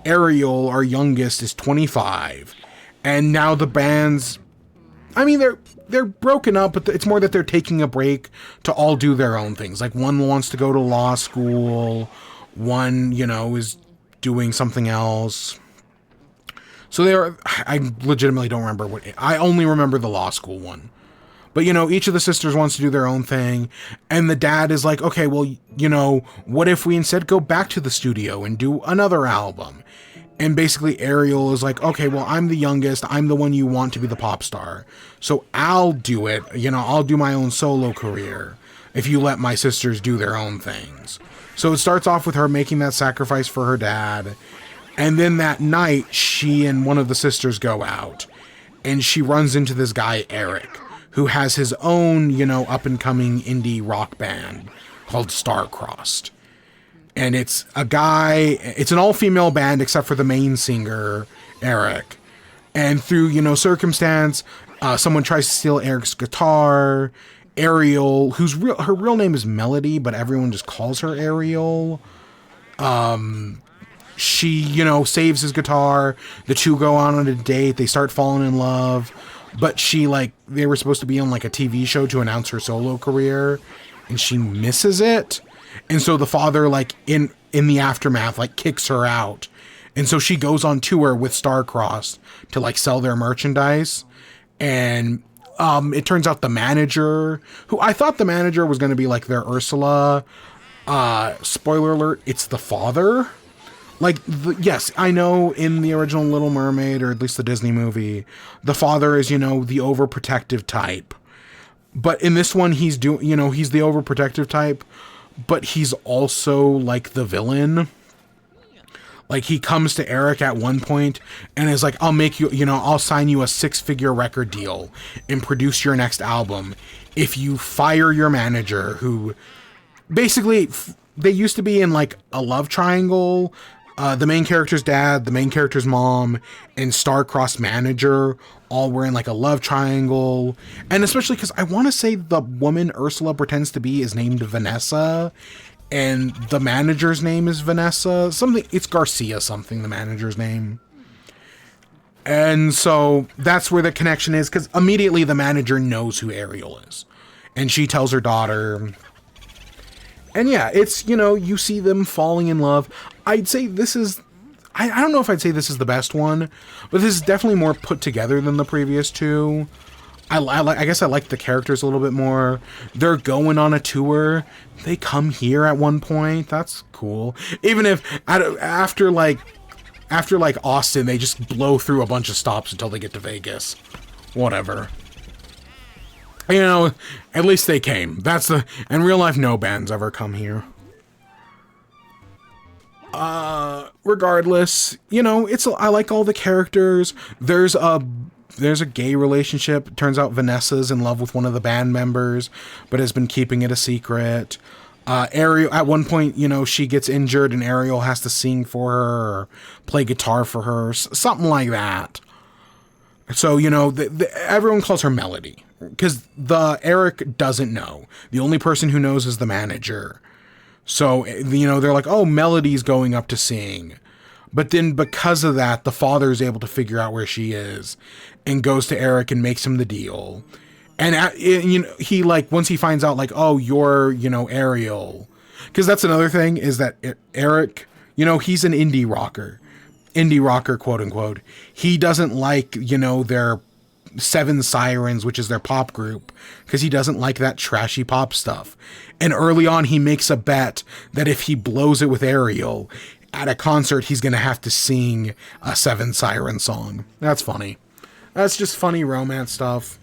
Speaker 1: Ariel, our youngest, is 25. And now the band's, I mean, they're broken up, but it's more that they're taking a break to all do their own things. Like, one wants to go to law school. One, you know, is doing something else. So I legitimately don't remember I only remember the law school one. But, you know, each of the sisters wants to do their own thing. And the dad is like, okay, well, you know, what if we instead go back to the studio and do another album? And basically Ariel is like, okay, well, I'm the youngest. I'm the one you want to be the pop star. So I'll do it. You know, I'll do my own solo career if you let my sisters do their own things. So it starts off with her making that sacrifice for her dad. And then that night, she and one of the sisters go out. And she runs into this guy, Eric, who has his own, you know, up-and-coming indie rock band called Star-Crossed. And it's an all-female band except for the main singer, Eric. And through, you know, circumstance, someone tries to steal Eric's guitar. Ariel, her real name is Melody, but everyone just calls her Ariel. She, you know, saves his guitar. The two go on a date. They start falling in love. But they were supposed to be on, like, a TV show to announce her solo career. And she misses it. And so the father, like, in the aftermath, like, kicks her out. And so she goes on tour with Star-Crossed to, like, sell their merchandise. And it turns out the manager, who I thought the manager was going to be, like, their Ursula. Spoiler alert, it's the father. Like, yes, I know in the original Little Mermaid, or at least the Disney movie, the father is, you know, the overprotective type. But in this one, he's the overprotective type, but he's also, like, the villain. Like, he comes to Eric at one point and is like, I'll make you, you know, I'll sign you a 6-figure record deal and produce your next album if you fire your manager, who basically, they used to be in like a love triangle. The main character's dad, the main character's mom, and star-crossed manager all were in like a love triangle. And especially because I want to say the woman Ursula pretends to be is named Vanessa, and the manager's name is Vanessa. It's Garcia something, the manager's name. And so that's where the connection is, because immediately the manager knows who Ariel is. And she tells her daughter. And yeah, it's, you see them falling in love. I'd say this is, I don't know if I'd say this is the best one, but this is definitely more put together than the previous two. I guess I like the characters a little bit more. They're going on a tour. They come here at one point. That's cool. Even if after Austin, they just blow through a bunch of stops until they get to Vegas. Whatever. At least they came. In real life, no bands ever come here. Regardless, I like all the characters. There's a gay relationship. It turns out Vanessa's in love with one of the band members, but has been keeping it a secret. Ariel, at one point, she gets injured and Ariel has to sing for her or play guitar for her, something like that. So, everyone calls her Melody because Eric doesn't know. The only person who knows is the manager. So, they're like, oh, Melody's going up to sing. But then because of that, the father is able to figure out where she is and goes to Eric and makes him the deal. And, he once he finds out oh, you're, Ariel. Because that's another thing is that Eric, he's an indie rocker, quote unquote. He doesn't like, their Seven Sirens, which is their pop group, because he doesn't like that trashy pop stuff. And early on, he makes a bet that if he blows it with Ariel at a concert, he's going to have to sing a Seven Siren song. That's funny. That's just funny romance stuff.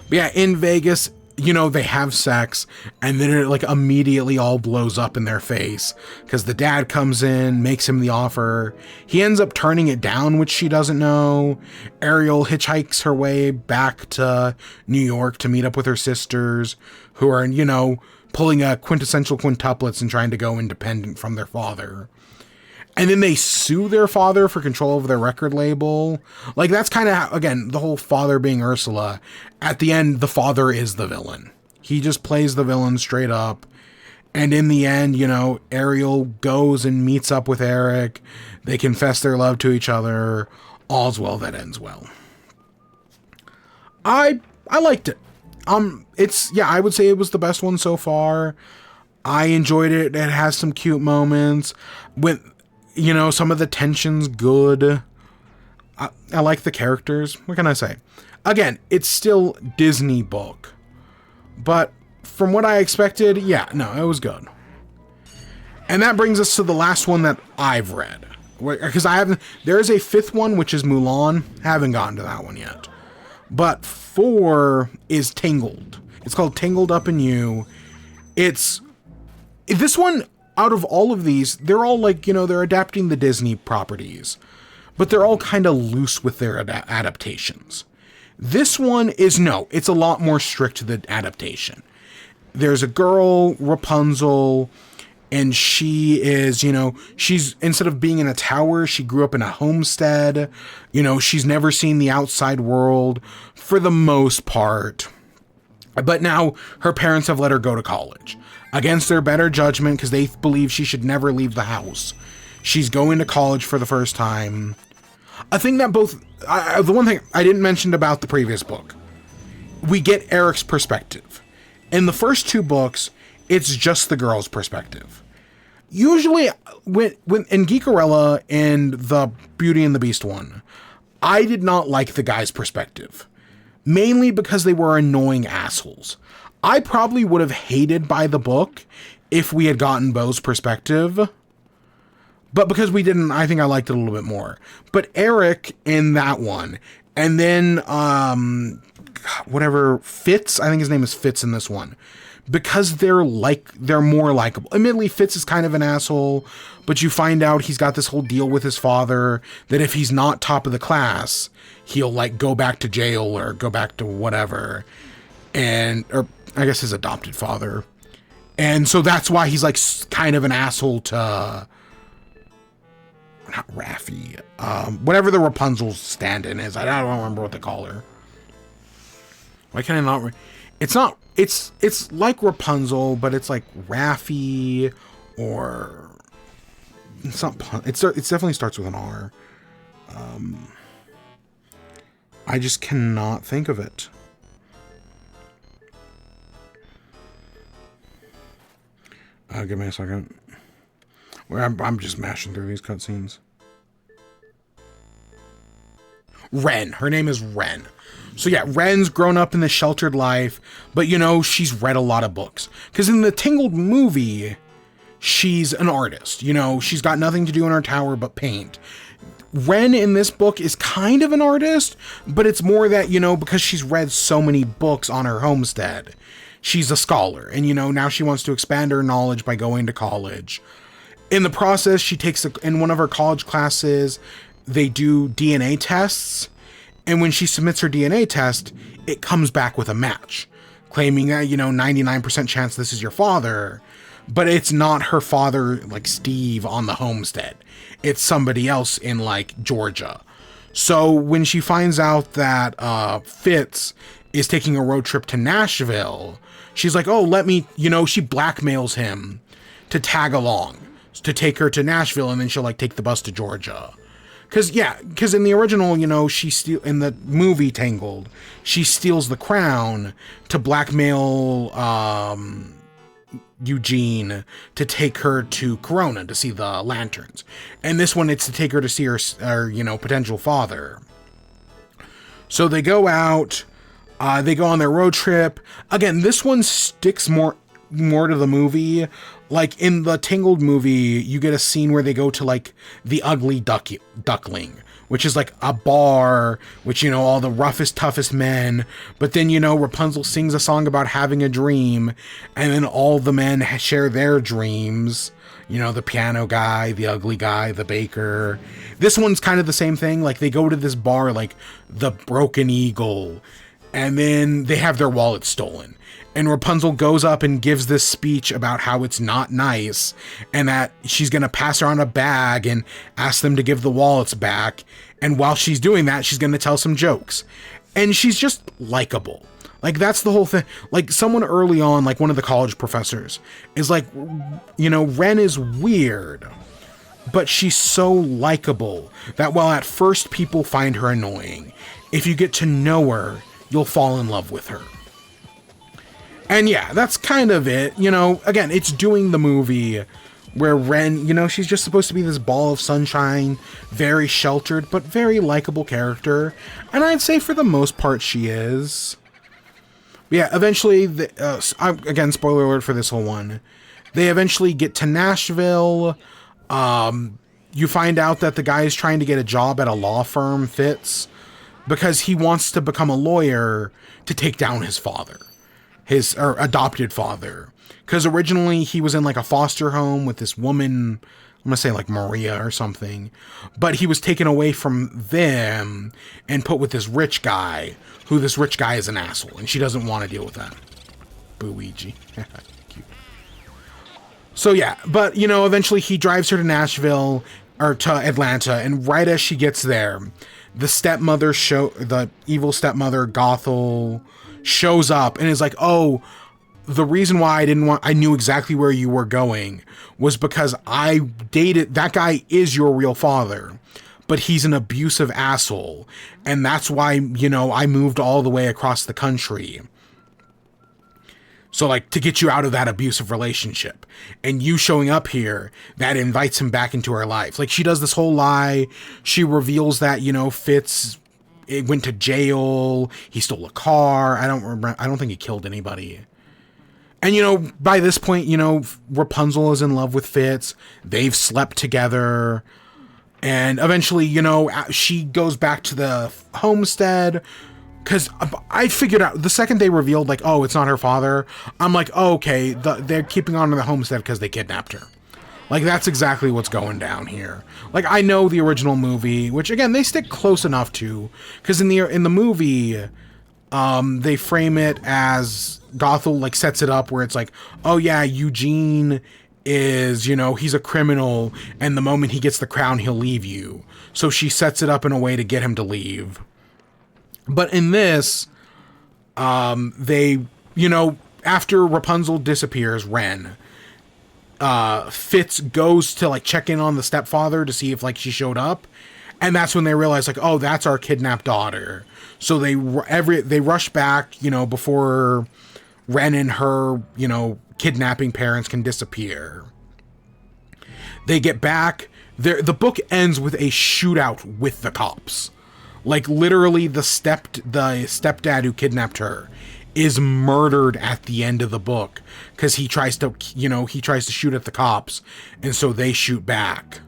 Speaker 1: But yeah, in Vegas, they have sex, and then it immediately all blows up in their face because the dad comes in, makes him the offer. He ends up turning it down, which she doesn't know. Ariel hitchhikes her way back to New York to meet up with her sisters, who are, pulling a quintessential quintuplets and trying to go independent from their father. And then they sue their father for control over their record label. That's kind of how, again, the whole father being Ursula. At the end, the father is the villain. He just plays the villain straight up. And in the end, Ariel goes and meets up with Eric. They confess their love to each other. All's well that ends well. I liked it. I would say it was the best one so far. I enjoyed it. It has some cute moments. Some of the tension's good. I like the characters. What can I say? Again, it's still Disney book. But from what I expected, it was good. And that brings us to the last one that I've read. Because there is a fifth one, which is Mulan. Haven't gotten to that one yet. But 4 is Tangled. It's called Tangled Up in You. This one, out of all of these, they're all they're adapting the Disney properties, but they're all kind of loose with their adaptations. This one is it's a lot more strict to the adaptation. There's a girl, Rapunzel, and she is, she's, instead of being in a tower, she grew up in a homestead. She's never seen the outside world for the most part. But now her parents have let her go to college. Against their better judgment, because they believe she should never leave the house. She's going to college for the first time. A thing that the one thing I didn't mention about the previous book, we get Eric's perspective. In the first 2 books, it's just the girl's perspective. Usually, when in Geekarella and the Beauty and the Beast one, I did not like the guy's perspective. Mainly because they were annoying assholes. I probably would have hated by the book if we had gotten Beau's perspective. But because we didn't, I think I liked it a little bit more. But Eric in that one, and then, Fitz, I think his name is Fitz in this one. Because they're more likable. Admittedly, Fitz is kind of an asshole, but you find out he's got this whole deal with his father that if he's not top of the class, he'll go back to jail or go back to whatever. Or I guess his adopted father. And so that's why he's like kind of an asshole to, not Raffi, whatever the Rapunzel's stand-in is. I don't remember what they call her. Why can I not? It's not. It's like Rapunzel, but it's like Raffi, or it's not. It definitely starts with an R. I just cannot think of it. Give me a second. I'm just mashing through these cutscenes. Ren. Her name is Ren. So yeah, Ren's grown up in this sheltered life, but you know, she's read a lot of books. Because in the Tangled movie, she's an artist. You know, she's got nothing to do in her tower but paint. Ren in this book is kind of an artist, but it's more that, you know, because she's read so many books on her homestead, she's a scholar. And, you know, now she wants to expand her knowledge by going to college. In the process, she takes, in one of her college classes, they do DNA tests. And when she submits her DNA test, it comes back with a match, claiming that, you know, 99% chance this is your father, but it's not her father, like Steve on the homestead. It's somebody else in like Georgia. So when she finds out that Fitz is taking a road trip to Nashville, she's like, oh, let me, you know, she blackmails him to tag along, to take her to Nashville, and then she'll like take the bus to Georgia. Because in the original, you know, in the movie Tangled, she steals the crown to blackmail Eugene to take her to Corona to see the lanterns. And this one, it's to take her to see her you know, potential father. So they go out, they go on their road trip. Again, this one sticks more to the movie. Like in the Tangled movie, you get a scene where they go to like the Ugly Duckling, which is like a bar, which, you know, all the roughest, toughest men. But then, you know, Rapunzel sings a song about having a dream, and then all the men share their dreams. You know, the piano guy, the ugly guy, the baker. This one's kind of the same thing. Like they go to this bar, like the Broken Eagle, and then they have their wallet stolen. And Rapunzel goes up and gives this speech about how it's not nice, and that she's going to pass around a bag and ask them to give the wallets back. And while she's doing that, she's going to tell some jokes. And she's just likable. Like, that's the whole thing. Like, someone early on, like one of the college professors, is like, you know, Ren is weird, but she's so likable that while at first people find her annoying, if you get to know her, you'll fall in love with her. And yeah, that's kind of it. You know, again, it's doing the movie where Ren, you know, she's just supposed to be this ball of sunshine, very sheltered, but very likable character. And I'd say for the most part, she is. But yeah, eventually, again, spoiler alert for this whole one, they eventually get to Nashville. You find out that the guy is trying to get a job at a law firm, Fitz, because he wants to become a lawyer to take down his father. His adopted father, because originally he was in like a foster home with this woman, I'm gonna say like Maria or something, but he was taken away from them and put with this rich guy, who this rich guy is an asshole, and she doesn't want to deal with that. Luigi. Cute. So yeah, but you know, eventually he drives her to Nashville, or to Atlanta, and right as she gets there, the evil stepmother Gothel shows up and is like, oh, the reason why I knew exactly where you were going was because I dated, that guy is your real father, but he's an abusive asshole. And that's why, you know, I moved all the way across the country. So like to get you out of that abusive relationship, and you showing up here, that invites him back into her life. Like she does this whole lie. She reveals that, you know, Fitz, it went to jail. He stole a car. I don't think he killed anybody. And, you know, by this point, you know, Rapunzel is in love with Fitz. They've slept together. And eventually, you know, she goes back to the homestead. Because I figured out, the second they revealed, like, oh, it's not her father, I'm like, oh, okay, they're keeping on to the homestead because they kidnapped her. Like, that's exactly what's going down here. Like, I know the original movie, which, again, they stick close enough to, because in the movie, they frame it as Gothel like sets it up where it's like, oh yeah, Eugene is, you know, he's a criminal, and the moment he gets the crown, he'll leave you. So she sets it up in a way to get him to leave. But in this, they, you know, after Rapunzel disappears, Ren, Fitz goes to like check in on the stepfather to see if like she showed up, and that's when they realize like, oh, that's our kidnapped daughter. So they rush back, you know, before Ren and her, you know, kidnapping parents can disappear. They get back. The book ends with a shootout with the cops. Like literally, the stepdad who kidnapped her is murdered at the end of the book because he tries to shoot at the cops, and so they shoot back.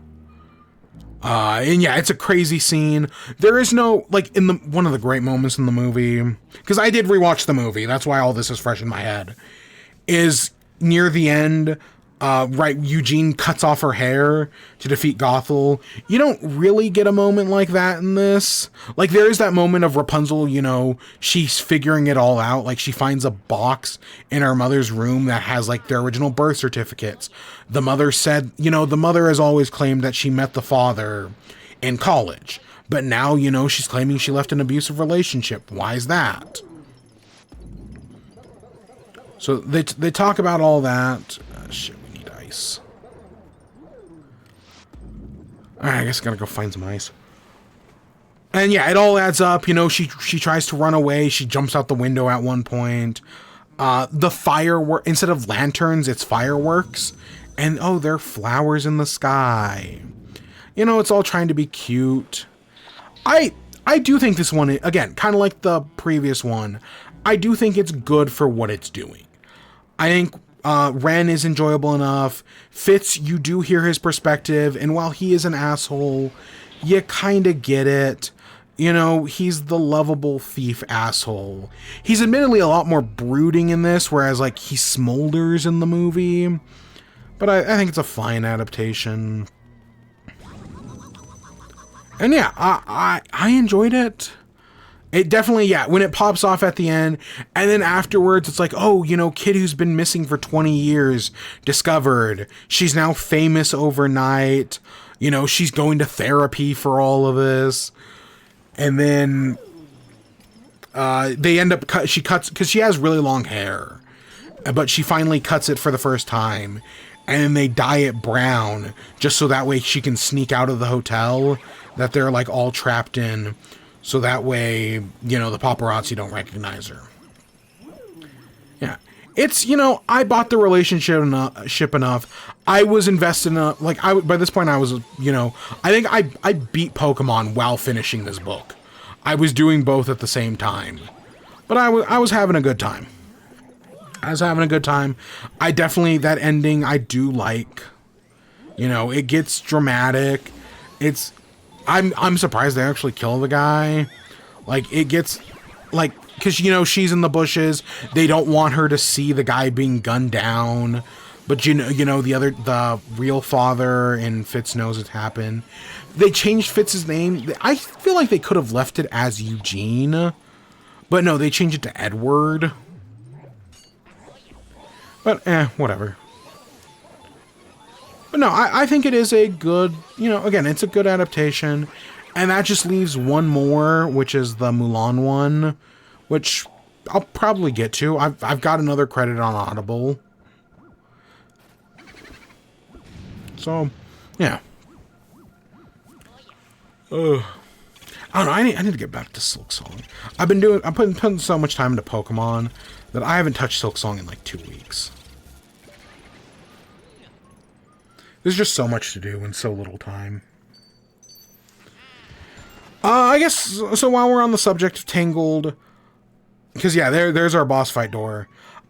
Speaker 1: And yeah, it's a crazy scene. There is no, like, one of the great moments in the movie, because I did rewatch the movie, that's why all this is fresh in my head, is near the end, right, Eugene cuts off her hair to defeat Gothel. You don't really get a moment like that in this. Like, there is that moment of Rapunzel, you know, she's figuring it all out. Like, she finds a box in her mother's room that has, like, their original birth certificates. The mother said, you know, the mother has always claimed that she met the father in college. But now, you know, she's claiming she left an abusive relationship. Why is that? So they talk about all that. Shit, we need ice. Alright, I guess I gotta go find some ice. And yeah, it all adds up. You know, she tries to run away. She jumps out the window at one point. The firework, instead of lanterns, it's fireworks. And oh, there are flowers in the sky. You know, it's all trying to be cute. I do think this one, again, kind of like the previous one, I do think it's good for what it's doing. I think Ren is enjoyable enough. Fitz, you do hear his perspective, and while he is an asshole, you kind of get it. You know, he's the lovable thief asshole. He's admittedly a lot more brooding in this, whereas, like, he smolders in the movie. But I think it's a fine adaptation. And yeah, I enjoyed it. It definitely, yeah, when it pops off at the end, and then afterwards, it's like, oh, you know, kid who's been missing for 20 years, discovered. She's now famous overnight. You know, she's going to therapy for all of this. And then they end up, she cuts, because she has really long hair, but she finally cuts it for the first time. And then they dye it brown, just so that way she can sneak out of the hotel that they're, like, all trapped in. So that way, you know, the paparazzi don't recognize her. Yeah. It's, you know, I bought the relationship enough. I was invested enough. Like, by this point, I was, you know, I think I beat Pokemon while finishing this book. I was doing both at the same time. But I was having a good time. I was having a good time. I definitely, that ending, I do like. You know, it gets dramatic. I'm surprised they actually kill the guy. Like, it gets, like, because, you know, she's in the bushes. They don't want her to see the guy being gunned down. But, you know, the real father and Fitz knows it's happened. They changed Fitz's name. I feel like they could have left it as Eugene. But no, they changed it to Edward. But, whatever. But no, I think it is a good, you know, again, it's a good adaptation. And that just leaves one more, which is the Mulan one, which I'll probably get to. I've got another credit on Audible. So, yeah. I don't know, I need to get back to Silk Song. I'm putting so much time into Pokemon that I haven't touched Silk Song in like 2 weeks. There's just so much to do in so little time. I guess, so while we're on the subject of Tangled, because yeah, there's our boss fight door.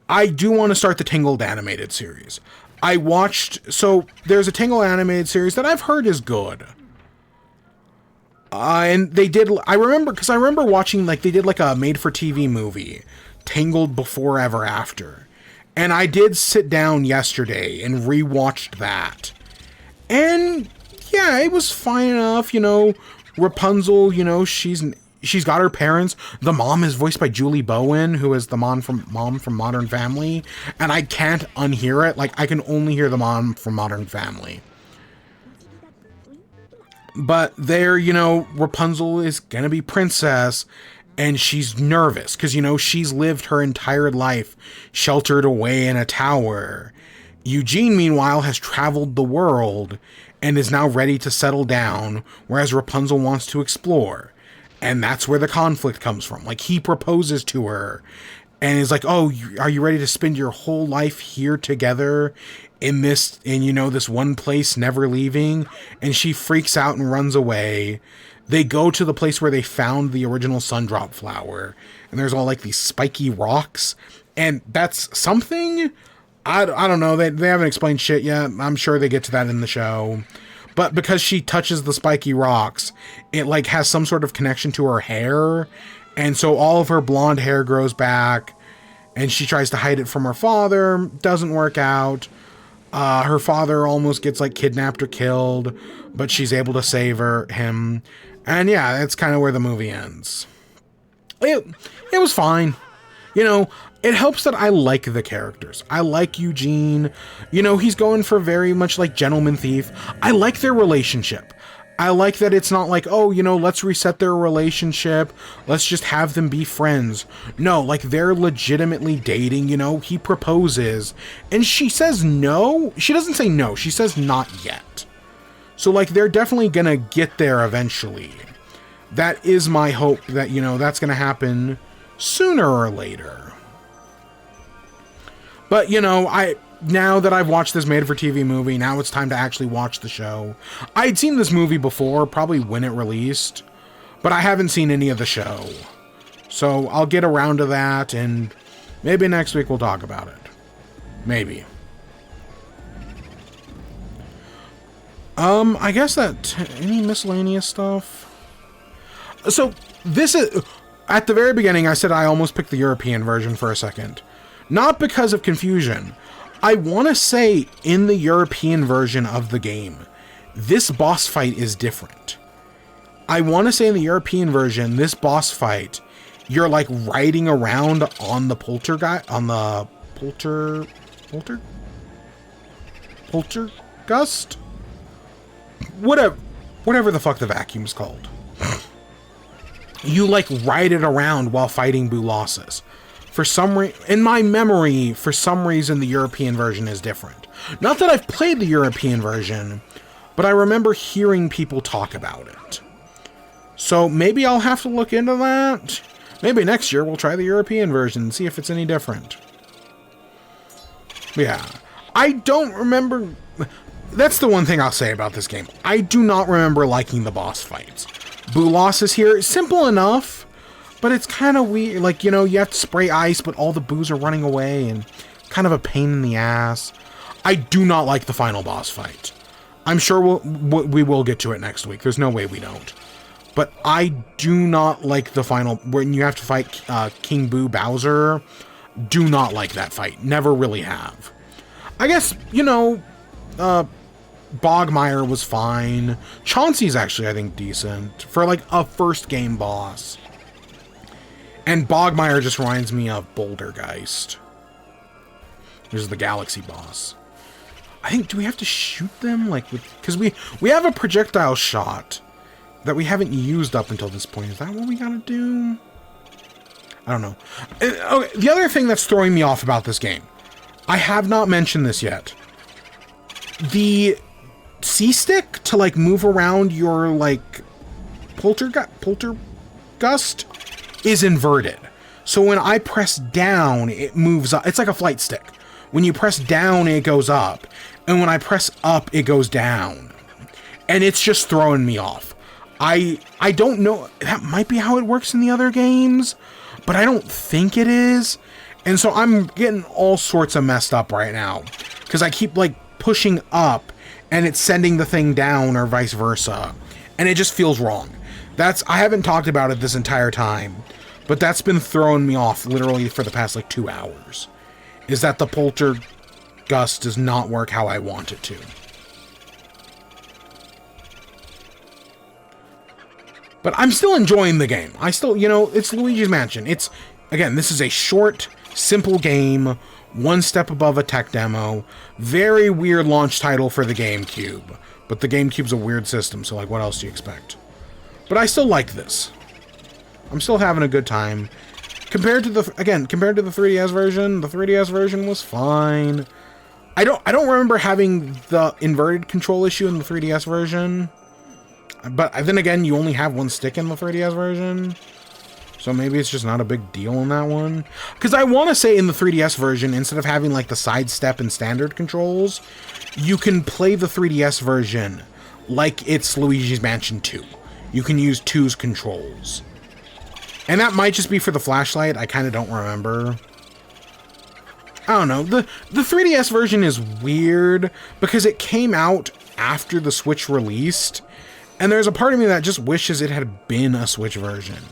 Speaker 1: I do want to start the Tangled animated series. So there's a Tangled animated series that I've heard is good. And they did, I remember watching, like, they did like a made-for-TV movie, Tangled Before Ever After. And I did sit down yesterday and rewatched that. And, yeah, it was fine enough, you know, Rapunzel, you know, she's she's got her parents. The mom is voiced by Julie Bowen, who is the mom from Modern Family, and I can't unhear it. Like, I can only hear the mom from Modern Family. But there, you know, Rapunzel is gonna be princess, and she's nervous because, you know, she's lived her entire life sheltered away in a tower. Eugene, meanwhile, has traveled the world and is now ready to settle down, whereas Rapunzel wants to explore. And that's where the conflict comes from. Like, he proposes to her and is like, oh, are you ready to spend your whole life here together in you know, this one place, never leaving? And she freaks out and runs away. They go to the place where they found the original Sundrop flower, and there's all like these spiky rocks, and that's something. I don't know. They haven't explained shit yet. I'm sure they get to that in the show. But because she touches the spiky rocks, it like has some sort of connection to her hair. And so all of her blonde hair grows back, and she tries to hide it from her father. Doesn't work out. Her father almost gets like kidnapped or killed, but she's able to save him. And yeah, that's kind of where the movie ends. It was fine. You know, it helps that I like the characters. I like Eugene. You know, he's going for very much like Gentleman Thief. I like their relationship. I like that it's not like, oh, you know, let's reset their relationship. Let's just have them be friends. No, like, they're legitimately dating, you know. He proposes, and she says no. She doesn't say no. She says not yet. So, like, they're definitely gonna get there eventually. That is my hope that, you know, that's gonna happen sooner or later. But, you know, now that I've watched this made-for-TV movie, now it's time to actually watch the show. I'd seen this movie before, probably when it released, but I haven't seen any of the show. So I'll get around to that, and maybe next week we'll talk about it. Maybe. I guess any miscellaneous stuff? So, this is... At the very beginning, I said I almost picked the European version for a second. Not because of confusion. I want to say in the European version of the game, this boss fight is different. I want to say in the European version, this boss fight, you're like riding around on the poltergust? Whatever the fuck the vacuum's called. You like ride it around while fighting Boolossus. For some reason, in my memory, for some reason, the European version is different. Not that I've played the European version, but I remember hearing people talk about it. So maybe I'll have to look into that. Maybe next year we'll try the European version and see if it's any different. Yeah. I don't remember... That's the one thing I'll say about this game. I do not remember liking the boss fights. Boolossus here is simple enough, but it's kind of weird. Like, you know, you have to spray ice, but all the boos are running away, and kind of a pain in the ass. I do not like the final boss fight. I'm sure we will get to it next week. There's no way we don't. But I do not like the final, when you have to fight King Boo Bowser. Do not like that fight. Never really have. I guess, you know, Bogmire was fine. Chauncey's actually, I think, decent for like a first game boss. And Bogmire just reminds me of Bouldergeist. This is the Galaxy boss. I think, do we have to shoot them? Like, because we have a projectile shot that we haven't used up until this point. Is that what we gotta do? I don't know. Okay, the other thing that's throwing me off about this game, I have not mentioned this yet. The C-stick to, like, move around your, like, poltergust is inverted. So when I press down, it moves up. It's like a flight stick. When you press down, it goes up. And when I press up, it goes down. And it's just throwing me off. I don't know. That might be how it works in the other games, but I don't think it is. And so I'm getting all sorts of messed up right now, because I keep, like, pushing up and it's sending the thing down, or vice versa. And it just feels wrong. I haven't talked about it this entire time, but that's been throwing me off literally for the past, like, 2 hours. Is that the poltergust does not work how I want it to. But I'm still enjoying the game. I still, you know, it's Luigi's Mansion. It's, again, this is a short, simple game, one step above a tech demo. Very weird launch title for the GameCube. But the GameCube's a weird system, so, like, what else do you expect? But I still like this. I'm still having a good time. Compared to the 3DS version, the 3DS version was fine. I don't remember having the inverted control issue in the 3DS version. But then again, you only have one stick in the 3DS version. So maybe it's just not a big deal in that one. Because I want to say in the 3DS version, instead of having like the sidestep and standard controls, you can play the 3DS version like it's Luigi's Mansion 2. You can use 2's controls. And that might just be for the flashlight. I kind of don't remember. I don't know. The 3DS version is weird because it came out after the Switch released. And there's a part of me that just wishes it had been a Switch version.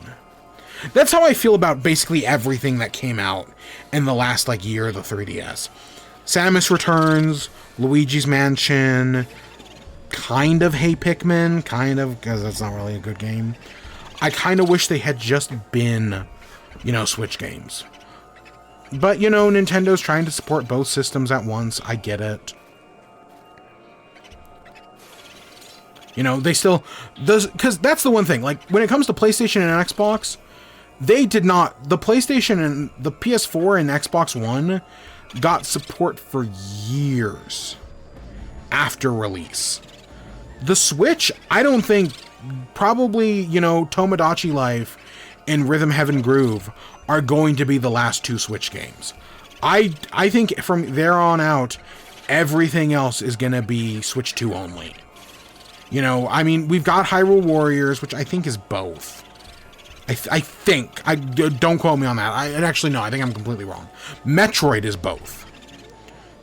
Speaker 1: That's how I feel about basically everything that came out in the last, like, year of the 3DS. Samus Returns, Luigi's Mansion, kind of Hey Pikmin, kind of, because that's not really a good game. I kind of wish they had just been, you know, Switch games. But, you know, Nintendo's trying to support both systems at once. I get it. You know, they still... Because that's the one thing. Like, when it comes to PlayStation and Xbox, they did not... The PlayStation and the PS4 and Xbox One got support for years after release. The Switch, I don't think... Probably, you know, Tomodachi Life and Rhythm Heaven Groove are going to be the last two Switch games. I think from there on out, everything else is going to be Switch 2 only. You know, I mean, we've got Hyrule Warriors, which I think is both. I think. Don't quote me on that. Actually, no, I think I'm completely wrong. Metroid is both.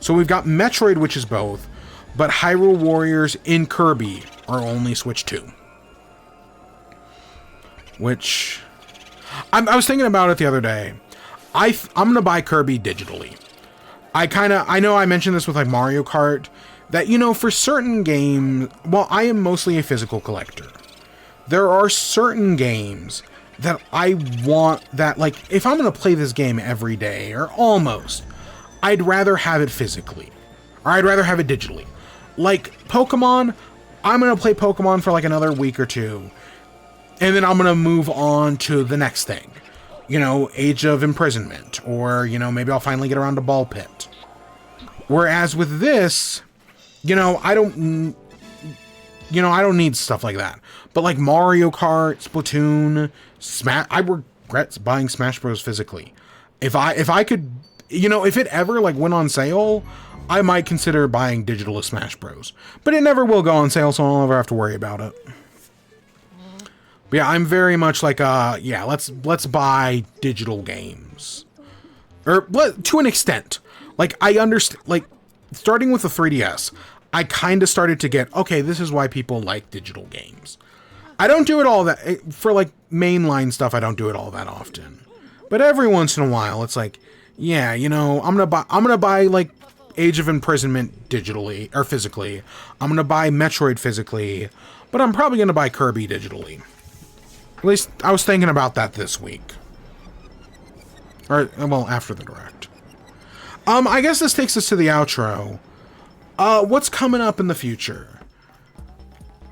Speaker 1: So we've got Metroid, which is both, but Hyrule Warriors and Kirby are only Switch 2. Which... I was thinking about it the other day. I'm going to buy Kirby digitally. I know I mentioned this with, like, Mario Kart, that, you know, for certain games... Well, I am mostly a physical collector. There are certain games that I want that, like, if I'm going to play this game every day, or almost, I'd rather have it physically. Or I'd rather have it digitally. Like, Pokemon, I'm going to play Pokemon for, like, another week or two. And then I'm going to move on to the next thing. You know, Age of Imprisonment. Or, you know, maybe I'll finally get around to Ball Pit. Whereas with this, you know, I don't need stuff like that. But like Mario Kart, Splatoon, I regret buying Smash Bros. Physically. If I could, you know, if it ever like went on sale, I might consider buying digital Smash Bros. But it never will go on sale, so I'll never have to worry about it. But yeah, I'm very much like, yeah, let's buy digital games. Or, to an extent. Like, I understand, like, starting with the 3DS, I kind of started to get, okay, this is why people like digital games. I don't do it all that, for, like, mainline stuff, I don't do it all that often. But every once in a while, it's like, yeah, you know, I'm gonna buy, like, Age of Imprisonment digitally, or physically. I'm gonna buy Metroid physically, but I'm probably gonna buy Kirby digitally. At least, I was thinking about that this week. Or, well, after the Direct. I guess this takes us to the outro. What's coming up in the future?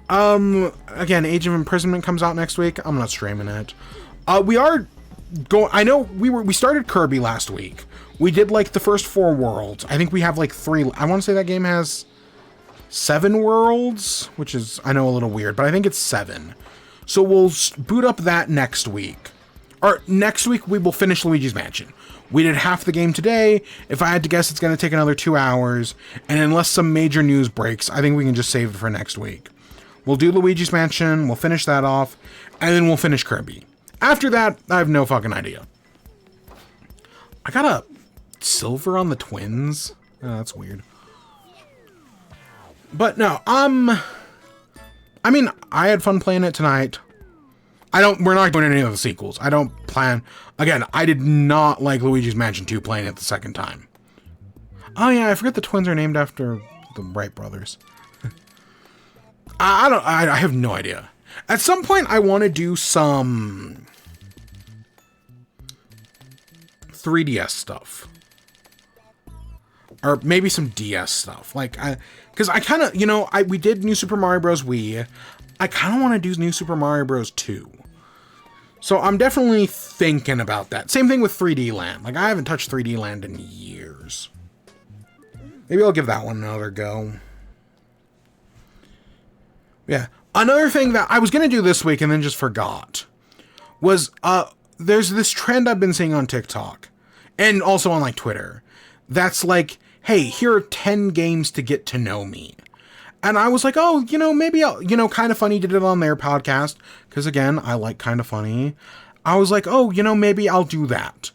Speaker 1: Again, Age of Imprisonment comes out next week. I'm not streaming it. We are going... I know we started Kirby last week. We did, like, the first 4 worlds. I think we have, like, 3... I want to say that game has 7 worlds, which is, I know, a little weird, but I think it's 7. So we'll boot up that next week. Or next week we will finish Luigi's Mansion. We did half the game today. If I had to guess, it's going to take another 2 hours. And unless some major news breaks, I think we can just save it for next week. We'll do Luigi's Mansion. We'll finish that off. And then we'll finish Kirby. After that, I have no fucking idea. I got a silver on the twins. Oh, that's weird. But no, I mean, I had fun playing it tonight. We're not doing any of the sequels. I don't plan... Again, I did not like Luigi's Mansion 2 playing it the second time. Oh yeah, I forget the twins are named after the Wright brothers. I have no idea. At some point, I want to do some 3DS stuff. Or maybe some DS stuff. Like, because I kind of, you know, we did New Super Mario Bros. Wii. I kind of want to do New Super Mario Bros. 2. So I'm definitely thinking about that. Same thing with 3D Land. Like, I haven't touched 3D Land in years. Maybe I'll give that one another go. Yeah. Another thing that I was going to do this week and then just forgot was, there's this trend I've been seeing on TikTok and also on, like, Twitter. That's like, hey, here are 10 games to get to know me. And I was like, oh, you know, maybe I'll, you know, Kinda Funny did it on their podcast. Because again, I like Kinda Funny. I was like, oh, you know, maybe I'll do that.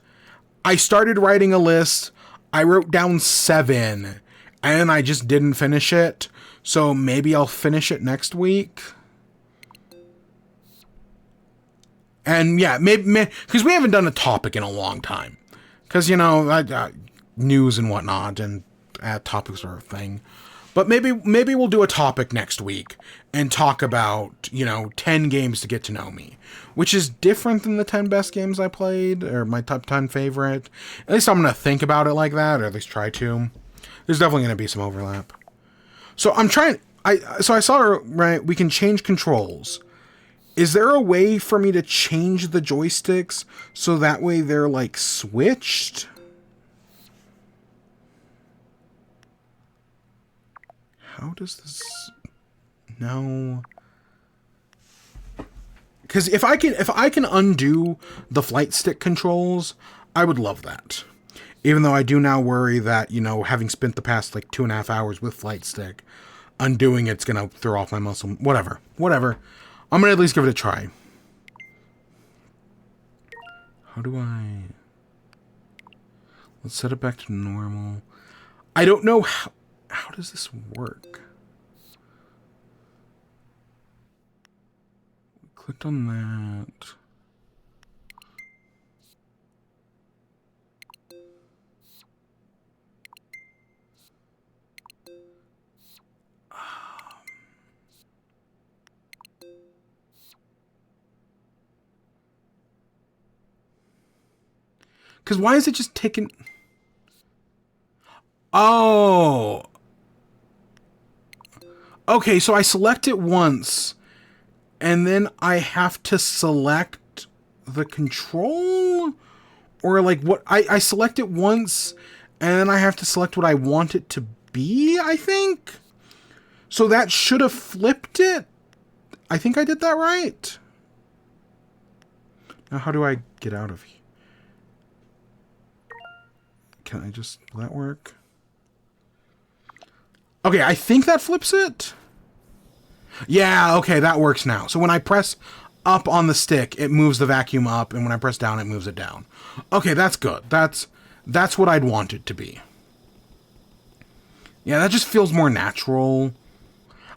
Speaker 1: I started writing a list. I wrote down 7. And I just didn't finish it. So maybe I'll finish it next week. And yeah, maybe, because we haven't done a topic in a long time. Because, you know, news and whatnot, and topics are a thing. But maybe we'll do a topic next week and talk about, you know, 10 games to get to know me, which is different than the 10 best games I played or my top 10 favorite. At least I'm going to think about it like that, or at least try to. There's definitely going to be some overlap. So I'm trying, so I saw, right, we can change controls. Is there a way for me to change the joysticks so that way they're like switched? How does this... No. Because if I can undo the flight stick controls, I would love that. Even though I do now worry that, you know, having spent the past like 2.5 hours with flight stick, undoing it's gonna throw off my muscle. Whatever. I'm gonna at least give it a try. How do I... Let's set it back to normal. I don't know how does this work? Clicked on that. Because why is it just taking... Oh... Okay, so I select it once, and then I have to select the control? Or like what, I select it once, and then I have to select what I want it to be, I think? So that should have flipped it? I think I did that right. Now how do I get out of here? Can I just, will that work? Okay, I think that flips it. Yeah, okay, that works now. So when I press up on the stick, it moves the vacuum up, and when I press down, it moves it down. Okay, that's good. That's what I'd want it to be. Yeah, that just feels more natural.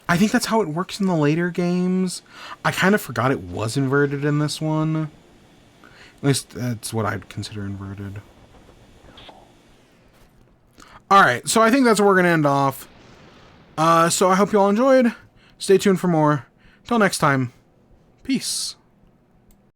Speaker 1: I think that's how it works in the later games. I kind of forgot it was inverted in this one. At least that's what I'd consider inverted. Alright, so I think that's where we're going to end off. So I hope you all enjoyed. Stay tuned for more. Till next time, peace.